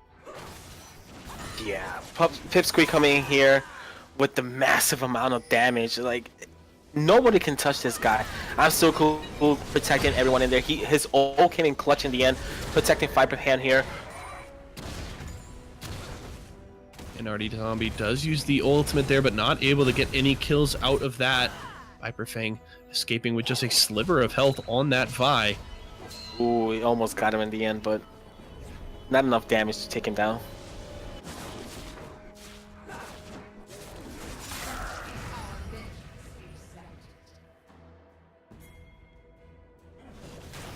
Yeah, Pipsqueak coming in here with the massive amount of damage. Like, nobody can touch this guy. I'm so cool protecting everyone in there. His ult came in clutch in the end, protecting Viper Fang here. And Artie Zombie does use the ultimate there, but not able to get any kills out of that. Viper Fang escaping with just a sliver of health on that Vi. Ooh, he almost got him in the end, but not enough damage to take him down.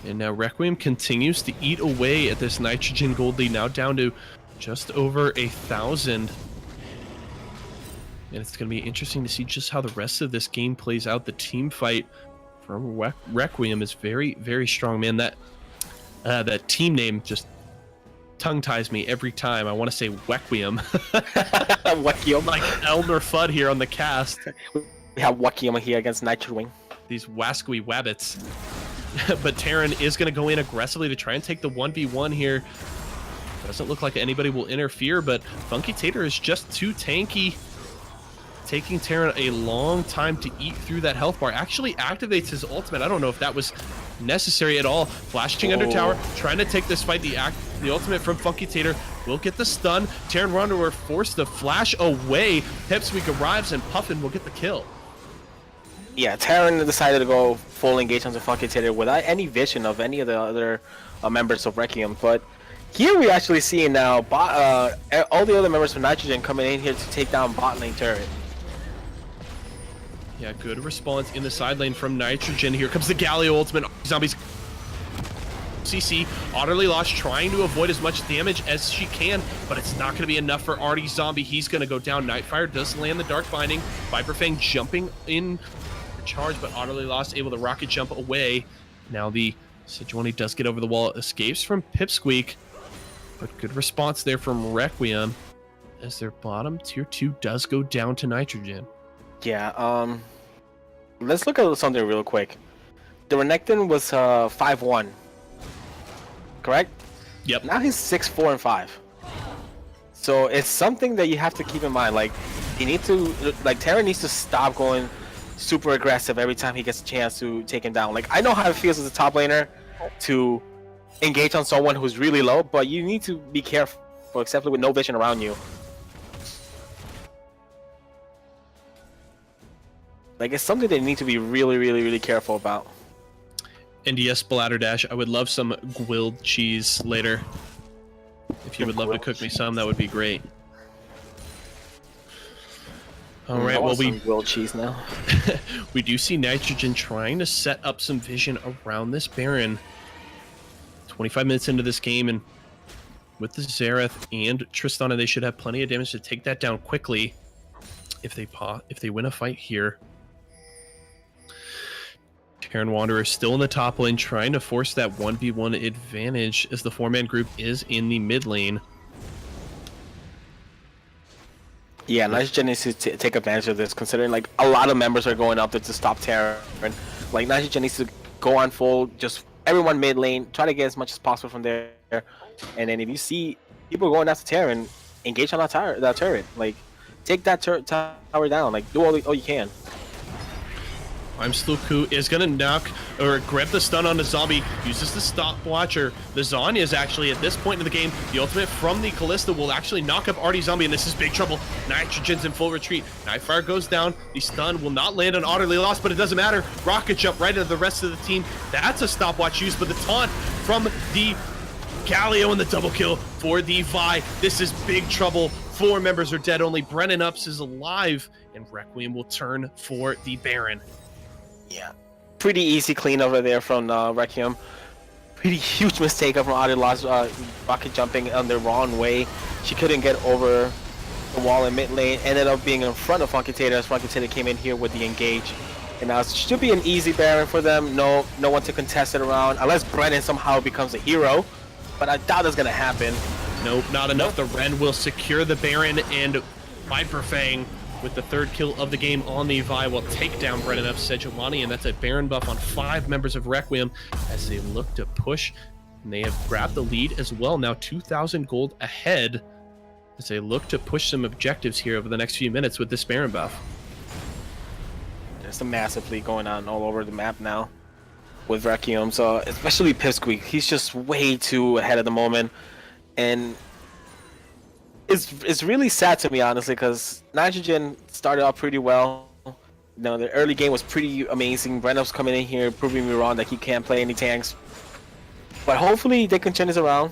And now Requiem continues to eat away at this Nitrogen gold lead, now down to just over 1,000. And it's going to be interesting to see just how the rest of this game plays out. The team fight from Requiem is very, very strong, man. That team name just tongue ties me every time. I want to say Requiem. Requiem. Like Elmer Fudd here on the cast. We have Requiem here against Nitro-Wing. These wascally wabbits. But Terran is going to go in aggressively to try and take the 1v1 here. Doesn't look like anybody will interfere, but Funky Tater is just too tanky. Taking Terran a long time to eat through that health bar. Actually activates his ultimate. I don't know if that was necessary at all. Flashing under tower, trying to take this fight. The ultimate from Funky Tater will get the stun. Terran Wanderer forced to flash away. Pipsqueak arrives and Puffin will get the kill. Yeah, Terran decided to go full engage onto Funky Tater without any vision of any of the other members of Requiem. But here we actually see now all the other members from Nitrogen coming in here to take down bot lane turret. Yeah, good response in the side lane from Nitrogen. Here comes the Galio ultimate. Zombies CC, Utterly Lost, trying to avoid as much damage as she can, but it's not going to be enough for Artie Zombie. He's going to go down. Nightfire does land the Dark Binding. Viper Fang jumping in for charge, but Utterly Lost able to rocket jump away. Now the Sejuani does get over the wall, escapes from Pipsqueak, but good response there from Requiem as their bottom tier 2 does go down to Nitrogen. Yeah, let's look at something real quick. The Renekton was 5-1, correct? Yep. Now he's 6-4-5. So it's something that you have to keep in mind. Like, you need to, like, Terran needs to stop going super aggressive every time he gets a chance to take him down. Like, I know how it feels as a top laner to engage on someone who's really low, but you need to be careful, except with no vision around you. Like, it's something they need to be really, really, really careful about. And yes, Bladderdash, I would love some grilled cheese later. If you would love to cook me some, that would be great. All right, well, we grilled cheese now. we do see Nitrogen trying to set up some vision around this Baron. 25 minutes into this game, and with the Xerath and Tristana, they should have plenty of damage to take that down quickly if they win a fight here. Terran Wanderer still in the top lane, trying to force that 1v1 advantage as the 4-man group is in the mid lane. Yeah, Nitrogen needs to take advantage of this, considering like a lot of members are going up there to stop Terran. Like, Nitrogen needs to go on full, just everyone mid lane, try to get as much as possible from there. And then if you see people going after Terran, engage on that turret. Like, take that tower down. Like, do all you can. I'm Still Ku is gonna knock or grab the stun on the zombie, uses the stopwatcher. The Zanya is actually at this point in the game, the ultimate from the Kalista will actually knock up Artie Zombie, and this is big trouble. Nitrogen's in full retreat. Nightfire goes down. The stun will not land on utterly lost, but it doesn't matter. Rocket jump right into the rest of the team. That's a stopwatch used, but the taunt from the Galio and the double kill for the Vi. This is big trouble. 4 members are dead. Only Brennan Ups is alive, and Requiem will turn for the Baron. Yeah, pretty easy clean over there from Requiem. Pretty huge mistake from Adilas, rocket jumping on the wrong way. She couldn't get over the wall in mid lane. Ended up being in front of Funky Tater as Funky Tater came in here with the engage. And now it should be an easy Baron for them. No one to contest it around unless Brennan somehow becomes a hero. But I doubt that's gonna happen. Nope, not enough. The Ren will secure the Baron, and Viper Fang with the 3rd kill of the game on the Vi will take down Brennan of Sejuani, and that's a Baron buff on 5 members of Requiem as they look to push. And they have grabbed the lead as well, now 2,000 gold ahead as they look to push some objectives here over the next few minutes with this Baron buff. There's a massive lead going on all over the map now with Requiem, so especially Pipsqueak. He's just way too ahead of the moment, and it's really sad to me, honestly, because Nitrogen started off pretty well. You know, the early game was pretty amazing. Brennup's coming in here proving me wrong that he can't play any tanks, but hopefully they can turn this around,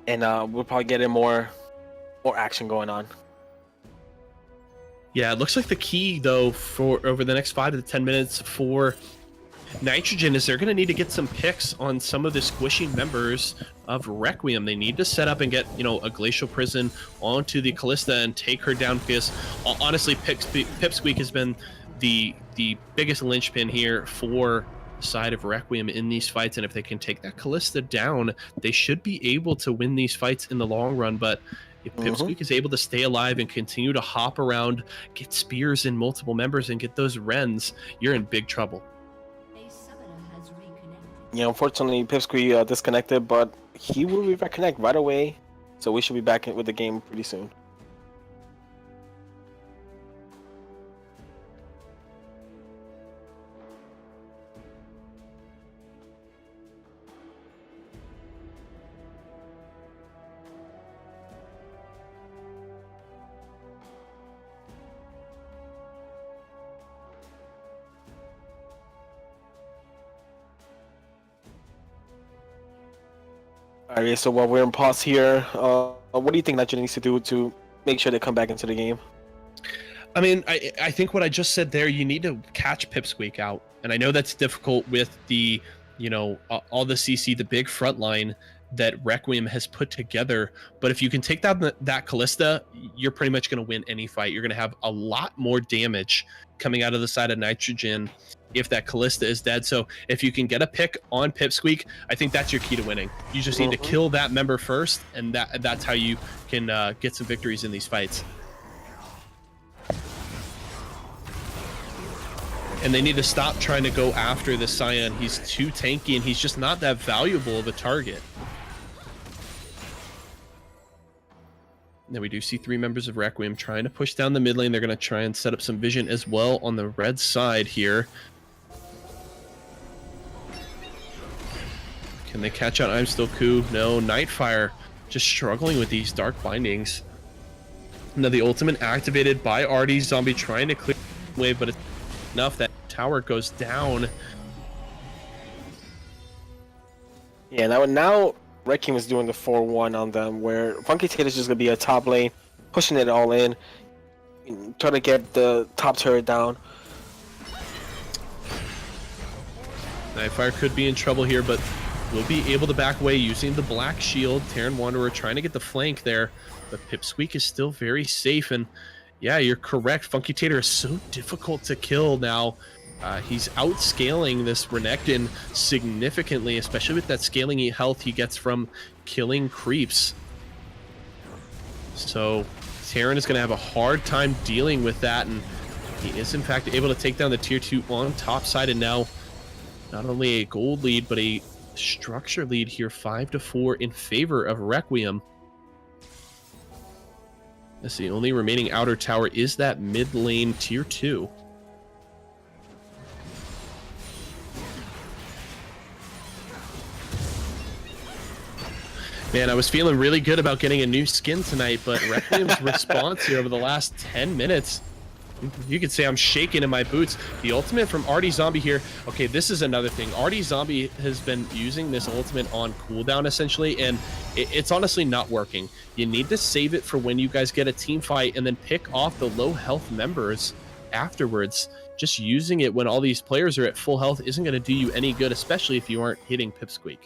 and we'll probably get more action going on. Yeah, it looks like the key, though, for over the next 5 to 10 minutes for Nitrogen is they're going to need to get some picks on some of the squishy members of Requiem. They need to set up and get, a Glacial Prison onto the Kalista and take her down, because honestly, Pipsqueak has been the biggest linchpin here for the side of Requiem in these fights, and if they can take that Kalista down, they should be able to win these fights in the long run. But if Pipsqueak is able to stay alive and continue to hop around, get spears in multiple members, and get those Rens, you're in big trouble. Yeah, unfortunately, Pipsqueak disconnected, but he will reconnect right away, so we should be back with the game pretty soon. Alright, so while we're in pause here, what do you think Nitrogen needs to do to make sure they come back into the game? I mean, I think what I just said there, you need to catch Pipsqueak out. And I know that's difficult with the, all the CC, the big front line that Requiem has put together. But if you can take down that Kalista, you're pretty much going to win any fight. You're going to have a lot more damage coming out of the side of Nitrogen if that Kalista is dead. So if you can get a pick on Pipsqueak, I think that's your key to winning. You just need to kill that member first, and that's how you can get some victories in these fights. And they need to stop trying to go after the Scion. He's too tanky, and he's just not that valuable of a target. Now we do see 3 members of Requiem trying to push down the mid lane. They're going to try and set up some vision as well on the red side here. Can they catch out I'm Still Ku? No. Nightfire just struggling with these dark bindings. Now the ultimate activated by Artie Zombie trying to clear the wave, but it's enough that tower goes down. Yeah, now Requiem is doing the 4-1 on them, where Funky Tater's just going to be a top lane, pushing it all in, trying to get the top turret down. Nightfire could be in trouble here, but will be able to back away using the Black Shield. Terran Wanderer trying to get the flank there, but Pipsqueak is still very safe. And yeah, you're correct. Funky Tater is so difficult to kill now. He's outscaling this Renekton significantly, especially with that scaling health he gets from killing creeps. So Terran is going to have a hard time dealing with that, and he is in fact able to take down the tier 2 on top side, and now not only a gold lead, but a structure lead here, 5-4 in favor of Requiem. That's the only remaining outer tower is that mid lane tier 2. Man, I was feeling really good about getting a new skin tonight, but Requiem's response here over the last 10 minutes, you could say I'm shaking in my boots. The ultimate from Artie Zombie here. Okay, this is another thing. Artie Zombie has been using this ultimate on cooldown essentially, and it's honestly not working. You need to save it for when you guys get a team fight and then pick off the low health members afterwards. Just using it when all these players are at full health isn't going to do you any good, especially if you aren't hitting Pipsqueak.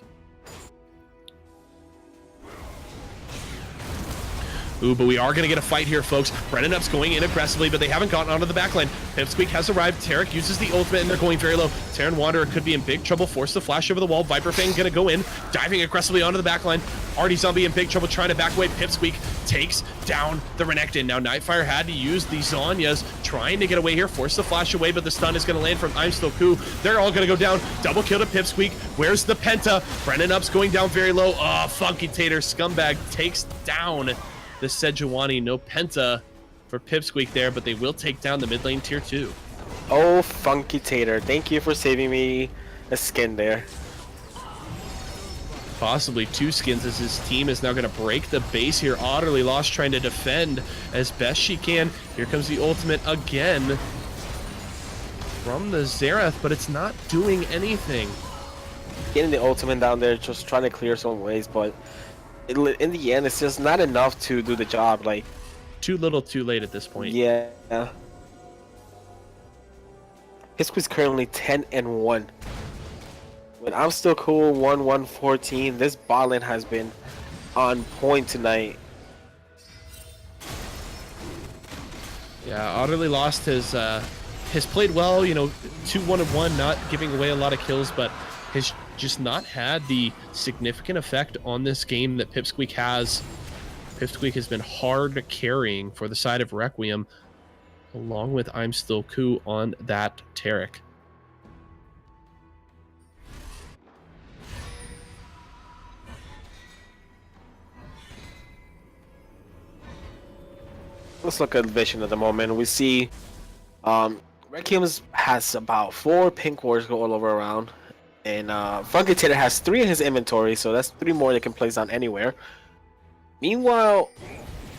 Ooh, but we are going to get a fight here, folks. Brennan Up's going in aggressively, but they haven't gotten onto the backline. Pipsqueak has arrived. Tarek uses the ultimate, and they're going very low. Terran Wanderer could be in big trouble. Force the flash over the wall. Viper Fang going to go in, diving aggressively onto the backline. Artie Zombie in big trouble, trying to back away. Pipsqueak takes down the Renekton. Now Nightfire had to use the Zanyas, trying to get away here. Force the flash away, but the stun is going to land from I'm Still Cool. They're all going to go down. Double kill to Pipsqueak. Where's the Penta? Brennan Up's going down very low. Oh, Funky Tater Scumbag takes down the Sejuani. No Penta for Pipsqueak there, but they will take down the mid lane tier 2. Oh, Funky Tater, thank you for saving me a skin there. Possibly 2 skins, as his team is now going to break the base here. Utterly Lost trying to defend as best she can. Here comes the ultimate again from the Xerath, but it's not doing anything. Getting the ultimate down there, just trying to clear some ways, but in the end, it's just not enough to do the job. Like, too little, too late at this point. Yeah. Pipsqueak's currently 10-1. When I'm Still Cool 1-1-14, this bot lane has been on point tonight. Yeah, Utterly Lost has played well. You know, 2-1-1, not giving away a lot of kills, but has just not had the significant effect on this game that Pipsqueak has. Pipsqueak has been hard carrying for the side of Requiem, along with I'm Still Cool on that Tarek. Let's look at Vision at the moment. We see Requiem has about 4 pink wards go all over around. And Funky Tater has 3 in his inventory, so that's 3 more that can place down anywhere. Meanwhile,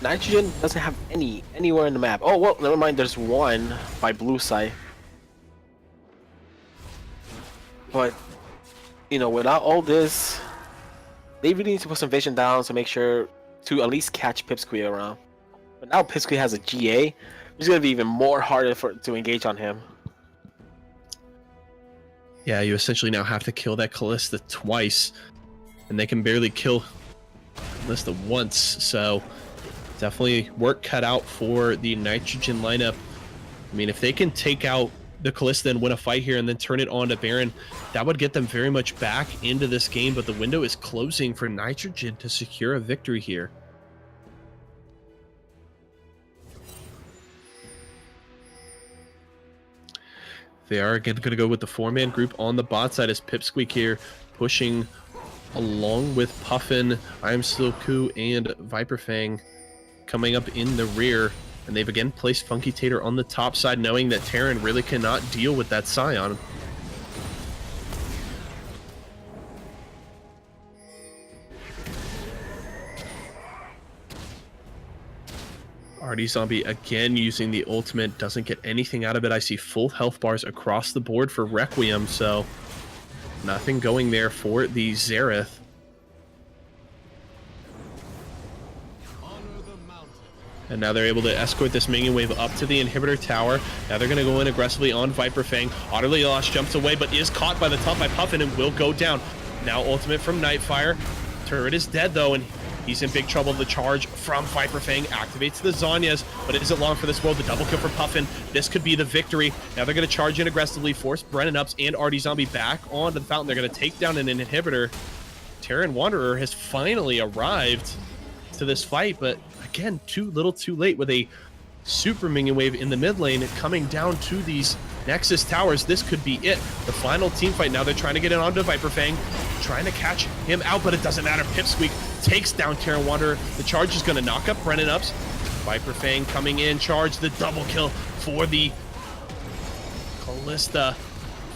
Nitrogen doesn't have anywhere in the map. Oh, well, never mind, there's 1 by blue side. But, you know, without all this, they really need to put some vision down to make sure to at least catch Pipsqueak around. But now Pipsqueak has a GA, it's going to be even more harder to engage on him. Yeah, you essentially now have to kill that Callista twice, and they can barely kill Callista once, so definitely work cut out for the Nitrogen lineup. I mean, if they can take out the Callista and win a fight here and then turn it on to Baron, that would get them very much back into this game, but the window is closing for Nitrogen to secure a victory here. They are again going to go with the 4-man group on the bot side as Pipsqueak here pushing along with Puffin, I'm Still Cool, and Viper Fang coming up in the rear. And they've again placed Funky Tater on the top side, knowing that Terran really cannot deal with that Scion. Artie Zombie again using the ultimate, doesn't get anything out of it. I see full health bars across the board for Requiem, so nothing going there for the Xerath. And now they're able to escort this minion wave up to the inhibitor tower. Now they're going to go in aggressively on Viper Fang. Utterly Lost jumps away, but is caught by the top by Puffin and will go down. Now ultimate from Nightfire. Turret is dead though, and he's in big trouble. The charge from Viper Fang activates the Zanyas, but it isn't long for this world. The double kill for Puffin. This could be the victory. Now they're going to charge in aggressively, force Brennan Ups and Artie Zombie back onto the fountain. They're going to take down an inhibitor. Terran Wanderer has finally arrived to this fight, but again, too little too late with a super minion wave in the mid lane coming down to these Nexus towers. This could be it. The final team fight. Now they're trying to get it onto Viper Fang, trying to catch him out, but it doesn't matter. Pipsqueak takes down Terran Wanderer. The charge is going to knock up Brennan Ups. Viper Fang coming in, charge the double kill for the Callista.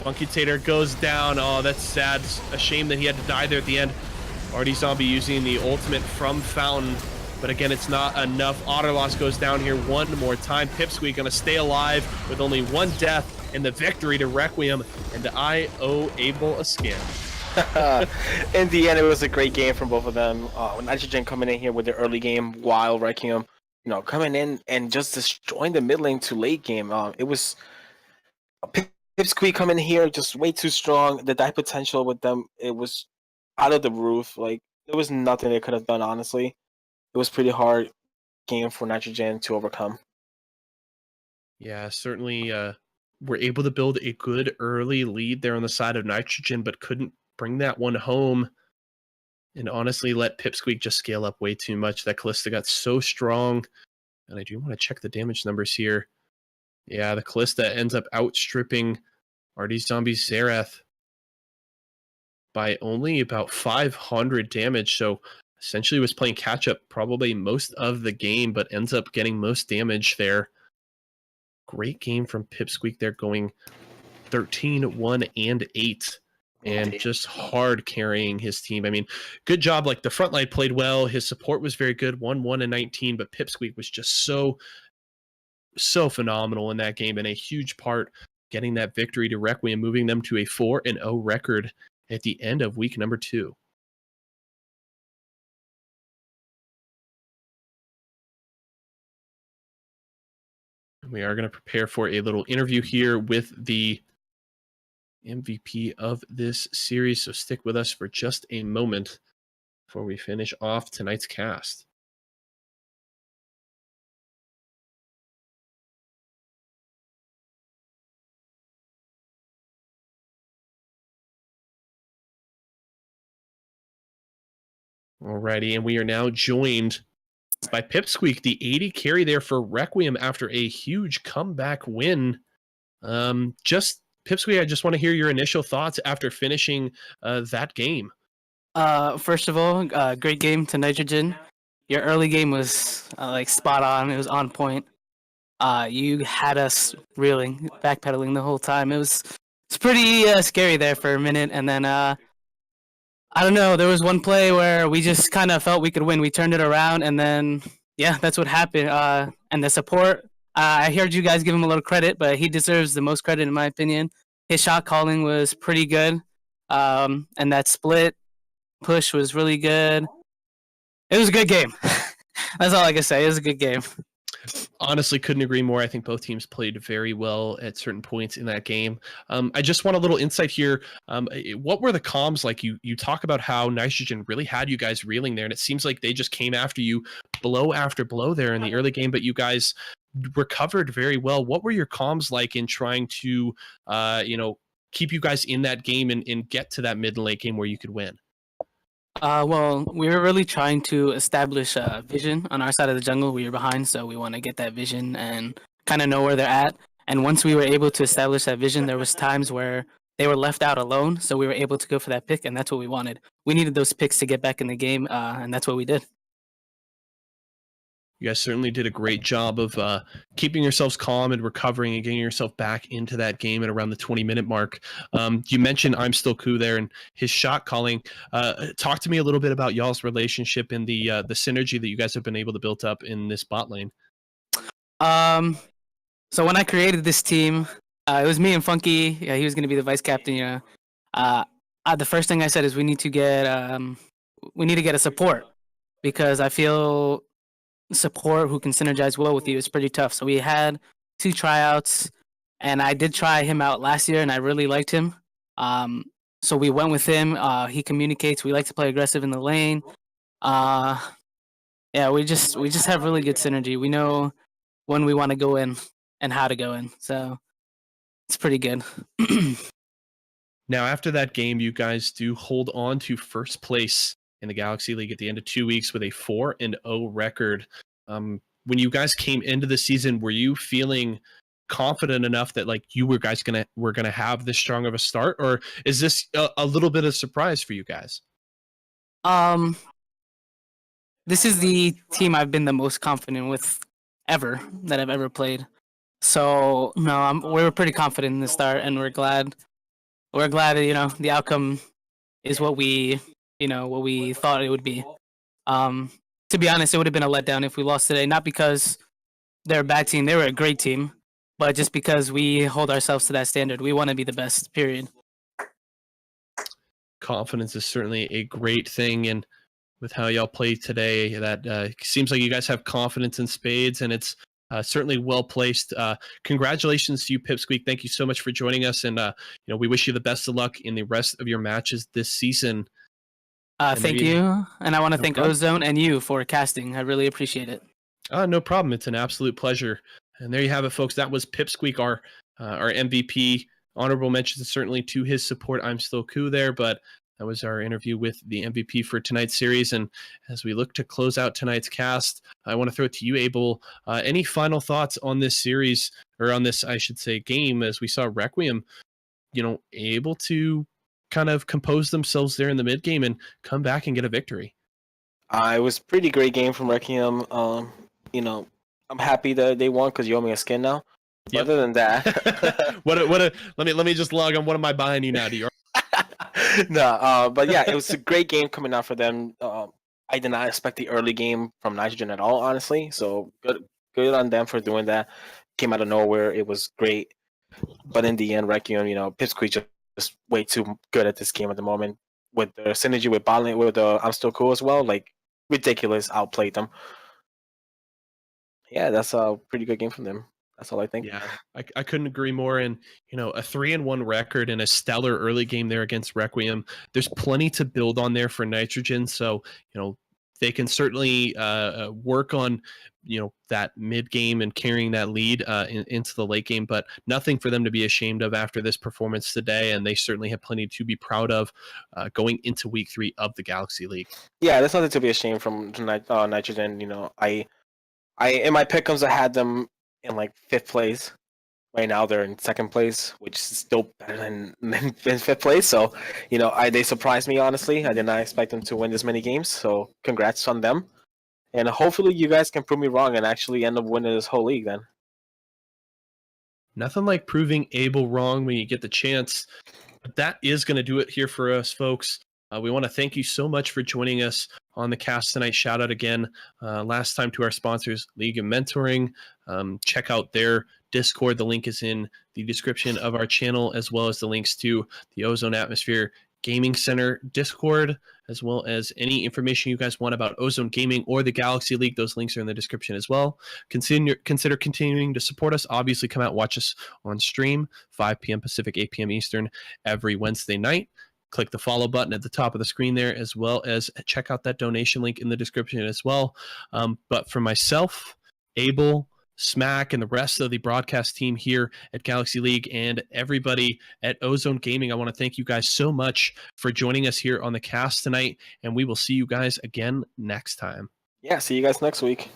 Funky Tater goes down. Oh, that's sad. A shame that he had to die there at the end. Artie Zombie using the ultimate from Fountain, but again, it's not enough. Otterloss goes down here one more time. Pipsqueak gonna stay alive with only one death and the victory to Requiem, and I owe Abel a skin. In the end, it was a great game from both of them. Nitrogen coming in here with the early game while Requiem, coming in and just destroying the mid lane to late game. It was Pipsqueak coming here just way too strong. The die potential with them, it was out of the roof. Like, there was nothing they could have done, honestly. It was pretty hard game for Nitrogen to overcome. Yeah, certainly were able to build a good early lead there on the side of Nitrogen, but couldn't bring that one home. And honestly, let Pipsqueak just scale up way too much. That Callista got so strong. And I do want to check the damage numbers here. Yeah, the Callista ends up outstripping Artie Zombie's Xerath by only about 500 damage. So essentially was playing catch up probably most of the game, but ends up getting most damage there. Great game from Pipsqueak there, going 13, 1, and 8. And just hard carrying his team. I mean, good job. Like, the front line played well. His support was very good, 1, 1, and 19. But Pipsqueak was just so phenomenal in that game, and a huge part getting that victory to Requiem, moving them to a 4-0 record at the end of week number 2. We are going to prepare for a little interview here with the MVP of this series, so stick with us for just a moment before we finish off tonight's cast. Alrighty, and we are now joined by Pipsqueak, the 80 carry there for Requiem after a huge comeback win. Just Pipsqueak, I just want to hear your initial thoughts after finishing that game. First of all, great game to Nitrogen. Your early game was like spot on. It was on point. You had us reeling, backpedaling the whole time. It's pretty scary there for a minute, and then I don't know. There was one play where we just kind of felt we could win. We turned it around, and then yeah, that's what happened. And the support. I heard you guys give him a little credit, but he deserves the most credit in my opinion. His shot calling was pretty good, and that split push was really good. It was a good game. That's all I can say. It was a good game. Honestly, couldn't agree more. I think both teams played very well at certain points in that game. I just want a little insight here. What were the comms like? You talk about how Nitrogen really had you guys reeling there, and it seems like they just came after you blow after blow there in the early game, but you guys recovered very well. What were your comms like in trying to keep you guys in that game and get to that mid and late game where you could win? Well, we were really trying to establish a vision on our side of the jungle. We were behind, so we want to get that vision and kind of know where they're at. And once we were able to establish that vision, there was times where they were left out alone, so we were able to go for that pick, and that's what we wanted. We needed those picks to get back in the game, and that's what we did. You guys certainly did a great job of keeping yourselves calm and recovering and getting yourself back into that game at around the 20-minute mark. You mentioned I'm Still Koo there and his shot calling. Talk to me a little bit about y'all's relationship and the synergy that you guys have been able to build up in this bot lane. So when I created this team, it was me and Funky. Yeah, he was going to be the vice captain. The first thing I said is we need to get a support, because I feel support who can synergize well with you is pretty tough. So we had 2 tryouts, and I did try him out last year, and I really liked him. So we went with him. He communicates. We like to play aggressive in the lane. Yeah, we just have really good synergy. We know when we want to go in and how to go in. So it's pretty good. Now, after that game, you guys do hold on to first place in the Galaxy League at the end of 2 weeks with a 4-0 record. when you guys came into the season, were you feeling confident enough that like you were guys were gonna have this strong of a start, or is this a little bit of surprise for you guys? This is the team I've been the most confident with ever that I've ever played. So no, we were pretty confident in the start, and we're glad. We're glad that the outcome is what we thought it would be. Um, to be honest, it would have been a letdown if we lost today. Not because they're a bad team; they were a great team, but just because we hold ourselves to that standard. We want to be the best. Period. Confidence is certainly a great thing, and with how y'all played today, that seems like you guys have confidence in spades, and it's certainly well placed. Congratulations to you, Pipsqueak. Thank you so much for joining us, and we wish you the best of luck in the rest of your matches this season. Thank you, and I want to No thank problem. Ozone and you for casting. I really appreciate it. No problem. It's an absolute pleasure. And there you have it, folks. That was Pipsqueak, our MVP. Honorable mentions certainly to his support. I'm still cool there, but that was our interview with the MVP for tonight's series. And as we look to close out tonight's cast, I want to throw it to you, Abel. Any final thoughts on this series, or on this, I should say, game, as we saw Requiem, able to kind of compose themselves there in the mid game and come back and get a victory? It was a pretty great game from Requiem. I'm happy that they won because you owe me a skin now. Yep. Other than that, let me just log on. What am I buying you now? Do you? No, but yeah, it was a great game coming out for them. I did not expect the early game from Nitrogen at all, honestly. So good on them for doing that. Came out of nowhere. It was great. But in the end, Requiem, Pipsqueak just way too good at this game at the moment. With the synergy with Botland, with I'm still cool as well. Like ridiculous, outplayed them. Yeah, that's a pretty good game from them. That's all I think. Yeah, I couldn't agree more. And a 3-1 record and a stellar early game there against Requiem. There's plenty to build on there for Nitrogen. So they can certainly work on that mid game and carrying that lead into the late game. But nothing for them to be ashamed of after this performance today. And they certainly have plenty to be proud of going into week 3 of the Galaxy League. Yeah, there's nothing to be ashamed from Nitrogen. I in my pick'ems I had them in like 5th place. Right now they're in 2nd place, which is still better than 5th place. So, they surprised me, honestly. I did not expect them to win this many games. So congrats on them. And hopefully you guys can prove me wrong and actually end up winning this whole league then. Nothing like proving Abel wrong when you get the chance. But that is going to do it here for us, folks. We want to thank you so much for joining us on the cast tonight. Shout out again last time to our sponsors, League of Mentoring. Check out their Discord. The link is in the description of our channel, as well as the links to the Ozone Atmosphere Gaming Center Discord, as well as any information you guys want about Ozone Gaming or the Galaxy League. Those links are in the description as well. Consider continuing to support us. Obviously, come out, watch us on stream, 5 p.m. Pacific, 8 p.m. Eastern, every Wednesday night. Click the follow button at the top of the screen there, as well as check out that donation link in the description as well. But for myself, Abel, Smack, and the rest of the broadcast team here at Galaxy League and everybody at Ozone Gaming, I want to thank you guys so much for joining us here on the cast tonight, and we will see you guys again next time. Yeah, see you guys next week.